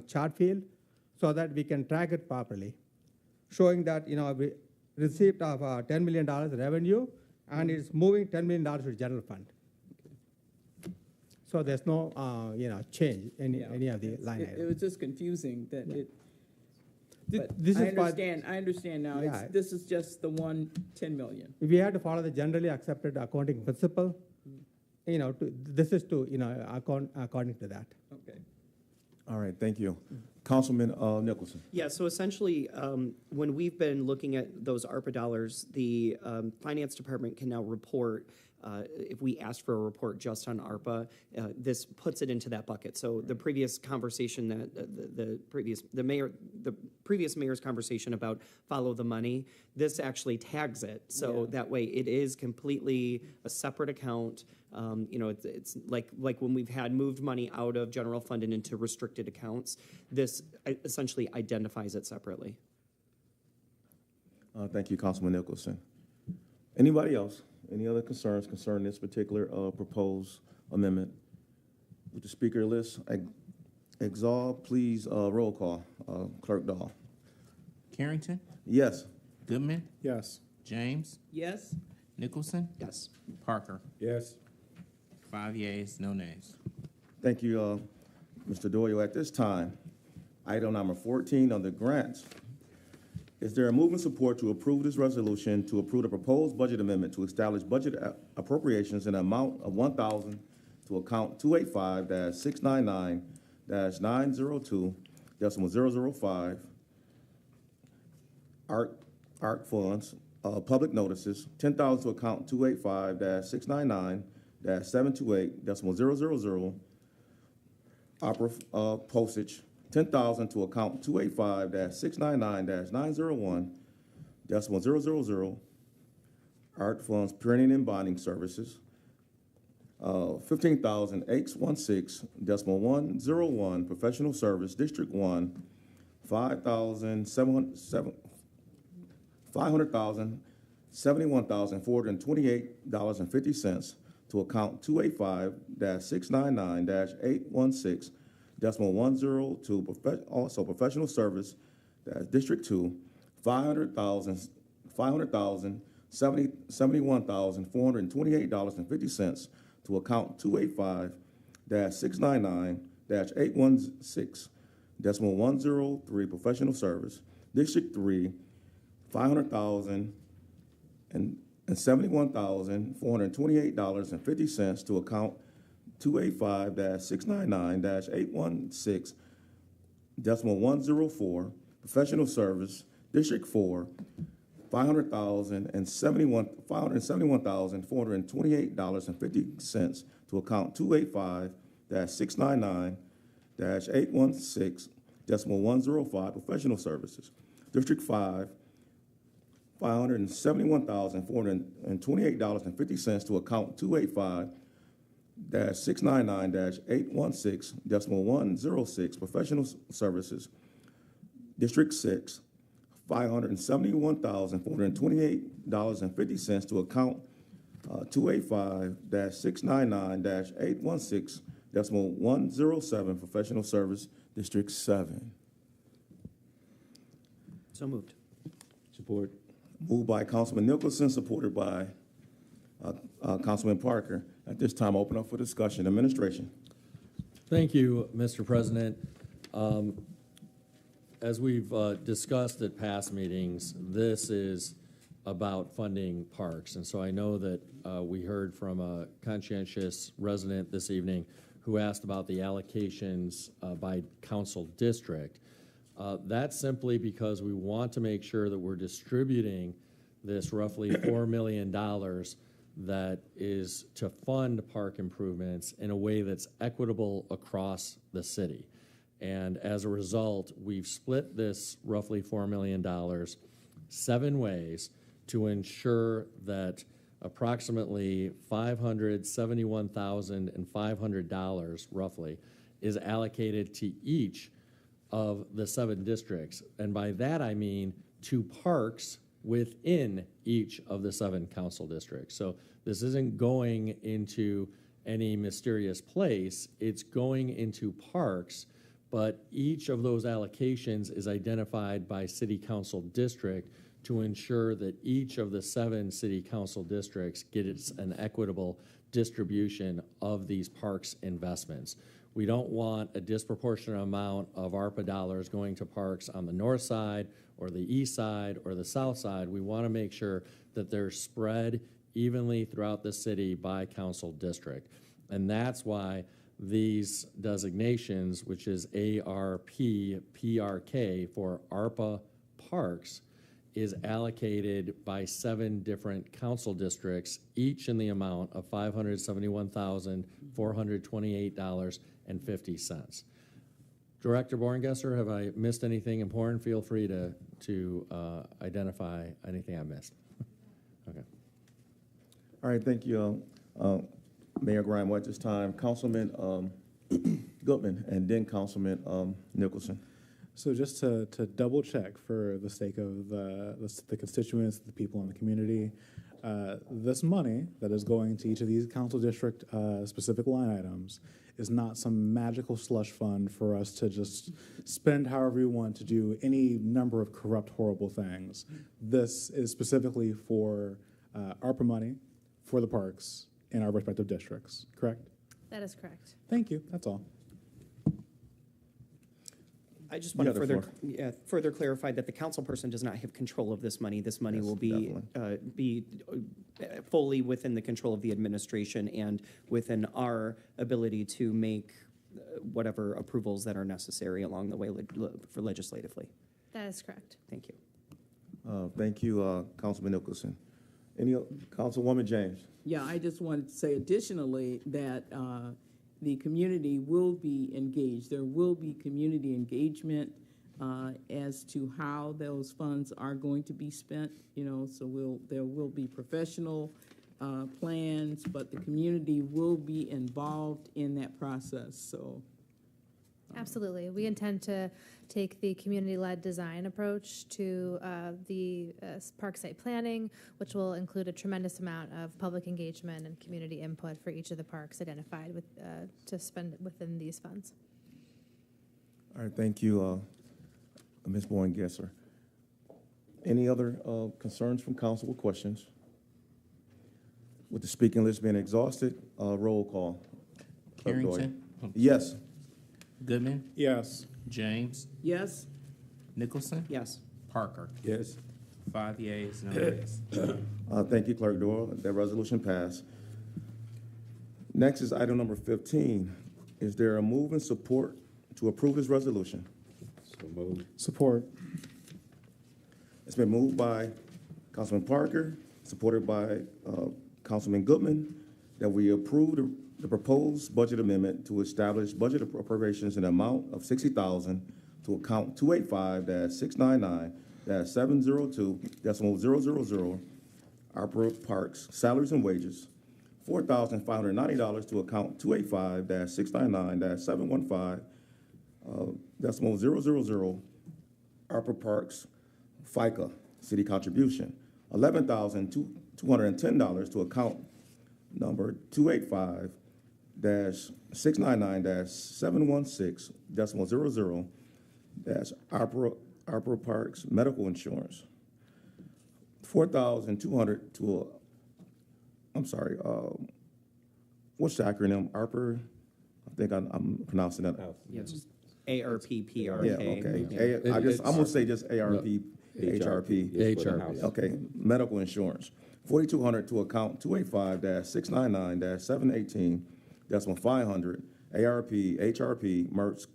chart field so that we can track it properly, showing that we received of $10 million revenue and it's moving $10 million to general fund. So there's no change in any of the line items. It was just confusing that it. But This I is why- understand. I understand now. Yeah. This is just the 10 million. We had to follow the generally accepted accounting principle. This is to according to that. Okay. All right, thank you. Councilman Nicholson. Yeah, so essentially, when we've been looking at those ARPA dollars, the finance department can now report, if we ask for a report just on ARPA, this puts it into that bucket. So the previous conversation that the previous mayor's conversation about follow the money, this actually tags it. So that way it is completely a separate account. It's like when we've had moved money out of general fund and into restricted accounts, this essentially identifies it separately. Thank you, Councilman Nicholson. Anybody else? Any other concerns concerning this particular proposed amendment? With the speaker list, exhaust, please, roll call. Clerk Dahl. Carrington? Yes. Goodman? Yes. James? Yes. Nicholson? Yes. Parker? Yes. 5 yeas, no nays. Thank you, Mr. Doyle. At this time, item number 14 on the grants. Is there a movement support to approve this resolution to approve the proposed budget amendment to establish budget appropriations in an amount of $1,000 to account 285-699-902.005 ARC funds, public notices, $10,000 to account 285-699-728.000 opera postage, $10,000 to account 285-699-901.000 art funds printing and bonding services, $15,816.101 professional service District 1, $571,428.50 to account 285-699-816.102 also professional service District 2, $571,428.50 to account 285-699-816.103 professional service District 3, $571,428.50 to account 285-699-816.104 professional service District 4, $571,428.50 to account 285-699-816.105 professional services District 5, $571,428.50 to account 285-699-816.106 professional services District 6, $571,428.50 to account 285-699-816.107 professional service District 7. So moved. Support. Moved by Councilman Nicholson, supported by Councilman Parker. At this time, open up for discussion. Administration. Thank you, Mr. President. As we've discussed at past meetings, this is about funding parks. And so I know that we heard from a conscientious resident this evening who asked about the allocations by council district. That's simply because we want to make sure that we're distributing this roughly $4 million that is to fund park improvements in a way that's equitable across the city. And as a result, we've split this roughly $4 million 7 ways to ensure that approximately $571,500 roughly is allocated to each of the 7 districts. And by that I mean to parks within each of the 7 council districts. So this isn't going into any mysterious place, it's going into parks, but each of those allocations is identified by city council district to ensure that each of the 7 city council districts gets an equitable distribution of these parks investments. We don't want a disproportionate amount of ARPA dollars going to parks on the north side or the east side or the south side. We want to make sure that they're spread evenly throughout the city by council district. And that's why these designations, which is ARP, PRK for ARPA parks, is allocated by 7 different council districts, each in the amount of $571,428.50. Director Borngesser, have I missed anything important? Feel free to identify anything I missed. Okay. All right, thank you, Mayor Graham. At this time, Councilman Goodman and then Councilman Nicholson. So just to double check for the sake of the constituents, the people in the community, this money that is going to each of these council district specific line items is not some magical slush fund for us to just spend however we want to do any number of corrupt, horrible things. This is specifically for ARPA money for the parks in our respective districts, correct? That is correct. Thank you, that's all. I just want to further clarify that the council person does not have control of this money. This money Yes, will be fully within the control of the administration and within our ability to make whatever approvals that are necessary along the way for legislatively. That is correct. Thank you. Thank you, Councilman Nicholson. Councilwoman James. Yeah, I just wanted to say additionally that the community will be engaged. There will be community engagement as to how those funds are going to be spent. So there will be professional plans, but the community will be involved in that process. So. Absolutely. We intend to take the community-led design approach to the park site planning, which will include a tremendous amount of public engagement and community input for each of the parks identified to spend within these funds. All right, thank you, Ms. Borngesser. Any other concerns from council or questions? With the speaking list being exhausted, roll call. Carrington? Yes. Goodman? Yes. James? Yes. Nicholson? Yes. Parker? Yes. 5 yeas, no nays. Thank you, Clerk Doyle. That resolution passed. Next is item number 15. Is there a move and support to approve this resolution? So moved. Support. It's been moved by Councilman Parker, supported by Councilman Goodman, that we approve the proposed budget amendment to establish budget appropriations in the amount of $60,000 to account 285-699-702.000 ARPA Parks salaries and wages, $4,590 to account 285-699-715.000 ARPA Parks FICA city contribution, $11,210 to account number 285-699-716.000 ARPA Parks medical insurance, $4,200 to what's the acronym? ARPA? I think I'm pronouncing that out. Yes. ARPPRK. Yeah, okay. I'm gonna say just ARP, HRP. HRP. Okay, medical insurance. $4,200 to account 285-699-718.500 ARP, HRP, MERS,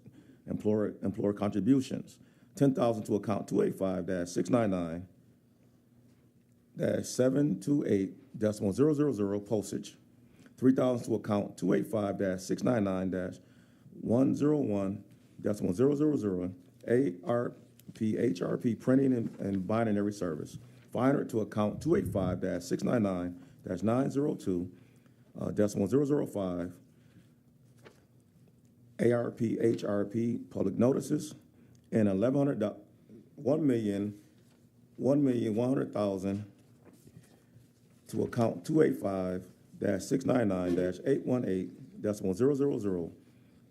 employer contributions. $10,000 to account 285-699-728.000 postage. $3,000 to account 285-699-101.000 ARP, HRP printing and binary service. $500 to account 285-699 902, decimal 005, ARP, HRP, public notices, and $1,100,000 to account 285-699-818, decimal 000,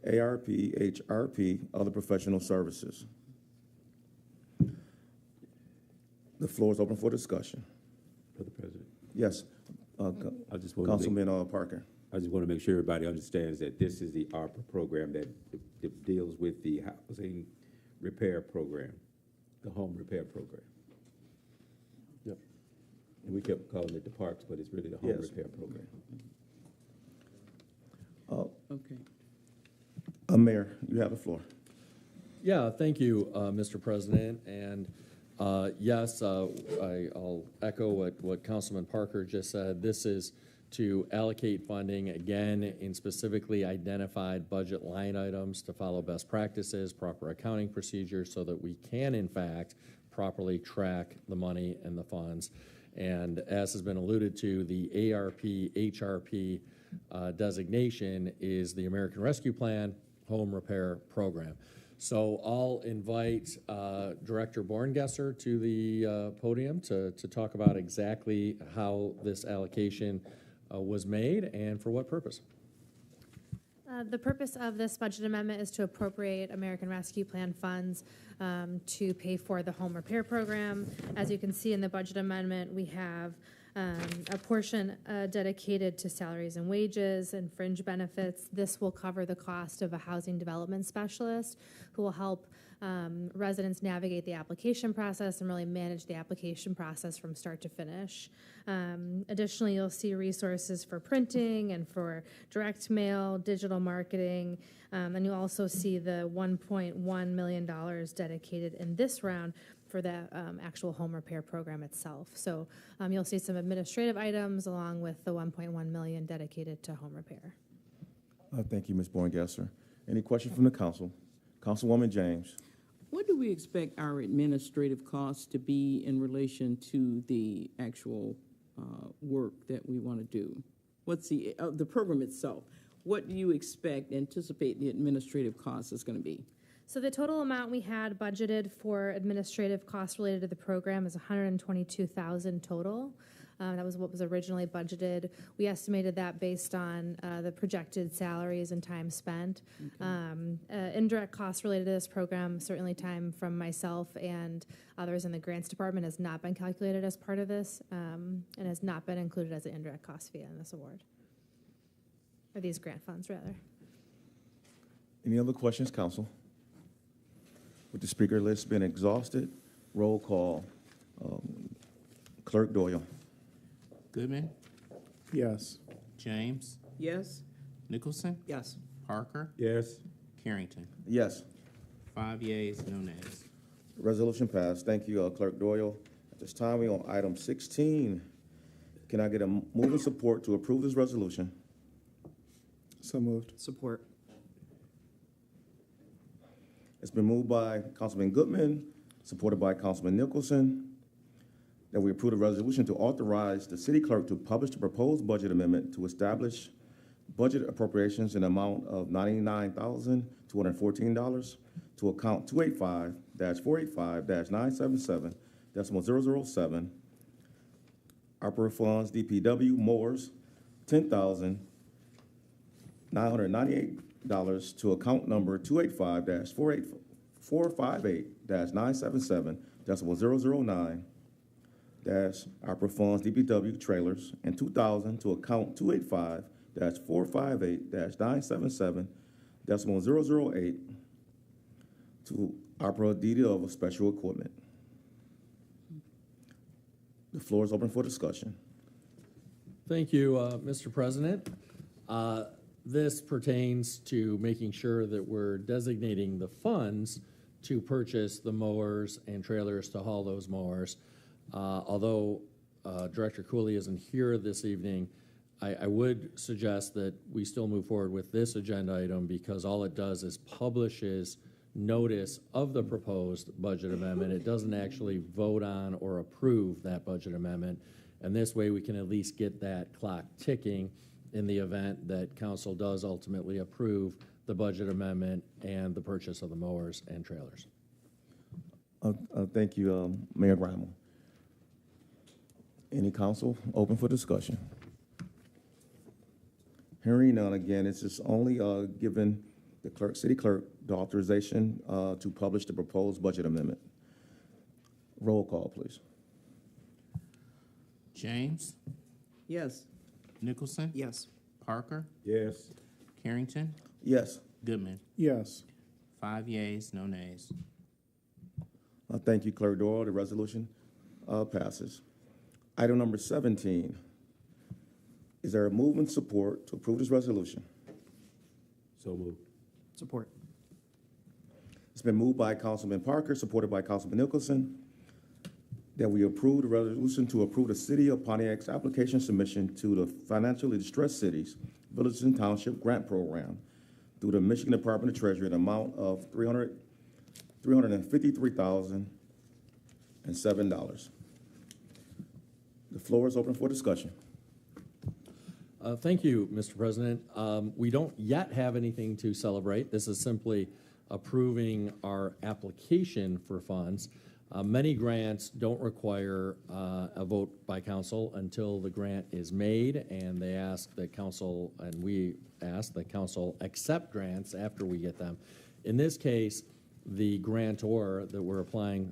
ARP, HRP, other professional services. The floor is open for discussion. Brother President. Yes, I just want Councilman Parker. I just want to make sure everybody understands that this is the ARPA program that deals with the housing repair program, the home repair program. Yep. And we kept calling it the parks, but it's really the home repair program. Okay. Mayor, you have the floor. Yeah, thank you, Mr. President. And yes, I'll echo what Councilman Parker just said. This is to allocate funding, again, in specifically identified budget line items to follow best practices, proper accounting procedures, so that we can, in fact, properly track the money and the funds. And as has been alluded to, the ARP, HRP designation is the American Rescue Plan Home Repair Program. So I'll invite Director Borngesser to the podium to talk about exactly how this allocation was made and for what purpose. The purpose of this budget amendment is to appropriate American Rescue Plan funds to pay for the home repair program. As you can see in the budget amendment, we have a portion dedicated to salaries and wages and fringe benefits. This will cover the cost of a housing development specialist who will help residents navigate the application process and really manage the application process from start to finish. Additionally, you'll see resources for printing and for direct mail, digital marketing, and you'll also see the $1.1 million dedicated in this round for the actual home repair program itself. So you'll see some administrative items along with the $1.1 million dedicated to home repair. Thank you, Ms. Borngesser. Any questions from the council? Councilwoman James. What do we expect our administrative costs to be in relation to the actual work that we want to do? What's the program itself? What do you anticipate the administrative cost is going to be? So the total amount we had budgeted for administrative costs related to the program is $122,000 total. That was what was originally budgeted. We estimated that based on the projected salaries and time spent. Okay. Indirect costs related to this program, certainly time from myself and others in the grants department, has not been calculated as part of this and has not been included as an indirect cost fee in this award, or these grant funds, rather. Any other questions, council? With the speaker list being exhausted, roll call. Clerk Doyle. Goodman? Yes. James? Yes. Nicholson? Yes. Parker? Yes. Carrington? Yes. 5 yeas, no nays. Resolution passed. Thank you, Clerk Doyle. At this time, we're on item 16. Can I get a move and support to approve this resolution? So moved. Support. It's been moved by Councilman Goodman, supported by Councilman Nicholson, that we approve a resolution to authorize the city clerk to publish the proposed budget amendment to establish budget appropriations in the amount of $99,214 to account 285-485-977, decimal 007, opera funds, DPW, mowers, $10,998 to account number 285-458-977, decimal 009, opera funds, DPW, trailers, and $2,000 to account 285-458-977, decimal 008, to opera deed of special equipment. The floor is open for discussion. Thank you, Mr. President. This pertains to making sure that we're designating the funds to purchase the mowers and trailers to haul those mowers. Although Director Cooley isn't here this evening, I would suggest that we still move forward with this agenda item, because all it does is publishes notice of the proposed budget amendment. It doesn't actually vote on or approve that budget amendment. And this way, we can at least get that clock ticking in the event that council does ultimately approve the budget amendment and the purchase of the mowers and trailers. Thank you, Mayor Grimal. Any council open for discussion? Hearing none, again, it's just only giving the city clerk, the authorization to publish the proposed budget amendment. Roll call, please. James, Yes. Nicholson, Yes. Parker, Yes. Carrington, Yes. Goodman. Yes. 5 yeas, no nays. Thank you, Clerk Doyle. The resolution passes. Item number 17. Is there a move and support to approve this resolution? So moved. Support. It's been moved by Councilman Parker, supported by Councilman Nicholson, that we approve the resolution to approve the City of Pontiac's application submission to the Financially Distressed Cities, Villages, and Township Grant Program through the Michigan Department of Treasury in an amount of $353,007. The floor is open for discussion. Thank you, Mr. President. We don't yet have anything to celebrate. This is simply approving our application for funds. Many grants don't require a vote by council until the grant is made, and they ask that council, and we ask that council accept grants after we get them. In this case, the grantor that we're applying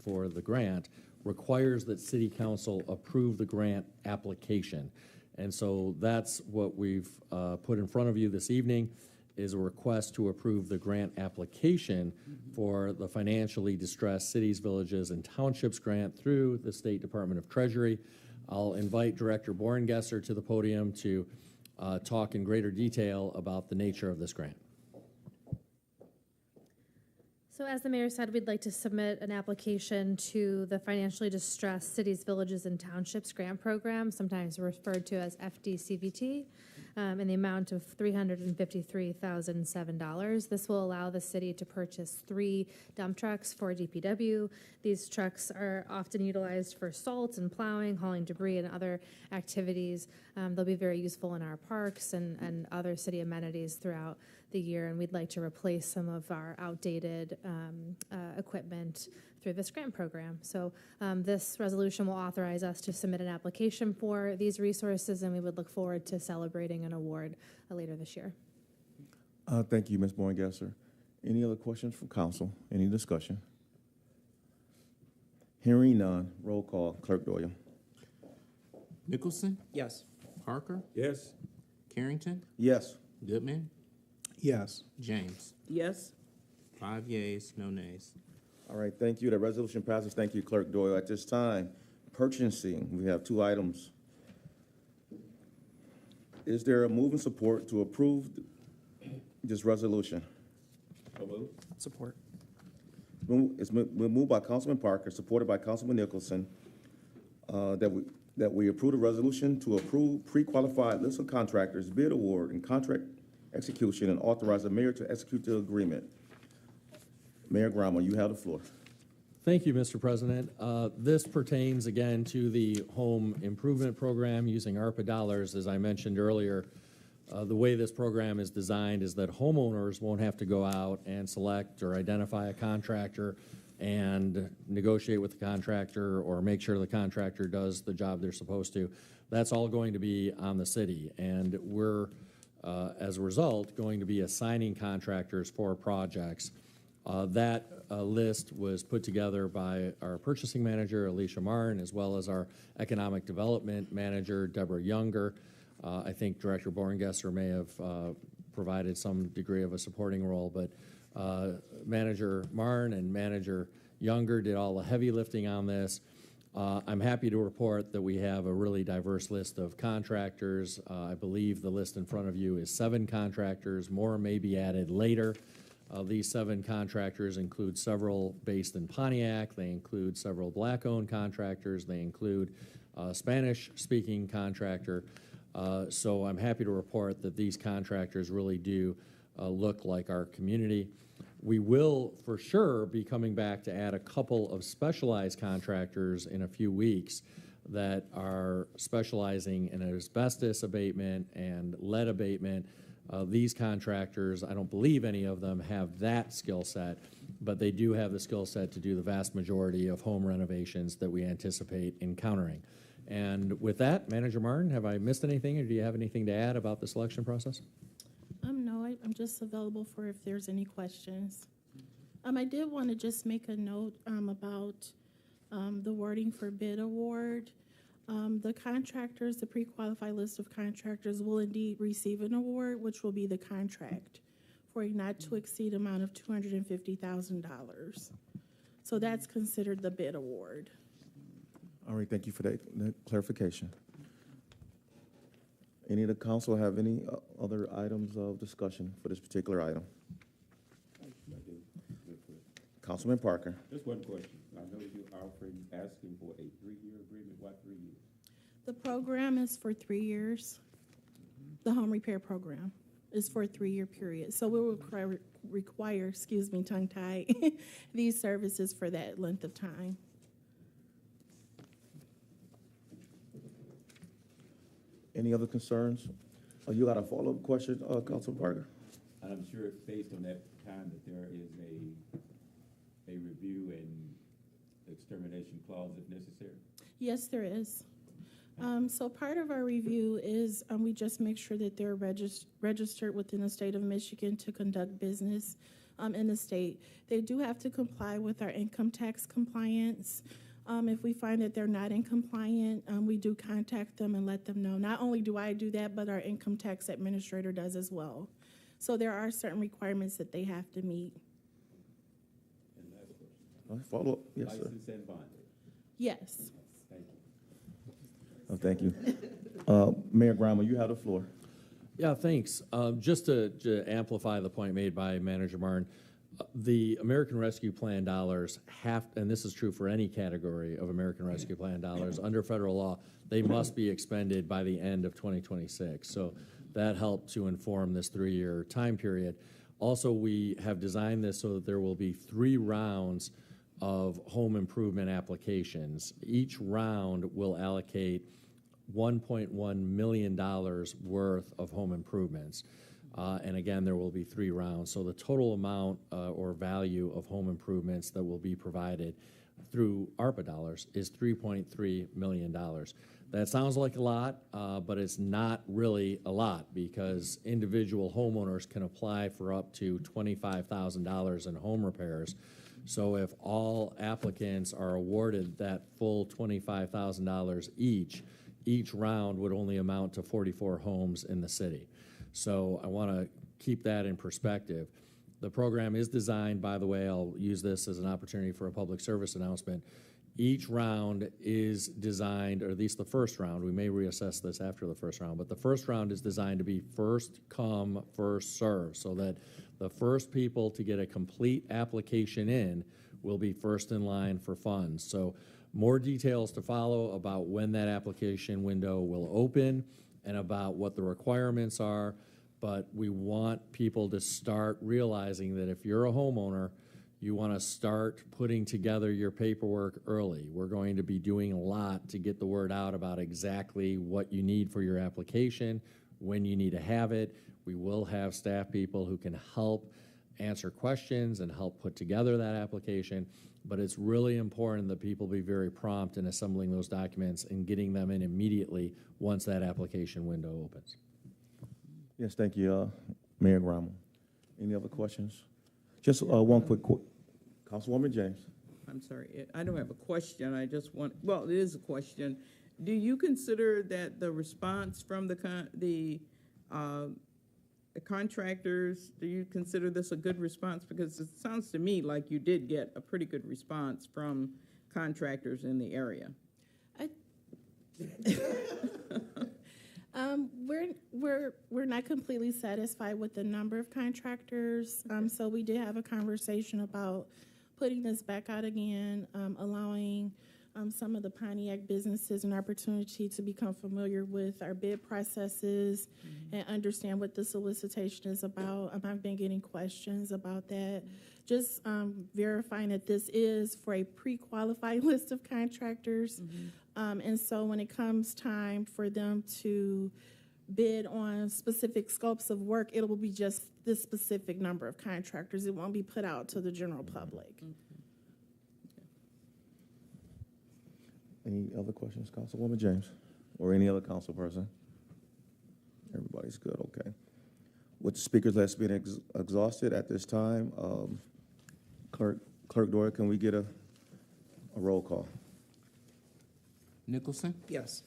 for the grant requires that city council approve the grant application. And so that's what we've put in front of you this evening, is a request to approve the grant application for the Financially Distressed Cities, Villages, and Townships grant through the State Department of Treasury. I'll invite Director Borngesser to the podium to talk in greater detail about the nature of this grant. So as the mayor said, we'd like to submit an application to the Financially Distressed Cities, Villages, and Townships Grant Program, sometimes referred to as FDCVT, in the amount of $353,007. This will allow the city to purchase 3 dump trucks for DPW. These trucks are often utilized for salt and plowing, hauling debris, and other activities. They'll be very useful in our parks and other city amenities throughout the year, and we'd like to replace some of our outdated equipment through this grant program. So this resolution will authorize us to submit an application for these resources, and we would look forward to celebrating an award later this year. Thank you, Ms. Borngesser. Any other questions from council? Any discussion? Hearing none, roll call, Clerk Doyle. Nicholson, Yes. Parker, Yes. Carrington, Yes. Goodman, Yes. James. Yes. 5 yeas, no nays. All right, thank you. The resolution passes. Thank you, Clerk Doyle. At this time, purchasing, we have 2 items. Is there a move and support to approve this resolution? So moved. Support. It's been moved by Councilman Parker, supported by Councilman Nicholson, that we approve the resolution to approve pre-qualified list of contractors, bid award, and contract execution, and authorize the mayor to execute the agreement. Mayor Grimal, you have the floor. Thank you, Mr. President. This pertains again to the home improvement program using ARPA dollars. As I mentioned earlier, the way this program is designed is that homeowners won't have to go out and select or identify a contractor and negotiate with the contractor or make sure the contractor does the job they're supposed to. That's all going to be on the city, and we're, as a result, going to be assigning contractors for projects. That list was put together by our purchasing manager, Alicia Martin, as well as our economic development manager, Deborah Younger. I think Director Borngesser may have provided some degree of a supporting role, but Manager Martin and Manager Younger did all the heavy lifting on this. I'm happy to report that we have a really diverse list of contractors. I believe the list in front of you is 7 contractors. More may be added later. These 7 contractors include several based in Pontiac. They include several Black-owned contractors. They include a Spanish-speaking contractor. So I'm happy to report that these contractors really do look like our community. We will, for sure, be coming back to add a couple of specialized contractors in a few weeks that are specializing in asbestos abatement and lead abatement. These contractors, I don't believe any of them have that skill set, but they do have the skill set to do the vast majority of home renovations that we anticipate encountering. And with that, Manager Martin, have I missed anything, or do you have anything to add about the selection process? No, I'm just available for if there's any questions. I did want to just make a note about the wording for bid award. The contractors, the pre-qualified list of contractors will indeed receive an award, which will be the contract for a not to exceed amount of $250,000. So that's considered the bid award. All right, thank you for that clarification. Any of the council have any other items of discussion for this particular item? Councilman Parker. Just one question. I know you're asking for a 3-year agreement. Why 3 years? The program is for 3 years. The home repair program is for a 3-year period. So we will require, excuse me, tongue-tied, these services for that length of time. Any other concerns? Oh, you got a follow-up question, Councilman Parker? I'm sure based on that time that there is a review and extermination clause if necessary? Yes, there is. So part of our review is we just make sure that they're registered within the state of Michigan to conduct business in the state. They do have to comply with our income tax compliance. If we find that they're not in compliant, we do contact them and let them know. Not only do I do that, but our income tax administrator does as well. So there are certain requirements that they have to meet. And last question. All right, follow up. Yes, sir. License and bonding. Yes. Thank you. Oh, thank you. Mayor Grimer, you have the floor. Yeah, thanks. Just to amplify the point made by Manager Martin, the American Rescue Plan dollars have, and this is true for any category of American Rescue Plan dollars, under federal law, they must be expended by the end of 2026. So that helped to inform this 3-year time period. Also, we have designed this so that there will be 3 rounds of home improvement applications. Each round will allocate $1.1 million worth of home improvements. And again, there will be 3 rounds. So the total amount or value of home improvements that will be provided through ARPA dollars is $3.3 million. That sounds like a lot, but it's not really a lot because individual homeowners can apply for up to $25,000 in home repairs. So if all applicants are awarded that full $25,000 each round would only amount to 44 homes in the city. So I want to keep that in perspective. The program is designed, by the way, I'll use this as an opportunity for a public service announcement. Each round is designed, or at least the first round, we may reassess this after the first round, but the first round is designed to be first come, first serve, so that the first people to get a complete application in will be first in line for funds. So more details to follow about when that application window will open and about what the requirements are, but we want people to start realizing that if you're a homeowner, you want to start putting together your paperwork early. We're going to be doing a lot to get the word out about exactly what you need for your application, when you need to have it. We will have staff people who can help answer questions and help put together that application, but it's really important that people be very prompt in assembling those documents and getting them in immediately once that application window opens. Yes, thank you, Mayor Grimer. Any other questions? Just one quick, Councilwoman James. I'm sorry, I don't have a question. I just want, well, it is a question. Do you consider that the response from the contractors, do you consider this a good response? Because it sounds to me like you did get a pretty good response from contractors in the area. We're not completely satisfied with the number of contractors, so we did have a conversation about putting this back out again, allowing some of the Pontiac businesses an opportunity to become familiar with our bid processes and understand what the solicitation is about. I've been getting questions about that. just verifying that this is for a pre-qualified list of contractors. And so when it comes time for them to bid on specific scopes of work, it will be just this specific number of contractors. It won't be put out to the general public. Any other questions, Councilwoman James, or any other council person? Everybody's good, okay. With the speakers list being exhausted at this time, Clerk Doyle, can we get a roll call? Nicholson? Yes.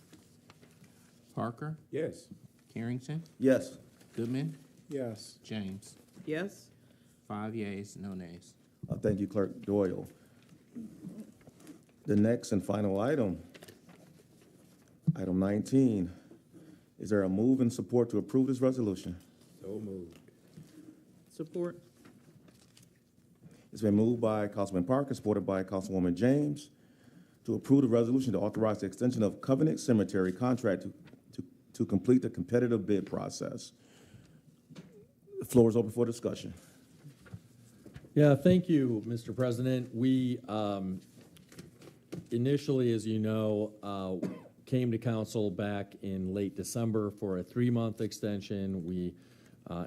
Parker? Yes. Carrington? Yes. Goodman? Yes. James? Yes? 5 yeas, no nays. Thank you, Clerk Doyle. The next and final item, item 19. Is there a move in support to approve this resolution? So moved. Support? It's been moved by Councilman Parker, supported by Councilwoman James, to approve the resolution to authorize the extension of Covenant Cemetery contract to complete the competitive bid process. The floor is open for discussion. Yeah, thank you, Mr. President. We initially, as you know, came to council back in late December for a 3-month extension. We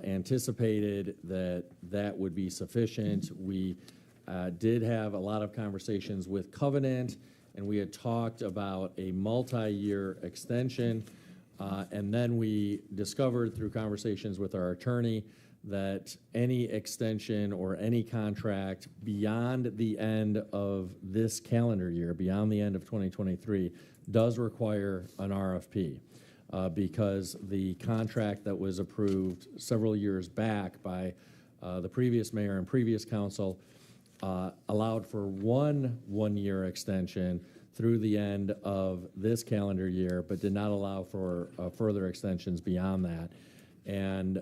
anticipated that that would be sufficient. We did have a lot of conversations with Covenant, and we had talked about a multi-year extension. And then we discovered through conversations with our attorney that any extension or any contract beyond the end of this calendar year, beyond the end of 2023, does require an RFP because the contract that was approved several years back by the previous mayor and previous council allowed for one-year extension through the end of this calendar year, but did not allow for further extensions beyond that. And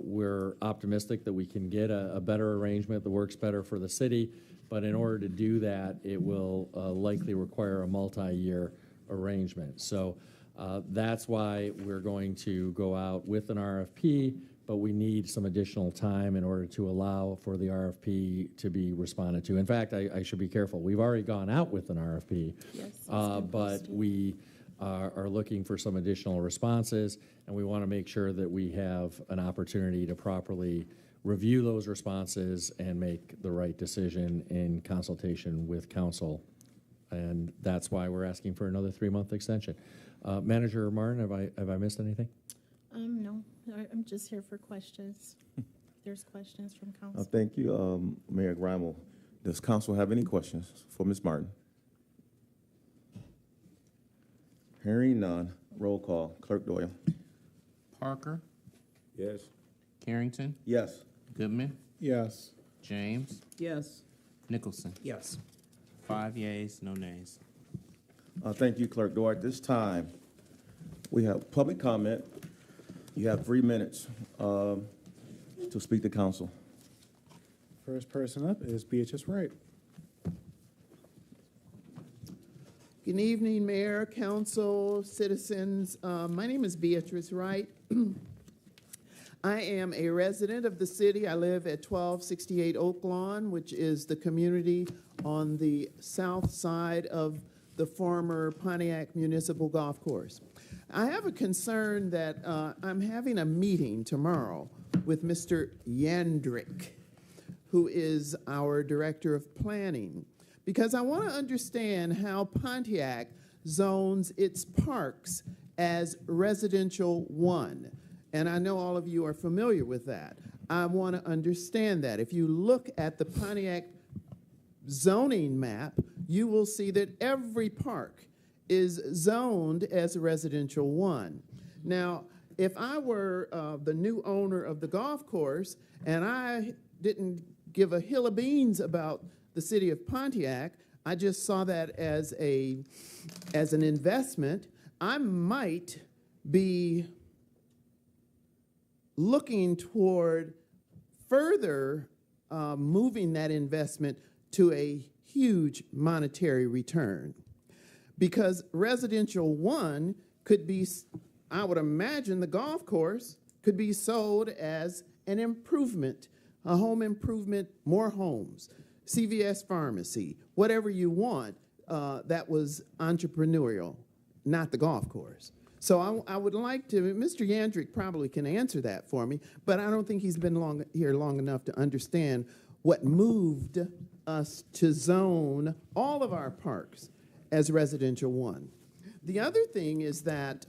we're optimistic that we can get a better arrangement that works better for the city. But in order to do that, it will likely require a multi-year arrangement. So that's why we're going to go out with an RFP, but we need some additional time in order to allow for the RFP to be responded to. In fact, I should be careful. We've already gone out with an RFP, but we are looking for some additional responses, and we want to make sure that we have an opportunity to properly review those responses and make the right decision in consultation with council. And that's why we're asking for another 3-month extension. Manager Martin, have I missed anything? No, I'm just here for questions. There's questions from council. Thank you, Mayor Grimal. Does council have any questions for Ms. Martin? Hearing none, roll call. Clerk Doyle. Parker? Yes. Carrington? Yes. Goodman? Yes. James? Yes. Nicholson? Yes. 5 yeas, no nays. Thank you, Clerk Doyle. At this time, we have public comment. You have 3 minutes to speak to council. First person up is Beatrice Wright. Good evening, Mayor, Council, citizens. My name is Beatrice Wright. I am a resident of the city. I live at 1268 Oak Lawn, which is the community on the south side of the former Pontiac Municipal Golf Course. I have a concern that I'm having a meeting tomorrow with Mr. Yandrick, who is our Director of Planning, because I want to understand how Pontiac zones its parks as residential 1. And I know all of you are familiar with that. I want to understand that. If you look at the Pontiac zoning map, you will see that every park is zoned as a residential 1. Now, if I were the new owner of the golf course and I didn't give a hill of beans about the city of Pontiac, I just saw that as an investment, I might be looking toward further moving that investment to a huge monetary return. Because residential 1 could be, I would imagine the golf course could be sold as an improvement a home improvement, more homes, CVS Pharmacy, whatever you want, that was entrepreneurial, not the golf course. So I would like to, Mr. Yandrick probably can answer that for me, but I don't think he's been here long enough to understand what moved us to zone all of our parks as residential 1. The other thing is that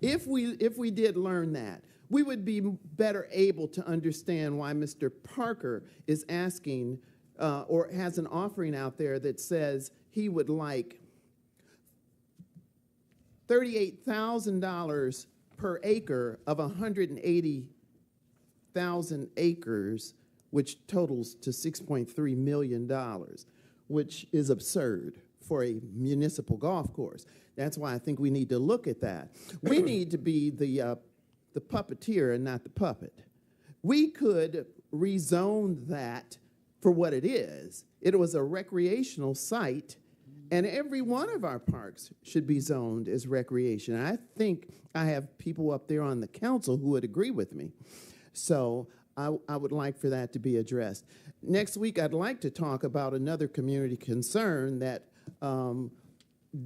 if we did learn that, we would be better able to understand why Mr. Parker is asking or has an offering out there that says he would like $38,000 per acre of 180,000 acres, which totals to $6.3 million, which is absurd for a municipal golf course. That's why I think we need to look at that. We need to be the puppeteer and not the puppet. We could rezone that for what it is. It was a recreational site, and every one of our parks should be zoned as recreation. I think I have people up there on the council who would agree with me. So I would like for that to be addressed. Next week, I'd like to talk about another community concern that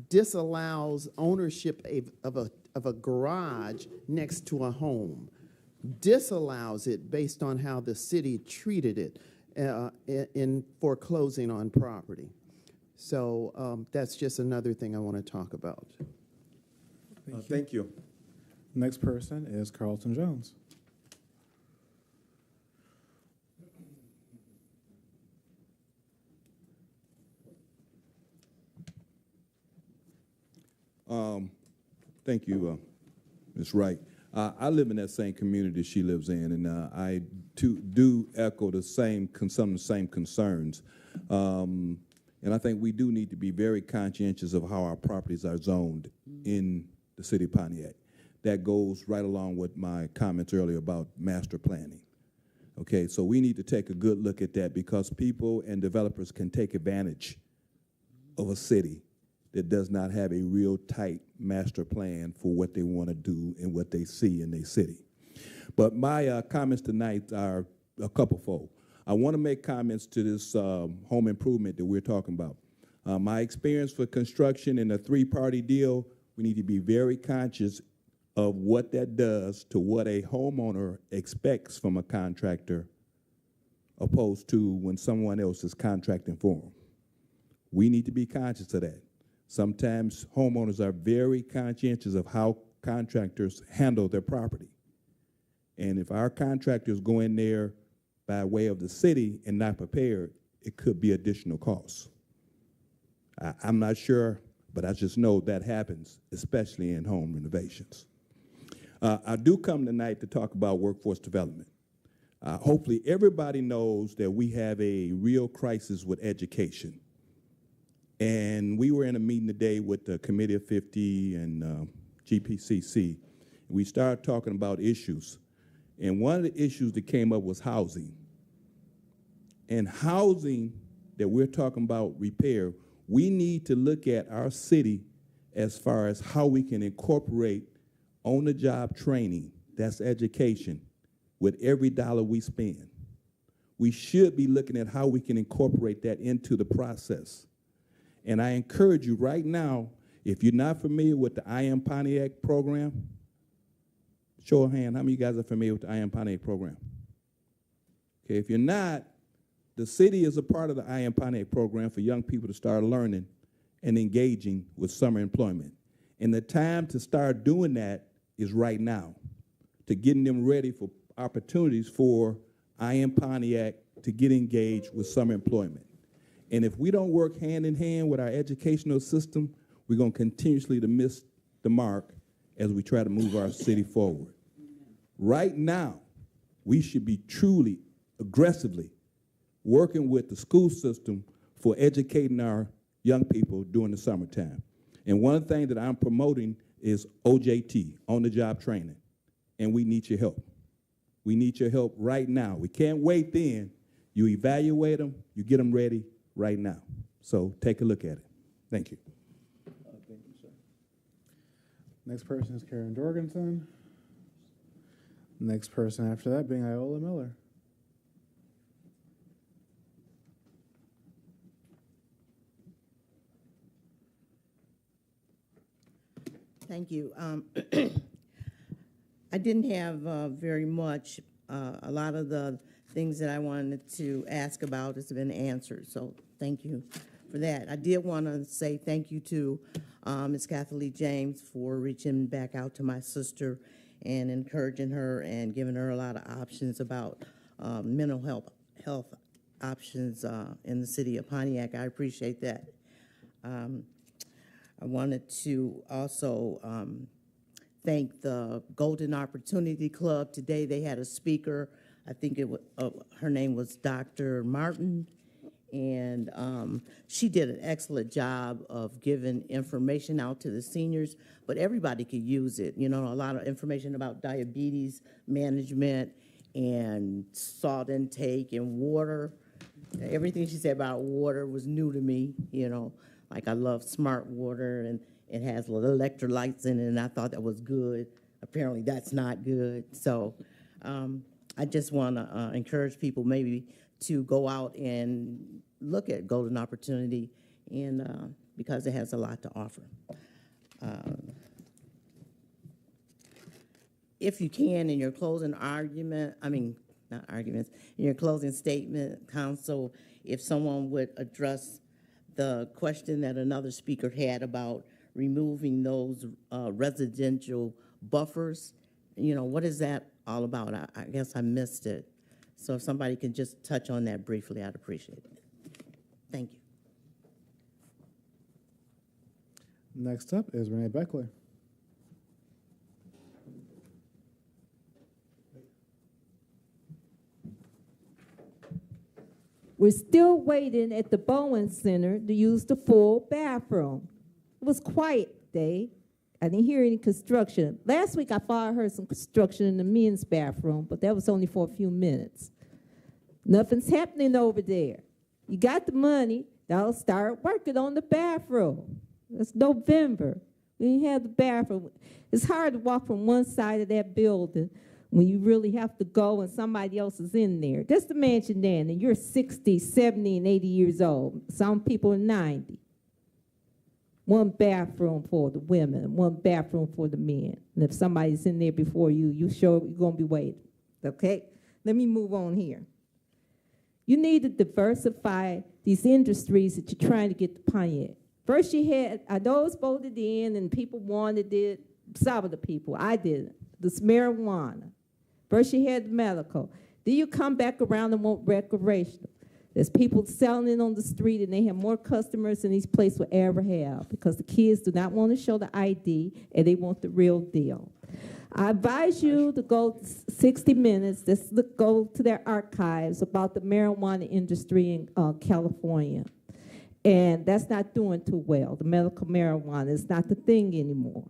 disallows ownership of a garage next to a home. Disallows it based on how the city treated it in foreclosing on property. So that's just another thing I want to talk about. Thank you. Next person is Carlton Jones. Thank you, Ms. Wright. I live in that same community she lives in, and I do echo some of the same concerns. And I think we do need to be very conscientious of how our properties are zoned in the city of Pontiac. That goes right along with my comments earlier about master planning. Okay, so we need to take a good look at that, because people and developers can take advantage of a city that does not have a real tight master plan for what they want to do and what they see in their city. But my comments tonight are a couple-fold. I want to make comments to this home improvement that we're talking about. My experience for construction in a three-party deal, we need to be very conscious of what that does to what a homeowner expects from a contractor opposed to when someone else is contracting for them. We need to be conscious of that. Sometimes homeowners are very conscientious of how contractors handle their property. And if our contractors go in there by way of the city and not prepared, it could be additional costs. I'm not sure, but I just know that happens, especially in home renovations. I do come tonight to talk about workforce development. Hopefully everybody knows that we have a real crisis with education. And we were in a meeting today with the Committee of 50 and GPCC. We started talking about issues. And one of the issues that came up was housing. And housing that we're talking about repair, we need to look at our city as far as how we can incorporate on-the-job training, that's education, with every dollar we spend. We should be looking at how we can incorporate that into the process. And I encourage you right now, if you're not familiar with the I Am Pontiac program, show of hand, how many of you guys are familiar with the I Am Pontiac program? Okay, if you're not, the city is a part of the I Am Pontiac program for young people to start learning and engaging with summer employment. And the time to start doing that is right now, to getting them ready for opportunities for I Am Pontiac to get engaged with summer employment. And if we don't work hand in hand with our educational system, we're going to continuously to miss the mark as we try to move our city forward. Right now, we should be truly, aggressively working with the school system for educating our young people during the summertime. And one thing that I'm promoting is OJT, on-the-job training, and we need your help. We need your help right now. We can't wait then. You evaluate them, you get them ready right now. So take a look at it. Thank you. Next person is Karen Jorgensen. Next person after that being Iola Miller. Thank you. I didn't have very much. A lot of the things that I wanted to ask about has been answered, so thank you for that. I did want to say thank you to Ms. Kathy Lee James for reaching back out to my sister and encouraging her and giving her a lot of options about mental health options in the city of Pontiac. I appreciate that. I wanted to also thank the Golden Opportunity Club. Today they had a speaker. I think it was, her name was Dr. Martin, and she did an excellent job of giving information out to the seniors, but everybody could use it. You know, a lot of information about diabetes management and salt intake and water. Everything she said about water was new to me, you know. Like I love smart water, and it has little electrolytes in it, and I thought that was good. Apparently that's not good. So I just want to encourage people maybe to go out and look at Golden Opportunity, and because it has a lot to offer. If you can, in your closing argument, not arguments, in your closing statement, Council, if someone would address the question that another speaker had about removing those residential buffers, you know, what is that all about? I guess I missed it. So if somebody can just touch on that briefly, I'd appreciate it. Thank you. Next up is Renee Beckler. We're still waiting at the Bowen Center to use the full bathroom. It was quiet day. I didn't hear any construction. Last week I thought I heard some construction in the men's bathroom, but that was only for a few minutes. Nothing's happening over there. You got the money, they'll start working on the bathroom. It's November. We didn't have the bathroom. It's hard to walk from one side of that building when you really have to go and somebody else is in there. Just imagine that, and you're 60, 70, and 80 years old. Some people are 90. One bathroom for the women, one bathroom for the men. And if somebody's in there before you, you sure you're going to be waiting. Okay? Let me move on here. You need to diversify these industries that you're trying to get to Pontiac. First you had, I know it was voted in and people wanted it, some of the people, I didn't. This marijuana. First you had the medical. Then you come back around and want recreational. There's people selling it on the street, and they have more customers than these places will ever have because the kids do not want to show the ID, and they want the real deal. I advise you to go 60 minutes, just go to their archives about the marijuana industry in California. And that's not doing too well. The medical marijuana is not the thing anymore.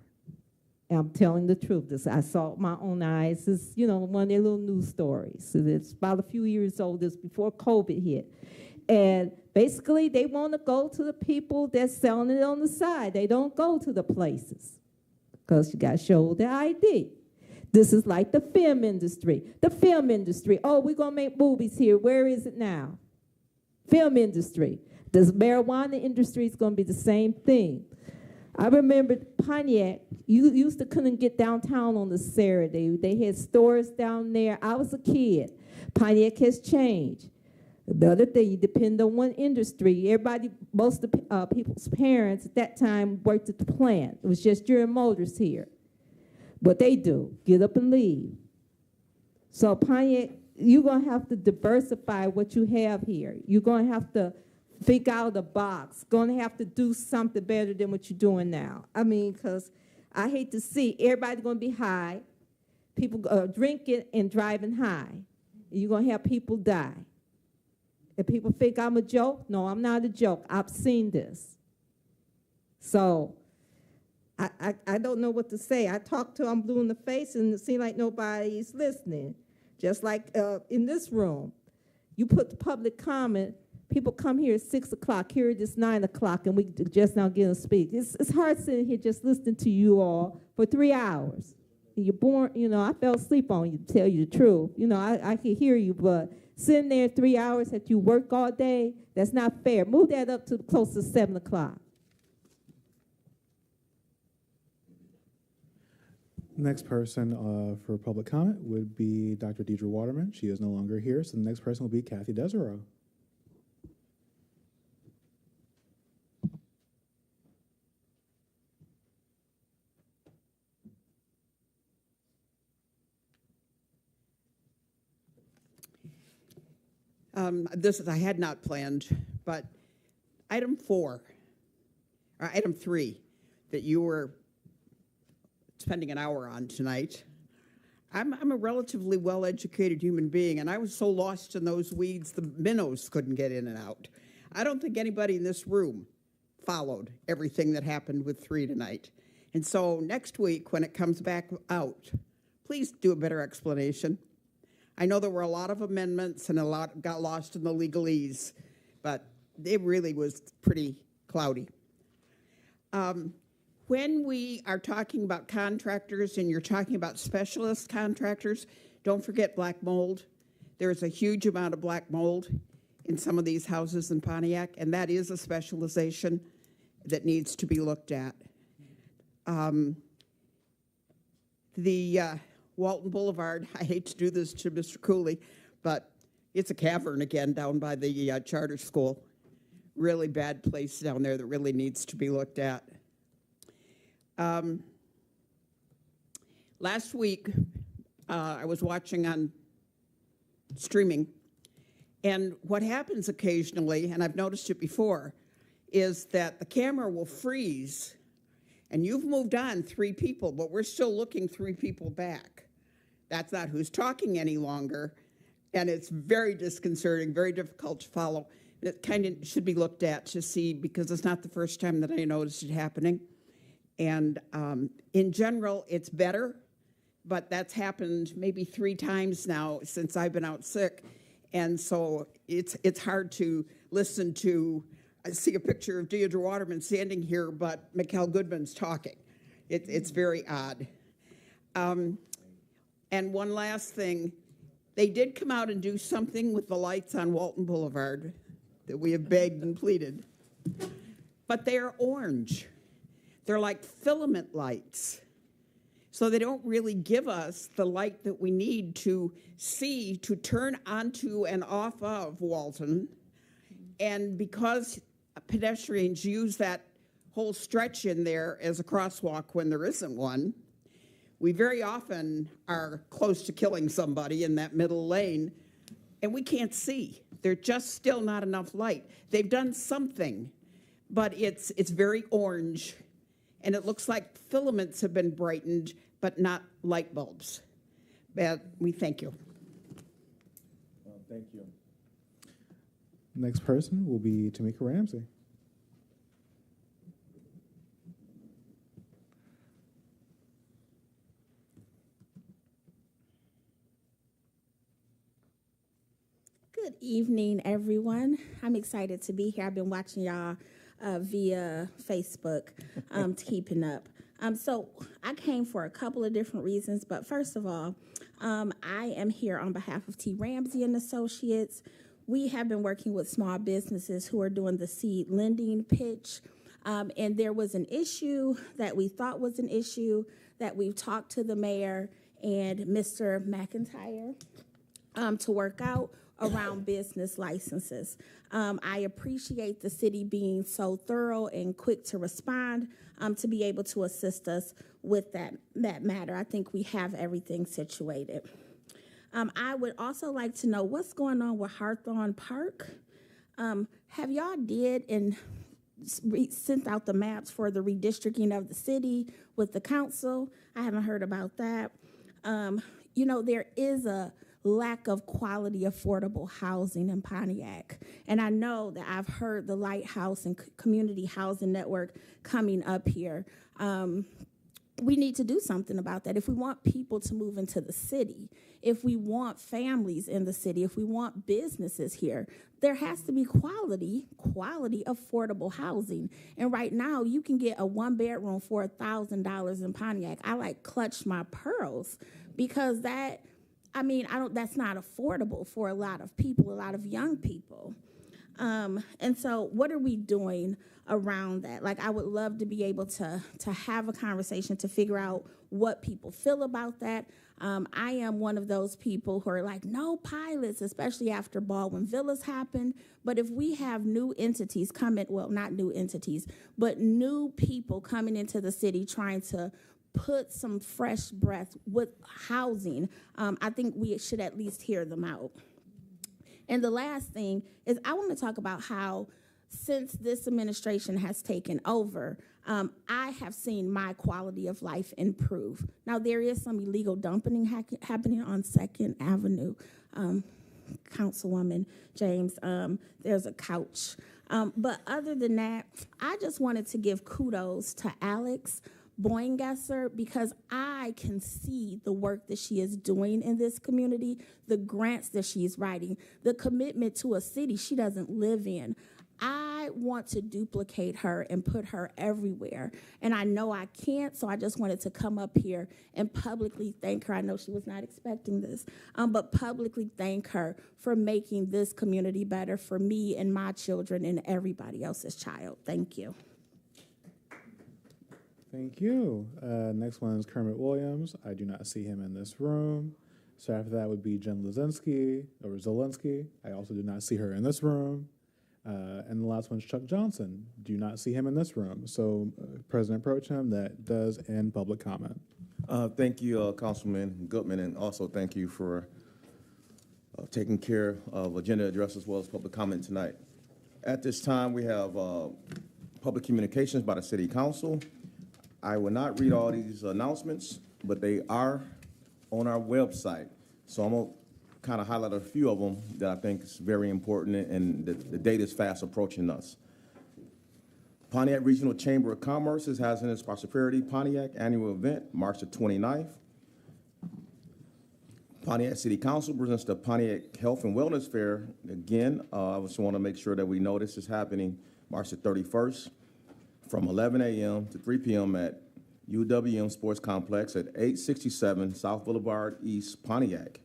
And I'm telling the truth. This, I saw it with my own eyes. It's, you know, one of their little news stories. It's about a few years old. It's before COVID hit. And basically, they want to go to the people that's selling it on the side. They don't go to the places because you got to show the ID. This is like the film industry. The film industry. Oh, we're going to make movies here. Where is it now? Film industry. The marijuana industry is going to be the same thing. I remember Pontiac, you used to couldn't get downtown on the Saturday. They had stores down there. I was a kid. Pontiac has changed. The other thing, you depend on one industry. Everybody, most of the people's parents at that time worked at the plant. It was just General Motors here. What they do, get up and leave. So Pontiac, you're going to have to diversify what you have here. You're going to have to think out of the box. Going to have to do something better than what you're doing now. I mean, because I hate to see everybody going to be high, people drinking and driving high. You're going to have people die. If people think I'm a joke, no, I'm not a joke. I've seen this. So I don't know what to say. I talk to them blue in the face, and it seems like nobody's listening. Just like in this room, you put the public comment. People come here at 6 o'clock, here it is 9 o'clock, and we just now get to speak. It's hard sitting here just listening to you all for 3 hours. You're born, I fell asleep on you, to tell you the truth. I could hear you, but sitting there 3 hours that you work all day, that's not fair. Move that up to close to 7 o'clock. Next person for public comment would be Dr. Deidre Waterman. She is no longer here, so the next person will be Kathy Desero. I had not planned, but item 3 that you were spending an hour on tonight. I'm a relatively well-educated human being, and I was so lost in those weeds, the minnows couldn't get in and out. I don't think anybody in this room followed everything that happened with 3 tonight. And so next week, when it comes back out, please do a better explanation. I know there were a lot of amendments and a lot got lost in the legalese, but it really was pretty cloudy. When we are talking about contractors and you're talking about specialist contractors, don't forget black mold. There's a huge amount of black mold in some of these houses in Pontiac, and that is a specialization that needs to be looked at. Walton Boulevard, I hate to do this to Mr. Cooley, but it's a cavern again down by the charter school. Really bad place down there that really needs to be looked at. Last week, I was watching on streaming, and what happens occasionally, and I've noticed it before, is that the camera will freeze, and you've moved on 3 people, but we're still looking 3 people back. That's not who's talking any longer, and it's very disconcerting, very difficult to follow. It kind of should be looked at to see, because it's not the first time that I noticed it happening. And in general, it's better, but that's happened maybe 3 times now since I've been out sick. And so it's hard to listen to. I see a picture of Deidre Waterman standing here, but Mikhail Goodman's talking. It's very odd. And one last thing, they did come out and do something with the lights on Walton Boulevard that we have begged and pleaded, but they are orange. They're like filament lights. So they don't really give us the light that we need to see, to turn onto and off of Walton. And because pedestrians use that whole stretch in there as a crosswalk when there isn't one, we very often are close to killing somebody in that middle lane, and we can't see. There's just still not enough light. They've done something, but it's very orange, and it looks like filaments have been brightened, but not light bulbs. But we thank you. Thank you. Next person will be Tamika Ramsey. Good evening, everyone. I'm excited to be here. I've been watching y'all via Facebook, keeping up. So I came for a couple of different reasons, but first of all, I am here on behalf of T. Ramsey and Associates. We have been working with small businesses who are doing the seed lending pitch, and there was an issue that we thought was an issue that we've talked to the mayor and Mr. McIntyre to work out around business licenses. I appreciate the city being so thorough and quick to respond to be able to assist us with that matter. I think we have everything situated. I would also like to know what's going on with Hawthorne Park. Have y'all did and sent out the maps for the redistricting of the city with the council? I haven't heard about that. You know, there is a lack of quality, affordable housing in Pontiac. And I know that I've heard the Lighthouse and Community Housing Network coming up here. we need to do something about that. If we want people to move into the city, if we want families in the city, if we want businesses here, there has to be quality, affordable housing. And right now, you can get a one-bedroom for $1,000 in Pontiac. I like clutched my pearls because that's not affordable for a lot of people, a lot of young people. And so what are we doing around that? Like, I would love to be able to have a conversation to figure out what people feel about that. I am one of those people who are like, no pilots, especially after Baldwin Villas happened. But if we have new entities coming, well, not new entities, but new people coming into the city trying to put some fresh breath with housing, I think we should at least hear them out. And the last thing is I want to talk about how since this administration has taken over, I have seen my quality of life improve. Now, there is some illegal dumping happening on 2nd Avenue. Councilwoman James, there's a couch. But other than that, I just wanted to give kudos to Alex Boingesser because I can see the work that she is doing in this community, the grants that she's writing, the commitment to a city she doesn't live in. I want to duplicate her and put her everywhere. And I know I can't, so I just wanted to come up here and publicly thank her. I know she was not expecting this, but publicly thank her for making this community better for me and my children and everybody else's child. Thank you. Thank you. Next one is Kermit Williams. I do not see him in this room. So after that would be Jen Zelensky. I also do not see her in this room. And the last one's Chuck Johnson. Do not see him in this room. So President Pro Tem, that does end public comment. Thank you, Councilman Goodman, and also thank you for taking care of agenda address as well as public comment tonight. At this time, we have public communications by the City Council. I will not read all these announcements, but they are on our website. So I'm going to kind of highlight a few of them that I think is very important, and the date is fast approaching us. Pontiac Regional Chamber of Commerce is having its Prosperity Pontiac annual event, March the 29th. Pontiac City Council presents the Pontiac Health and Wellness Fair. Again, I just want to make sure that we know this is happening March the 31st from 11 a.m. to 3 p.m. at UWM Sports Complex at 867 South Boulevard East, Pontiac.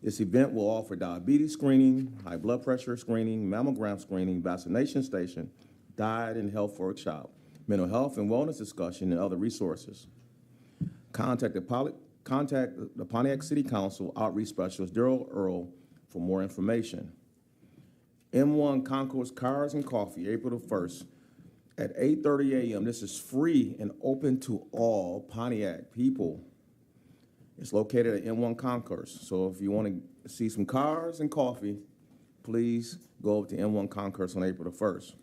This event will offer diabetes screening, high blood pressure screening, mammogram screening, vaccination station, diet and health workshop, mental health and wellness discussion, and other resources. Contact the Pontiac City Council Outreach Specialist Daryl Earl for more information. M1 Concourse Cars and Coffee, April the 1st at 8:30 a.m. This is free and open to all Pontiac people. It's located at M1 Concourse. So if you want to see some cars and coffee, please go over to M1 Concourse on April the 1st.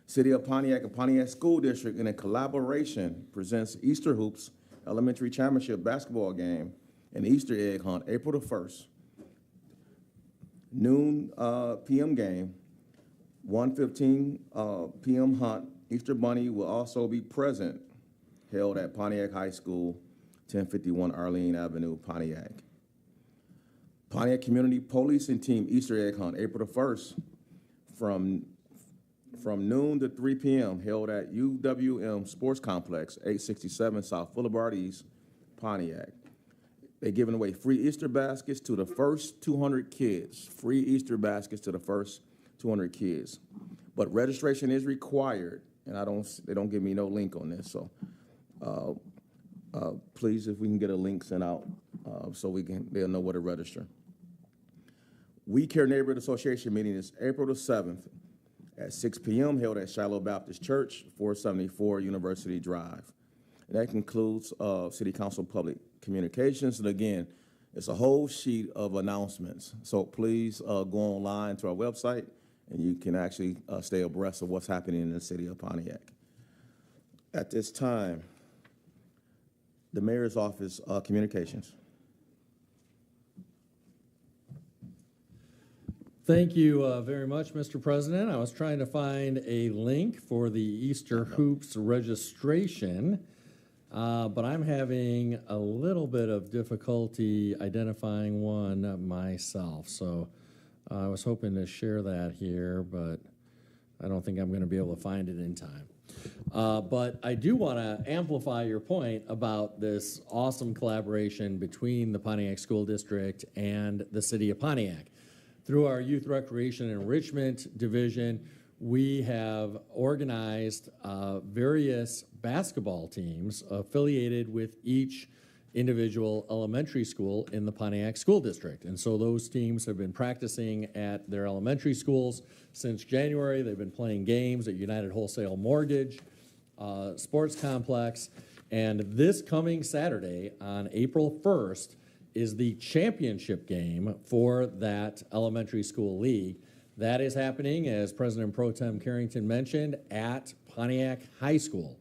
City of Pontiac and Pontiac School District, in a collaboration, presents Easter Hoops Elementary Championship basketball game and Easter egg hunt, April the 1st. Noon p.m. game, 1:15 p.m. hunt. Easter Bunny will also be present, held at Pontiac High School, 1051 Arlene Avenue, Pontiac. Pontiac Community Policing Team Easter egg hunt, April the 1st, from noon to 3 p.m., held at UWM Sports Complex, 867 South Boulevard East, Pontiac. They're giving away free Easter baskets to the first 200 kids. Free Easter baskets to the first 200 kids. But registration is required, and they don't give me no link on this. So please, if we can get a link sent out so they'll know where to register. We Care Neighborhood Association meeting is April the 7th at 6 p.m. held at Shiloh Baptist Church, 474 University Drive. And that concludes City Council Public Communications. And again, it's a whole sheet of announcements. So please go online to our website, and you can actually stay abreast of what's happening in the city of Pontiac. At this time, the Mayor's Office Communications. Thank you very much, Mr. President. I was trying to find a link for the Easter Hoops registration. but I'm having a little bit of difficulty identifying one myself. So I was hoping to share that here, but I don't think I'm going to be able to find it in time. But I do want to amplify your point about this awesome collaboration between the Pontiac School District and the City of Pontiac. Through our Youth Recreation and Enrichment Division, we have organized various basketball teams affiliated with each individual elementary school in the Pontiac School District. And so those teams have been practicing at their elementary schools since January. They've been playing games at United Wholesale Mortgage Sports Complex. And this coming Saturday on April 1st is the championship game for that elementary school league. That is happening, as President Pro Tem Carrington mentioned, at Pontiac High School.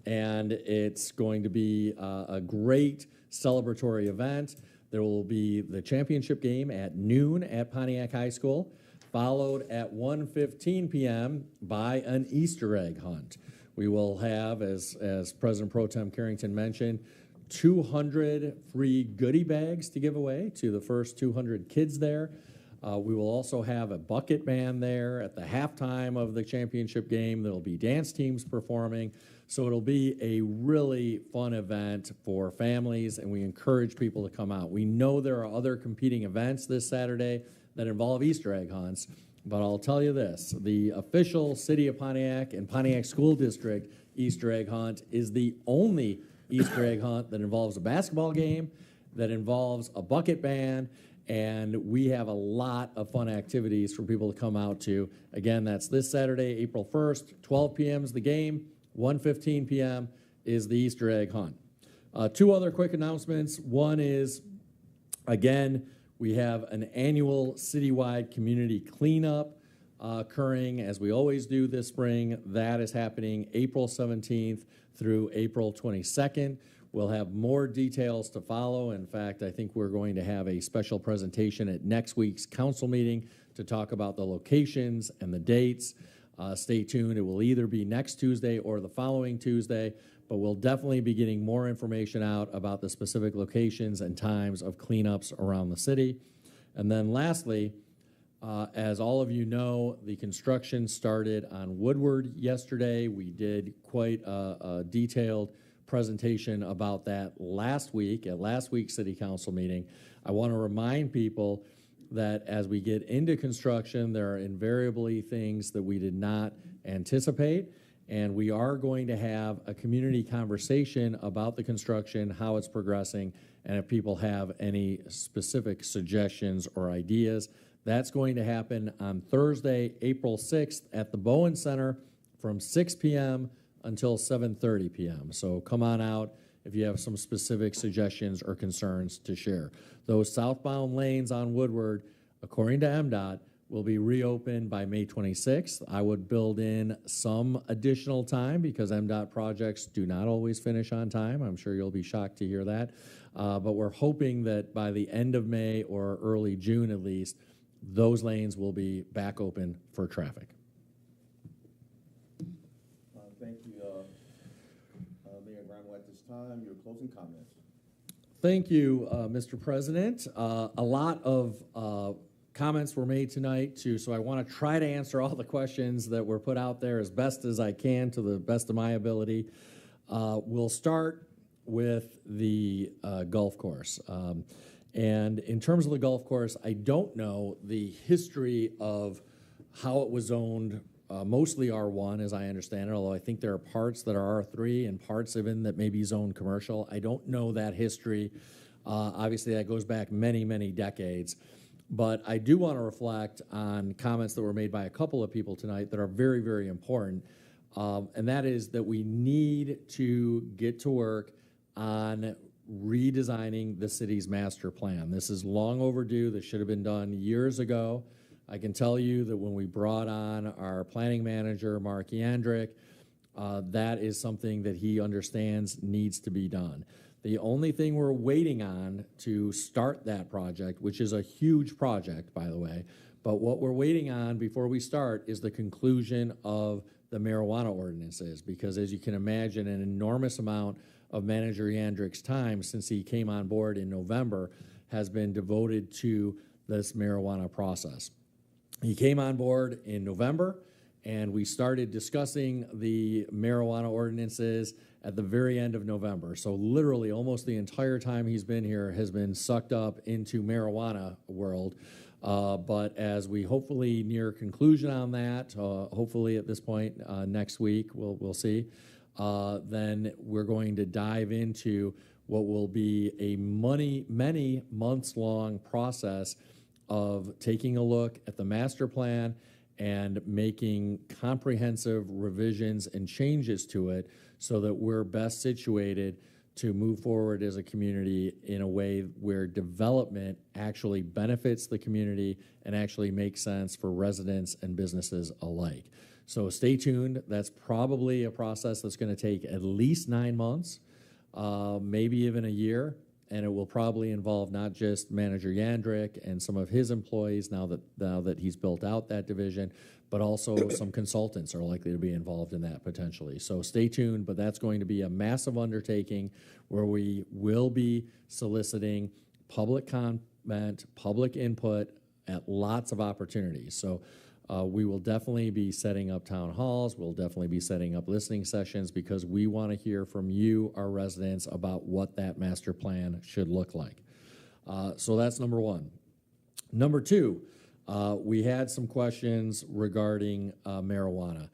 And it's going to be a great celebratory event. There will be the championship game at noon at Pontiac High School, followed at 1:15 p.m. by an Easter egg hunt. We will have, as President Pro Tem Carrington mentioned, 200 free goodie bags to give away to the first 200 kids there. We will also have a bucket band there at the halftime of the championship game. There'll be dance teams performing. So it'll be a really fun event for families, and we encourage people to come out. We know there are other competing events this Saturday that involve Easter egg hunts, but I'll tell you this, the official City of Pontiac and Pontiac School District Easter egg hunt is the only Easter egg hunt that involves a basketball game, that involves a bucket band, and we have a lot of fun activities for people to come out to. Again, that's this Saturday, April 1st, 12 p.m. is the game, 1:15 p.m. is the Easter egg hunt. Two other quick announcements. One is, again, we have an annual citywide community cleanup occurring, as we always do this spring. That is happening April 17th through April 22nd. We'll have more details to follow. In fact, I think we're going to have a special presentation at next week's council meeting to talk about the locations and the dates. Stay tuned. It will either be next Tuesday or the following Tuesday, but we'll definitely be getting more information out about the specific locations and times of cleanups around the city. And then lastly, as all of you know, the construction started on Woodward yesterday. We did quite a detailed presentation about that last week at last week's city council meeting. I want to remind people that as we get into construction, there are invariably things that we did not anticipate, and we are going to have a community conversation about the construction, how it's progressing, and if people have any specific suggestions or ideas. That's going to happen on Thursday, April 6th at the Bowen Center from 6 p.m. until 7:30 p.m. So come on out if you have some specific suggestions or concerns to share. Those southbound lanes on Woodward, according to MDOT, will be reopened by May 26th. I would build in some additional time because MDOT projects do not always finish on time. I'm sure you'll be shocked to hear that. But we're hoping that by the end of May or early June at least, those lanes will be back open for traffic. Thank you, Mayor Bramwell. At this time, your closing comments. Thank you, Mr. President. A lot of comments were made tonight, too, so I want to try to answer all the questions that were put out there as best as I can to the best of my ability. We'll start with the golf course. And in terms of the golf course, I don't know the history of how it was zoned. Mostly R1, as I understand it, although I think there are parts that are R3 and parts even that may be zoned commercial. I don't know that history. Obviously, that goes back many, many decades. But I do want to reflect on comments that were made by a couple of people tonight that are very, very important. And that is that we need to get to work on redesigning the city's master plan. This is long overdue. This should have been done years ago. I can tell you that when we brought on our planning manager, Mark Yandrick, that is something that he understands needs to be done. The only thing we're waiting on to start that project, which is a huge project, by the way, but what we're waiting on before we start is the conclusion of the marijuana ordinances, because as you can imagine, an enormous amount of Manager Yandrick's time since he came on board in November has been devoted to this marijuana process. He came on board in November, and we started discussing the marijuana ordinances at the very end of November. So literally almost the entire time he's been here has been sucked up into marijuana world. But as we hopefully near conclusion on that, hopefully at this point next week, we'll see, then we're going to dive into what will be a many months long process of taking a look at the master plan and making comprehensive revisions and changes to it so that we're best situated to move forward as a community in a way where development actually benefits the community and actually makes sense for residents and businesses alike. So stay tuned. That's probably a process that's going to take at least 9 months, maybe even a year. And it will probably involve not just Manager Yandrick and some of his employees now that he's built out that division, but also some consultants are likely to be involved in that potentially. So stay tuned, but that's going to be a massive undertaking where we will be soliciting public comment, public input at lots of opportunities. So we will definitely be setting up town halls. We'll definitely be setting up listening sessions because we want to hear from you, our residents, about what that master plan should look like. So that's number one. Number two, we had some questions regarding marijuana.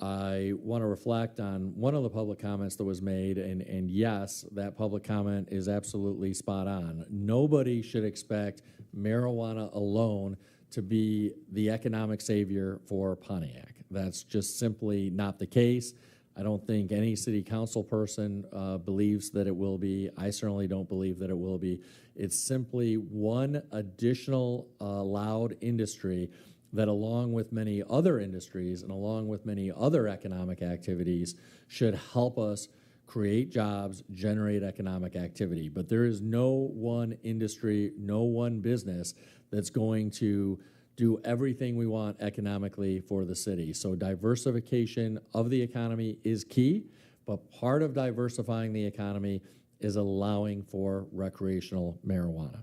I want to reflect on one of the public comments that was made, and yes, that public comment is absolutely spot on. Nobody should expect marijuana alone to be the economic savior for Pontiac. That's just simply not the case. I don't think any city council person believes that it will be. I certainly don't believe that it will be. It's simply one additional loud industry that, along with many other industries and along with many other economic activities, should help us create jobs, generate economic activity. But there is no one industry, no one business that's going to do everything we want economically for the city. So diversification of the economy is key, but part of diversifying the economy is allowing for recreational marijuana.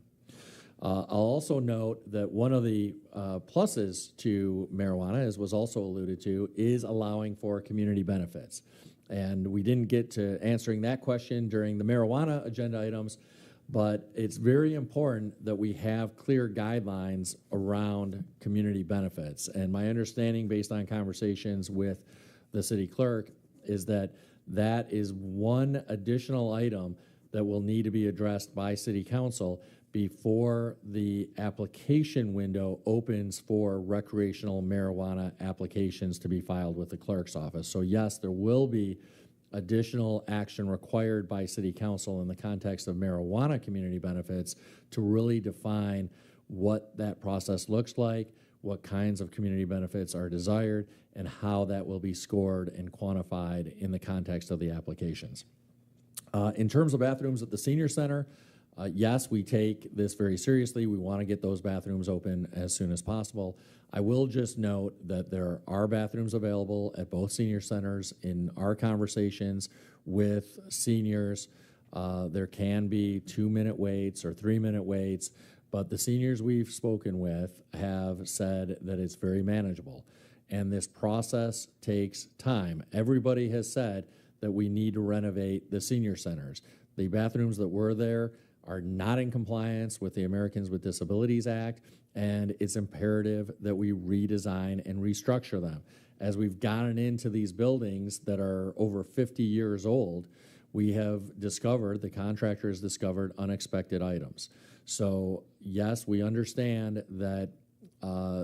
I'll also note that one of the pluses to marijuana, as was also alluded to, is allowing for community benefits. And we didn't get to answering that question during the marijuana agenda items, but it's very important that we have clear guidelines around community benefits. And my understanding, based on conversations with the city clerk, is that that is one additional item that will need to be addressed by city council before the application window opens for recreational marijuana applications to be filed with the clerk's office. So yes, there will be additional action required by city council in the context of marijuana community benefits to really define what that process looks like, what kinds of community benefits are desired, and how that will be scored and quantified in the context of the applications. In terms of bathrooms at the senior center, yes, we take this very seriously. We want to get those bathrooms open as soon as possible. I will just note that there are bathrooms available at both senior centers. In our conversations with seniors, there can be 2-minute waits or 3-minute waits, but the seniors we've spoken with have said that it's very manageable. And this process takes time. Everybody has said that we need to renovate the senior centers. The bathrooms that were there are not in compliance with the Americans with Disabilities Act, and it's imperative that we redesign and restructure them. As we've gotten into these buildings that are over 50 years old, we have discovered, the contractor has discovered unexpected items. So yes, we understand that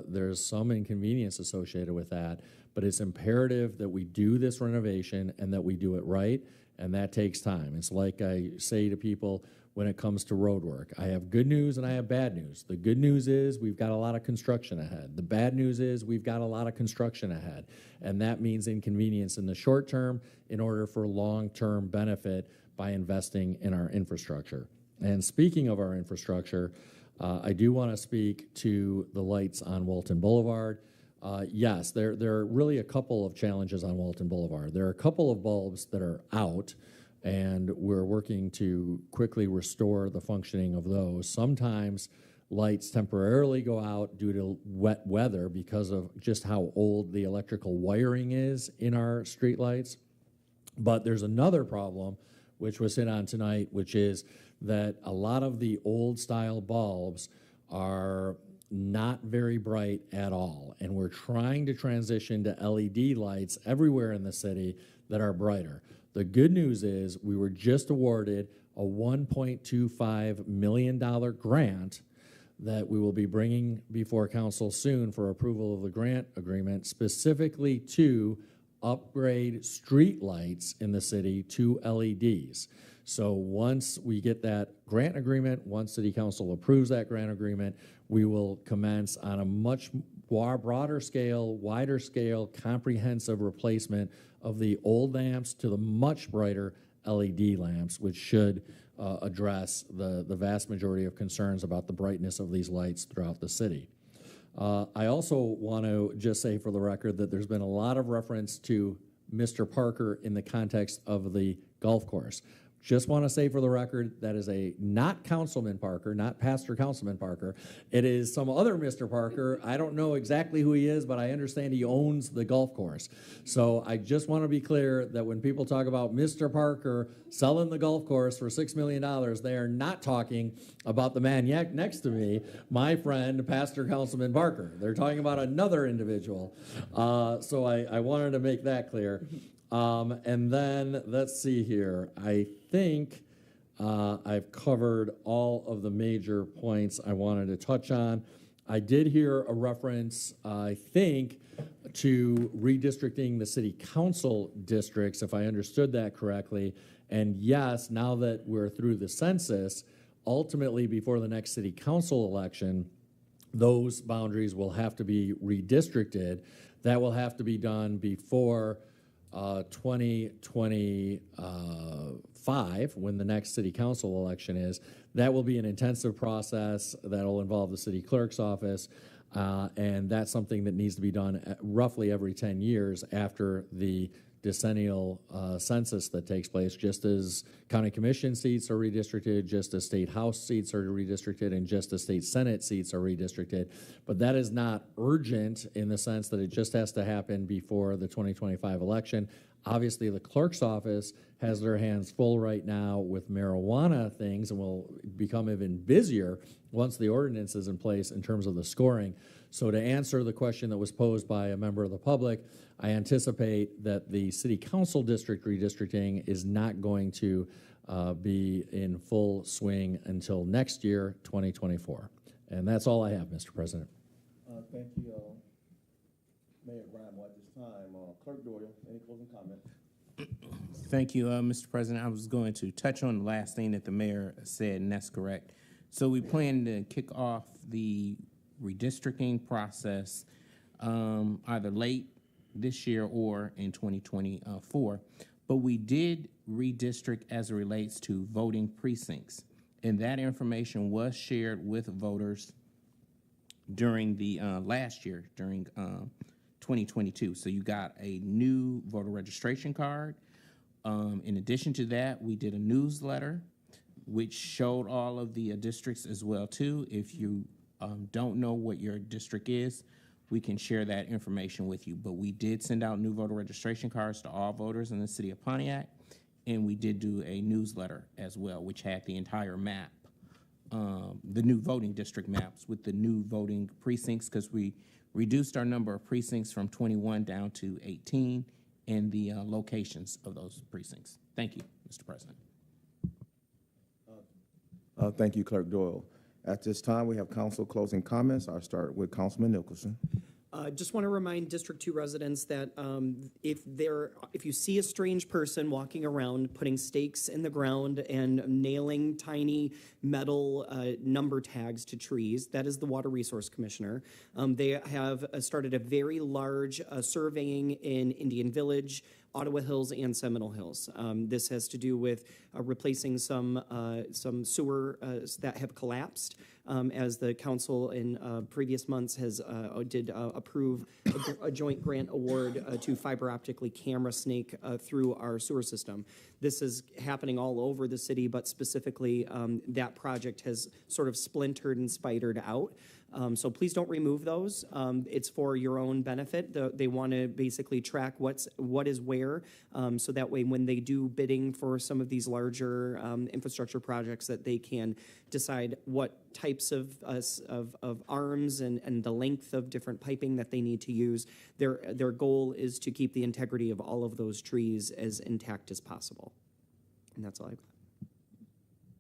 there's some inconvenience associated with that, but it's imperative that we do this renovation and that we do it right, and that takes time. It's like I say to people when it comes to road work. I have good news and I have bad news. The good news is we've got a lot of construction ahead. The bad news is we've got a lot of construction ahead, and that means inconvenience in the short term in order for long-term benefit by investing in our infrastructure. And speaking of our infrastructure, I do want to speak to the lights on Walton Boulevard. Yes, there are really a couple of challenges on Walton Boulevard. There are a couple of bulbs that are out. and we're working to quickly restore the functioning of those. Sometimes lights temporarily go out due to wet weather because of just how old the electrical wiring is in our streetlights. But there's another problem, which was hit on tonight, which is that a lot of the old style bulbs are not very bright at all. And we're trying to transition to LED lights everywhere in the city that are brighter. The good news is we were just awarded a $1.25 million grant that we will be bringing before council soon for approval of the grant agreement, specifically to upgrade street lights in the city to LEDs. So once we get that grant agreement, once City Council approves that grant agreement, we will commence on a much broader scale, wider scale, comprehensive replacement of the old lamps to the much brighter LED lamps, which should address the vast majority of concerns about the brightness of these lights throughout the city. I also want to just say for the record that there's been a lot of reference to Mr. Parker in the context of the golf course. Just want to say for the record, that is not Councilman Parker, not Pastor Councilman Parker. It is some other Mr. Parker. I don't know exactly who he is, but I understand he owns the golf course. So I just want to be clear that when people talk about Mr. Parker selling the golf course for $6 million, they are not talking about the man next to me, my friend, Pastor Councilman Parker. They're talking about another individual. So I wanted to make that clear. And then let's see here. I think I've covered all of the major points I wanted to touch on. I did hear a reference, I think, to redistricting the city council districts, if I understood that correctly. And yes, now that we're through the census, ultimately before the next city council election, those boundaries will have to be redistricted. That will have to be done before 2025, when the next city council election is. That will be an intensive process that will involve the city clerk's office, and that's something that needs to be done roughly every 10 years after the decennial census that takes place, just as county commission seats are redistricted, just as state house seats are redistricted, and just as state senate seats are redistricted. But that is not urgent in the sense that it just has to happen before the 2025 election. Obviously, the clerk's office has their hands full right now with marijuana things and will become even busier once the ordinance is in place in terms of the scoring. So to answer the question that was posed by a member of the public, I anticipate that the city council district redistricting is not going to be in full swing until next year, 2024. And that's all I have, Mr. President. Thank you, Mayor Bramwell. At this time, Clerk Doyle, any closing comments? Thank you, Mr. President. I was going to touch on the last thing that the mayor said, and that's correct. So we plan to kick off the redistricting process either late this year or in 2024. But we did redistrict as it relates to voting precincts, and that information was shared with voters during the last year, during 2022. So you got a new voter registration card. In addition to that, we did a newsletter which showed all of the districts as well too. If you don't know what your district is, we can share that information with you. But we did send out new voter registration cards to all voters in the city of Pontiac, and we did do a newsletter as well, which had the entire map, the new voting district maps with the new voting precincts, because we reduced our number of precincts from 21 down to 18, and the locations of those precincts. Thank you, Mr. President. Thank you, Clerk Doyle. At this time, we have council closing comments. I'll start with Councilman Nicholson. Just want to remind District 2 residents that if you see a strange person walking around putting stakes in the ground and nailing tiny metal number tags to trees, that is the Water Resource Commissioner. They have started a very large surveying in Indian Village, Ottawa Hills and Seminole Hills. This has to do with replacing some sewer that have collapsed. As the council in previous months did approve a joint grant award to fiber optically camera snake through our sewer system. This is happening all over the city, but specifically that project has sort of splintered and spidered out. So please don't remove those. It's for your own benefit. They want to basically track what is where, so that way when they do bidding for some of these larger infrastructure projects, that they can decide what types of arms and the length of different piping that they need to use. Their goal is to keep the integrity of all of those trees as intact as possible. And that's all I've got.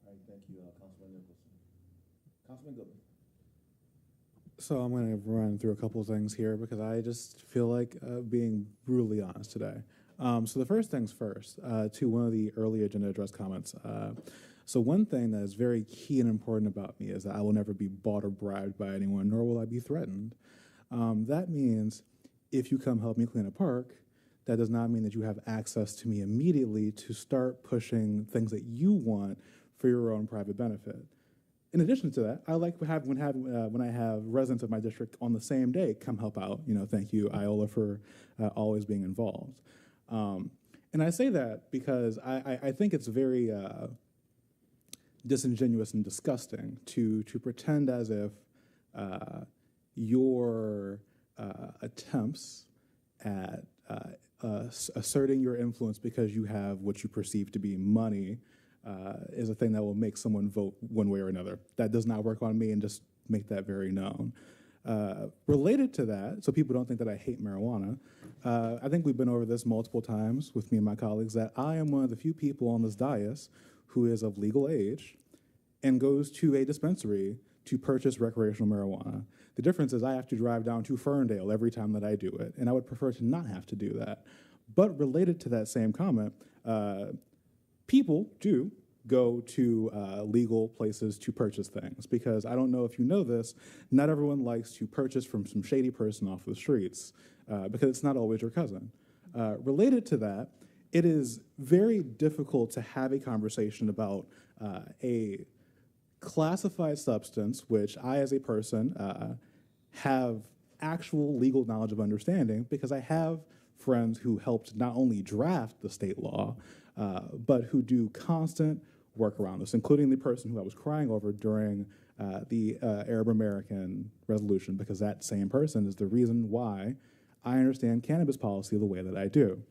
All right, thank you, Councilman Nicholson. Councilman Goodman. So I'm going to run through a couple of things here because I just feel like being brutally honest today. So the first things first, to one of the early agenda address comments. So one thing that is very key and important about me is that I will never be bought or bribed by anyone, nor will I be threatened. That means if you come help me clean a park, that does not mean that you have access to me immediately to start pushing things that you want for your own private benefit. In addition to that, I like when I have residents of my district on the same day come help out. Thank you, Iola, for always being involved. And I say that because I think it's very disingenuous and disgusting to pretend as if your attempts at asserting your influence because you have what you perceive to be money is a thing that will make someone vote one way or another. That does not work on me, and just make that very known. Related to that, so people don't think that I hate marijuana, I think we've been over this multiple times with me and my colleagues, that I am one of the few people on this dais who is of legal age and goes to a dispensary to purchase recreational marijuana. The difference is I have to drive down to Ferndale every time that I do it, and I would prefer to not have to do that. But related to that same comment, people do go to legal places to purchase things, because I don't know if you know this, not everyone likes to purchase from some shady person off the streets because it's not always your cousin. Related to that, it is very difficult to have a conversation about a classified substance, which I as a person have actual legal knowledge of understanding, because I have friends who helped not only draft the state law, but who do constant work around this, including the person who I was crying over during the Arab American resolution, because that same person is the reason why I understand cannabis policy the way that I do.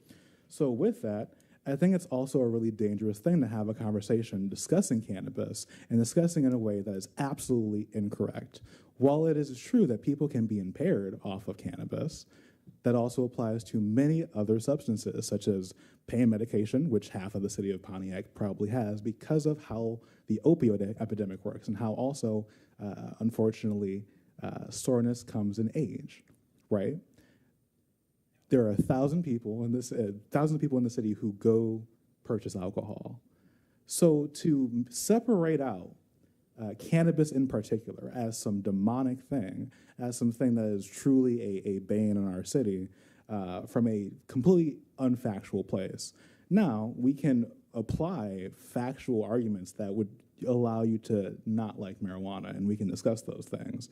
So with that, I think it's also a really dangerous thing to have a conversation discussing cannabis and discussing in a way that is absolutely incorrect. While it is true that people can be impaired off of cannabis, that also applies to many other substances, such as pain medication, which half of the city of Pontiac probably has because of how the opioid epidemic works, and how also, unfortunately, soreness comes in age, right? There are 1,000 people in this, thousands of people in the city who go purchase alcohol. So to separate out cannabis in particular as some demonic thing, as something that is truly a bane in our city, from a completely unfactual place. Now, we can apply factual arguments that would allow you to not like marijuana, and we can discuss those things.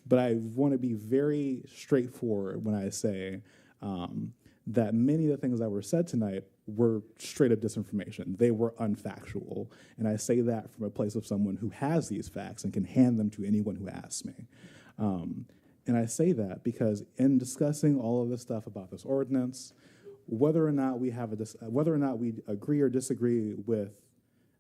But I want to be very straightforward when I say that many of the things that were said tonight were straight up disinformation. They were unfactual. And I say that from a place of someone who has these facts and can hand them to anyone who asks me. And I say that because in discussing all of this stuff about this ordinance, whether or not we agree or disagree with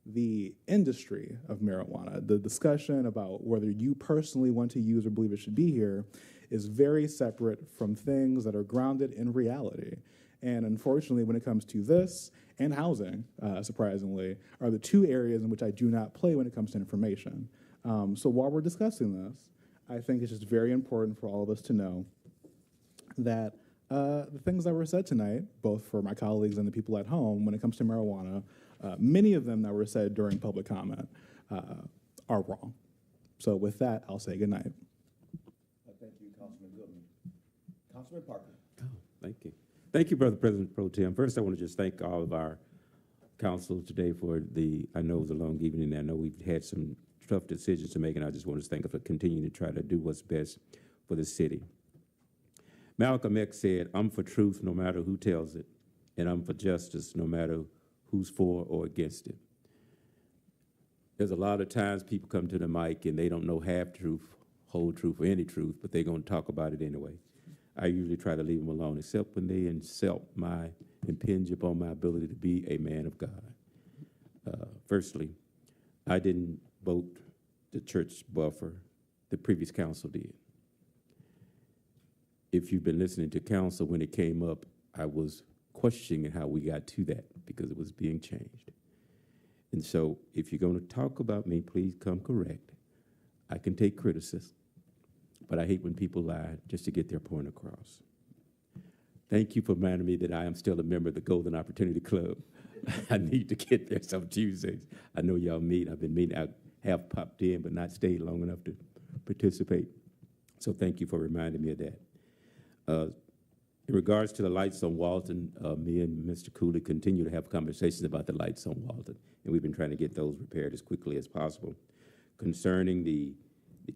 the industry of marijuana, the discussion about whether you personally want to use or believe it should be here is very separate from things that are grounded in reality. And unfortunately, when it comes to this and housing, surprisingly, are the two areas in which I do not play when it comes to information. So while we're discussing this, I think it's just very important for all of us to know that the things that were said tonight, both for my colleagues and the people at home, when it comes to marijuana, many of them that were said during public comment are wrong. So with that, I'll say good night. Thank you, Councilman Goodman. Councilman Parker. Oh, thank you. Thank you, Brother President Pro Tem. First, I want to just thank all of our council today for I know it was a long evening, and I know we've had some tough decisions to make, and I just want to thank them for continuing to try to do what's best for the city. Malcolm X said, "I'm for truth no matter who tells it, and I'm for justice no matter who's for or against it." There's a lot of times people come to the mic and they don't know half truth, whole truth, or any truth, but they're going to talk about it anyway. I usually try to leave them alone, except when they impinge upon my ability to be a man of God. Firstly, I didn't vote the church buffer. The previous council did. If you've been listening to council when it came up, I was questioning how we got to that because it was being changed. And so if you're going to talk about me, please come correct. I can take criticism, but I hate when people lie just to get their point across. Thank you for reminding me that I am still a member of the Golden Opportunity Club. I need to get there some Tuesdays. I know y'all meet. I've been meeting. I have popped in, but not stayed long enough to participate. So thank you for reminding me of that. In regards to the lights on Walton, me and Mr. Cooley continue to have conversations about the lights on Walton, and we've been trying to get those repaired as quickly as possible. Concerning the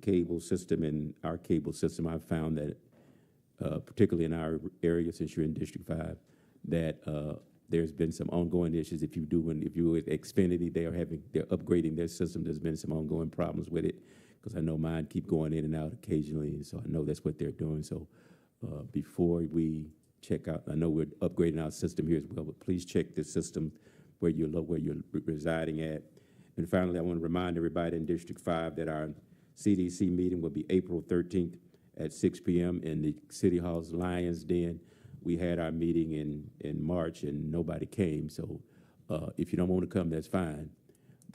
cable system and our cable system, I've found that, particularly in our area, since you're in District 5, that there's been some ongoing issues. If you're with Xfinity, they're upgrading their system. There's been some ongoing problems with it, because I know mine keep going in and out occasionally, and so I know that's what they're doing. So before we check out, I know we're upgrading our system here as well, but please check the system where you're residing at. And finally, I want to remind everybody in District 5 that our CDC meeting will be April 13th at 6 p.m. in the City Hall's Lions Den. We had our meeting in March and nobody came, so if you don't want to come, that's fine.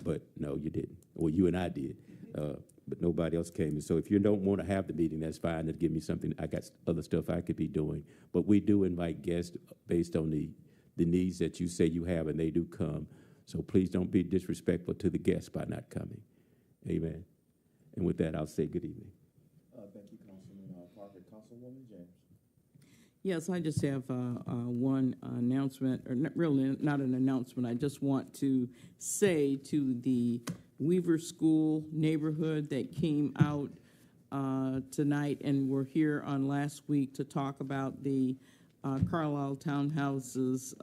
But no, you didn't. Well, you and I did, but nobody else came. And so if you don't want to have the meeting, that's fine. It'll give me something. I got other stuff I could be doing. But we do invite guests based on the needs that you say you have, and they do come. So please don't be disrespectful to the guests by not coming. Amen. And with that, I'll say good evening. Thank you, Councilman Parker. Councilwoman James. Yes, I just have one announcement, or not an announcement. I just want to say to the Weaver School neighborhood that came out tonight and were here on last week to talk about the Carlisle townhouses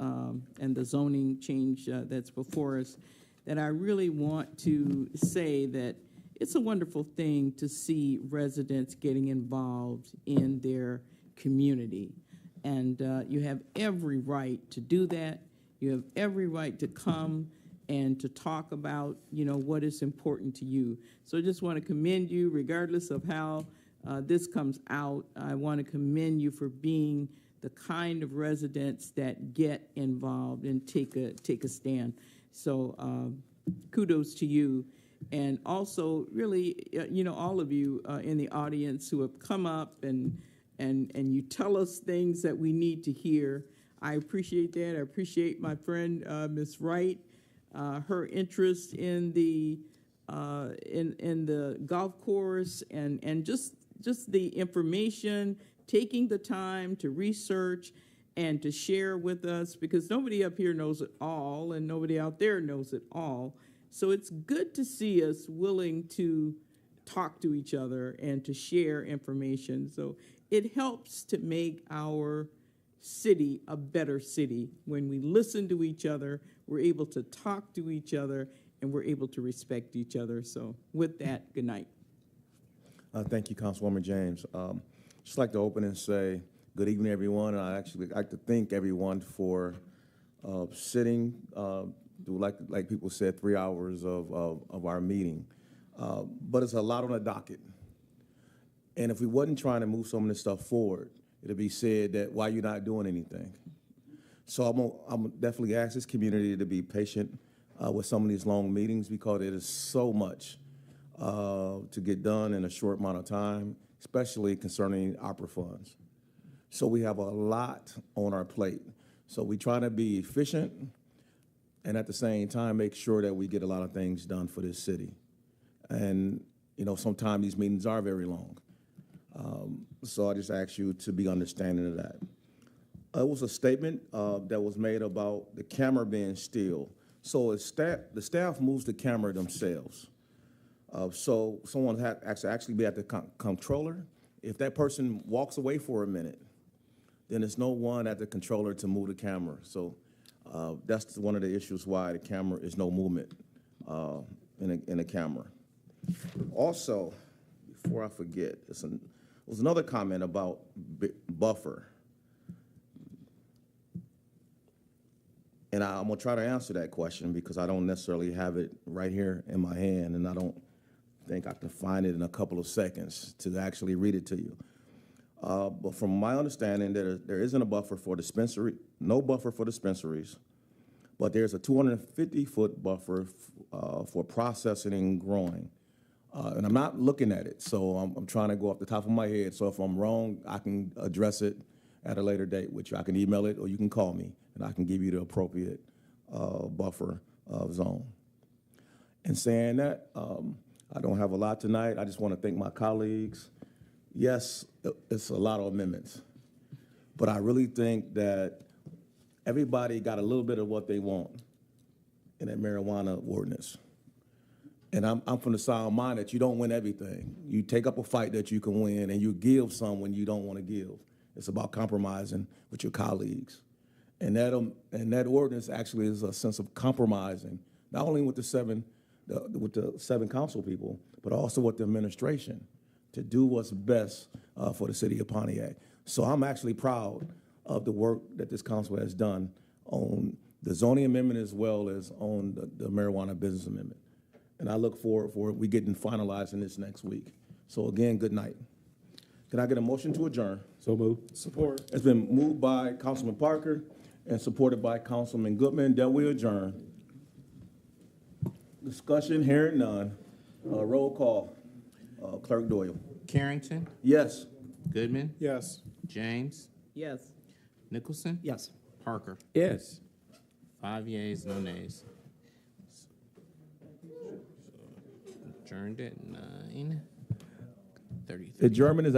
and the zoning change that's before us, that I really want to say that it's a wonderful thing to see residents getting involved in their community. And you have every right to do that. You have every right to come and to talk about, what is important to you. So I just want to commend you, regardless of how this comes out. I want to commend you for being the kind of residents that get involved and take a stand. So kudos to you. And also, really, all of you in the audience who have come up and you tell us things that we need to hear. I appreciate that. I appreciate my friend, Ms. Wright, her interest in the golf course and just the information, taking the time to research and to share with us, because nobody up here knows it all and nobody out there knows it all. So it's good to see us willing to talk to each other and to share information. So it helps to make our city a better city. When we listen to each other, we're able to talk to each other, and we're able to respect each other. So with that, good night. Thank you, Councilwoman James. Just like to open and say good evening, everyone. And I actually like to thank everyone for sitting through, like people said, 3 hours of our meeting. But it's a lot on the docket. And if we wasn't trying to move some of this stuff forward, it'll be said that why you're not doing anything. So I'm definitely ask this community to be patient with some of these long meetings, because it is so much to get done in a short amount of time, especially concerning opera funds. So we have a lot on our plate. So we try to be efficient and at the same time make sure that we get a lot of things done for this city. And, sometimes these meetings are very long. So I just ask you to be understanding of that. It was a statement that was made about the camera being still. So the staff moves the camera themselves. So someone had actually be at the controller. If that person walks away for a minute, then there's no one at the controller to move the camera. So that's one of the issues why the camera is no movement in the camera. Also, before I forget, there was another comment about buffer. And I'm gonna try to answer that question because I don't necessarily have it right here in my hand, and I don't think I can find it in a couple of seconds to actually read it to you. But from my understanding, there isn't a buffer for dispensary, no buffer for dispensaries, but there's a 250-foot buffer for processing and growing. And I'm not looking at it, so I'm trying to go off the top of my head. So if I'm wrong, I can address it at a later date, which I can email it or you can call me, and I can give you the appropriate buffer zone. In saying that, I don't have a lot tonight. I just want to thank my colleagues. Yes, it's a lot of amendments, but I really think that everybody got a little bit of what they want in that marijuana ordinance. And I'm from the sound mind that you don't win everything. You take up a fight that you can win, and you give some when you don't want to give. It's about compromising with your colleagues. And that ordinance actually is a sense of compromising, not only with the seven council people, but also with the administration to do what's best for the city of Pontiac. So I'm actually proud of the work that this council has done on the zoning amendment as well as on the marijuana business amendment. And I look forward for we getting finalized in this next week. So again, good night. Can I get a motion to adjourn? So moved. Support. It's been moved by Councilman Parker and supported by Councilman Goodman that we adjourn. Discussion, hearing none. Roll call. Clerk Doyle. Carrington, Yes. Goodman, Yes. James, Yes. Nicholson, Yes. Parker. Yes. 5 yeas, no nays. Adjourned at 9:33. Adjournment is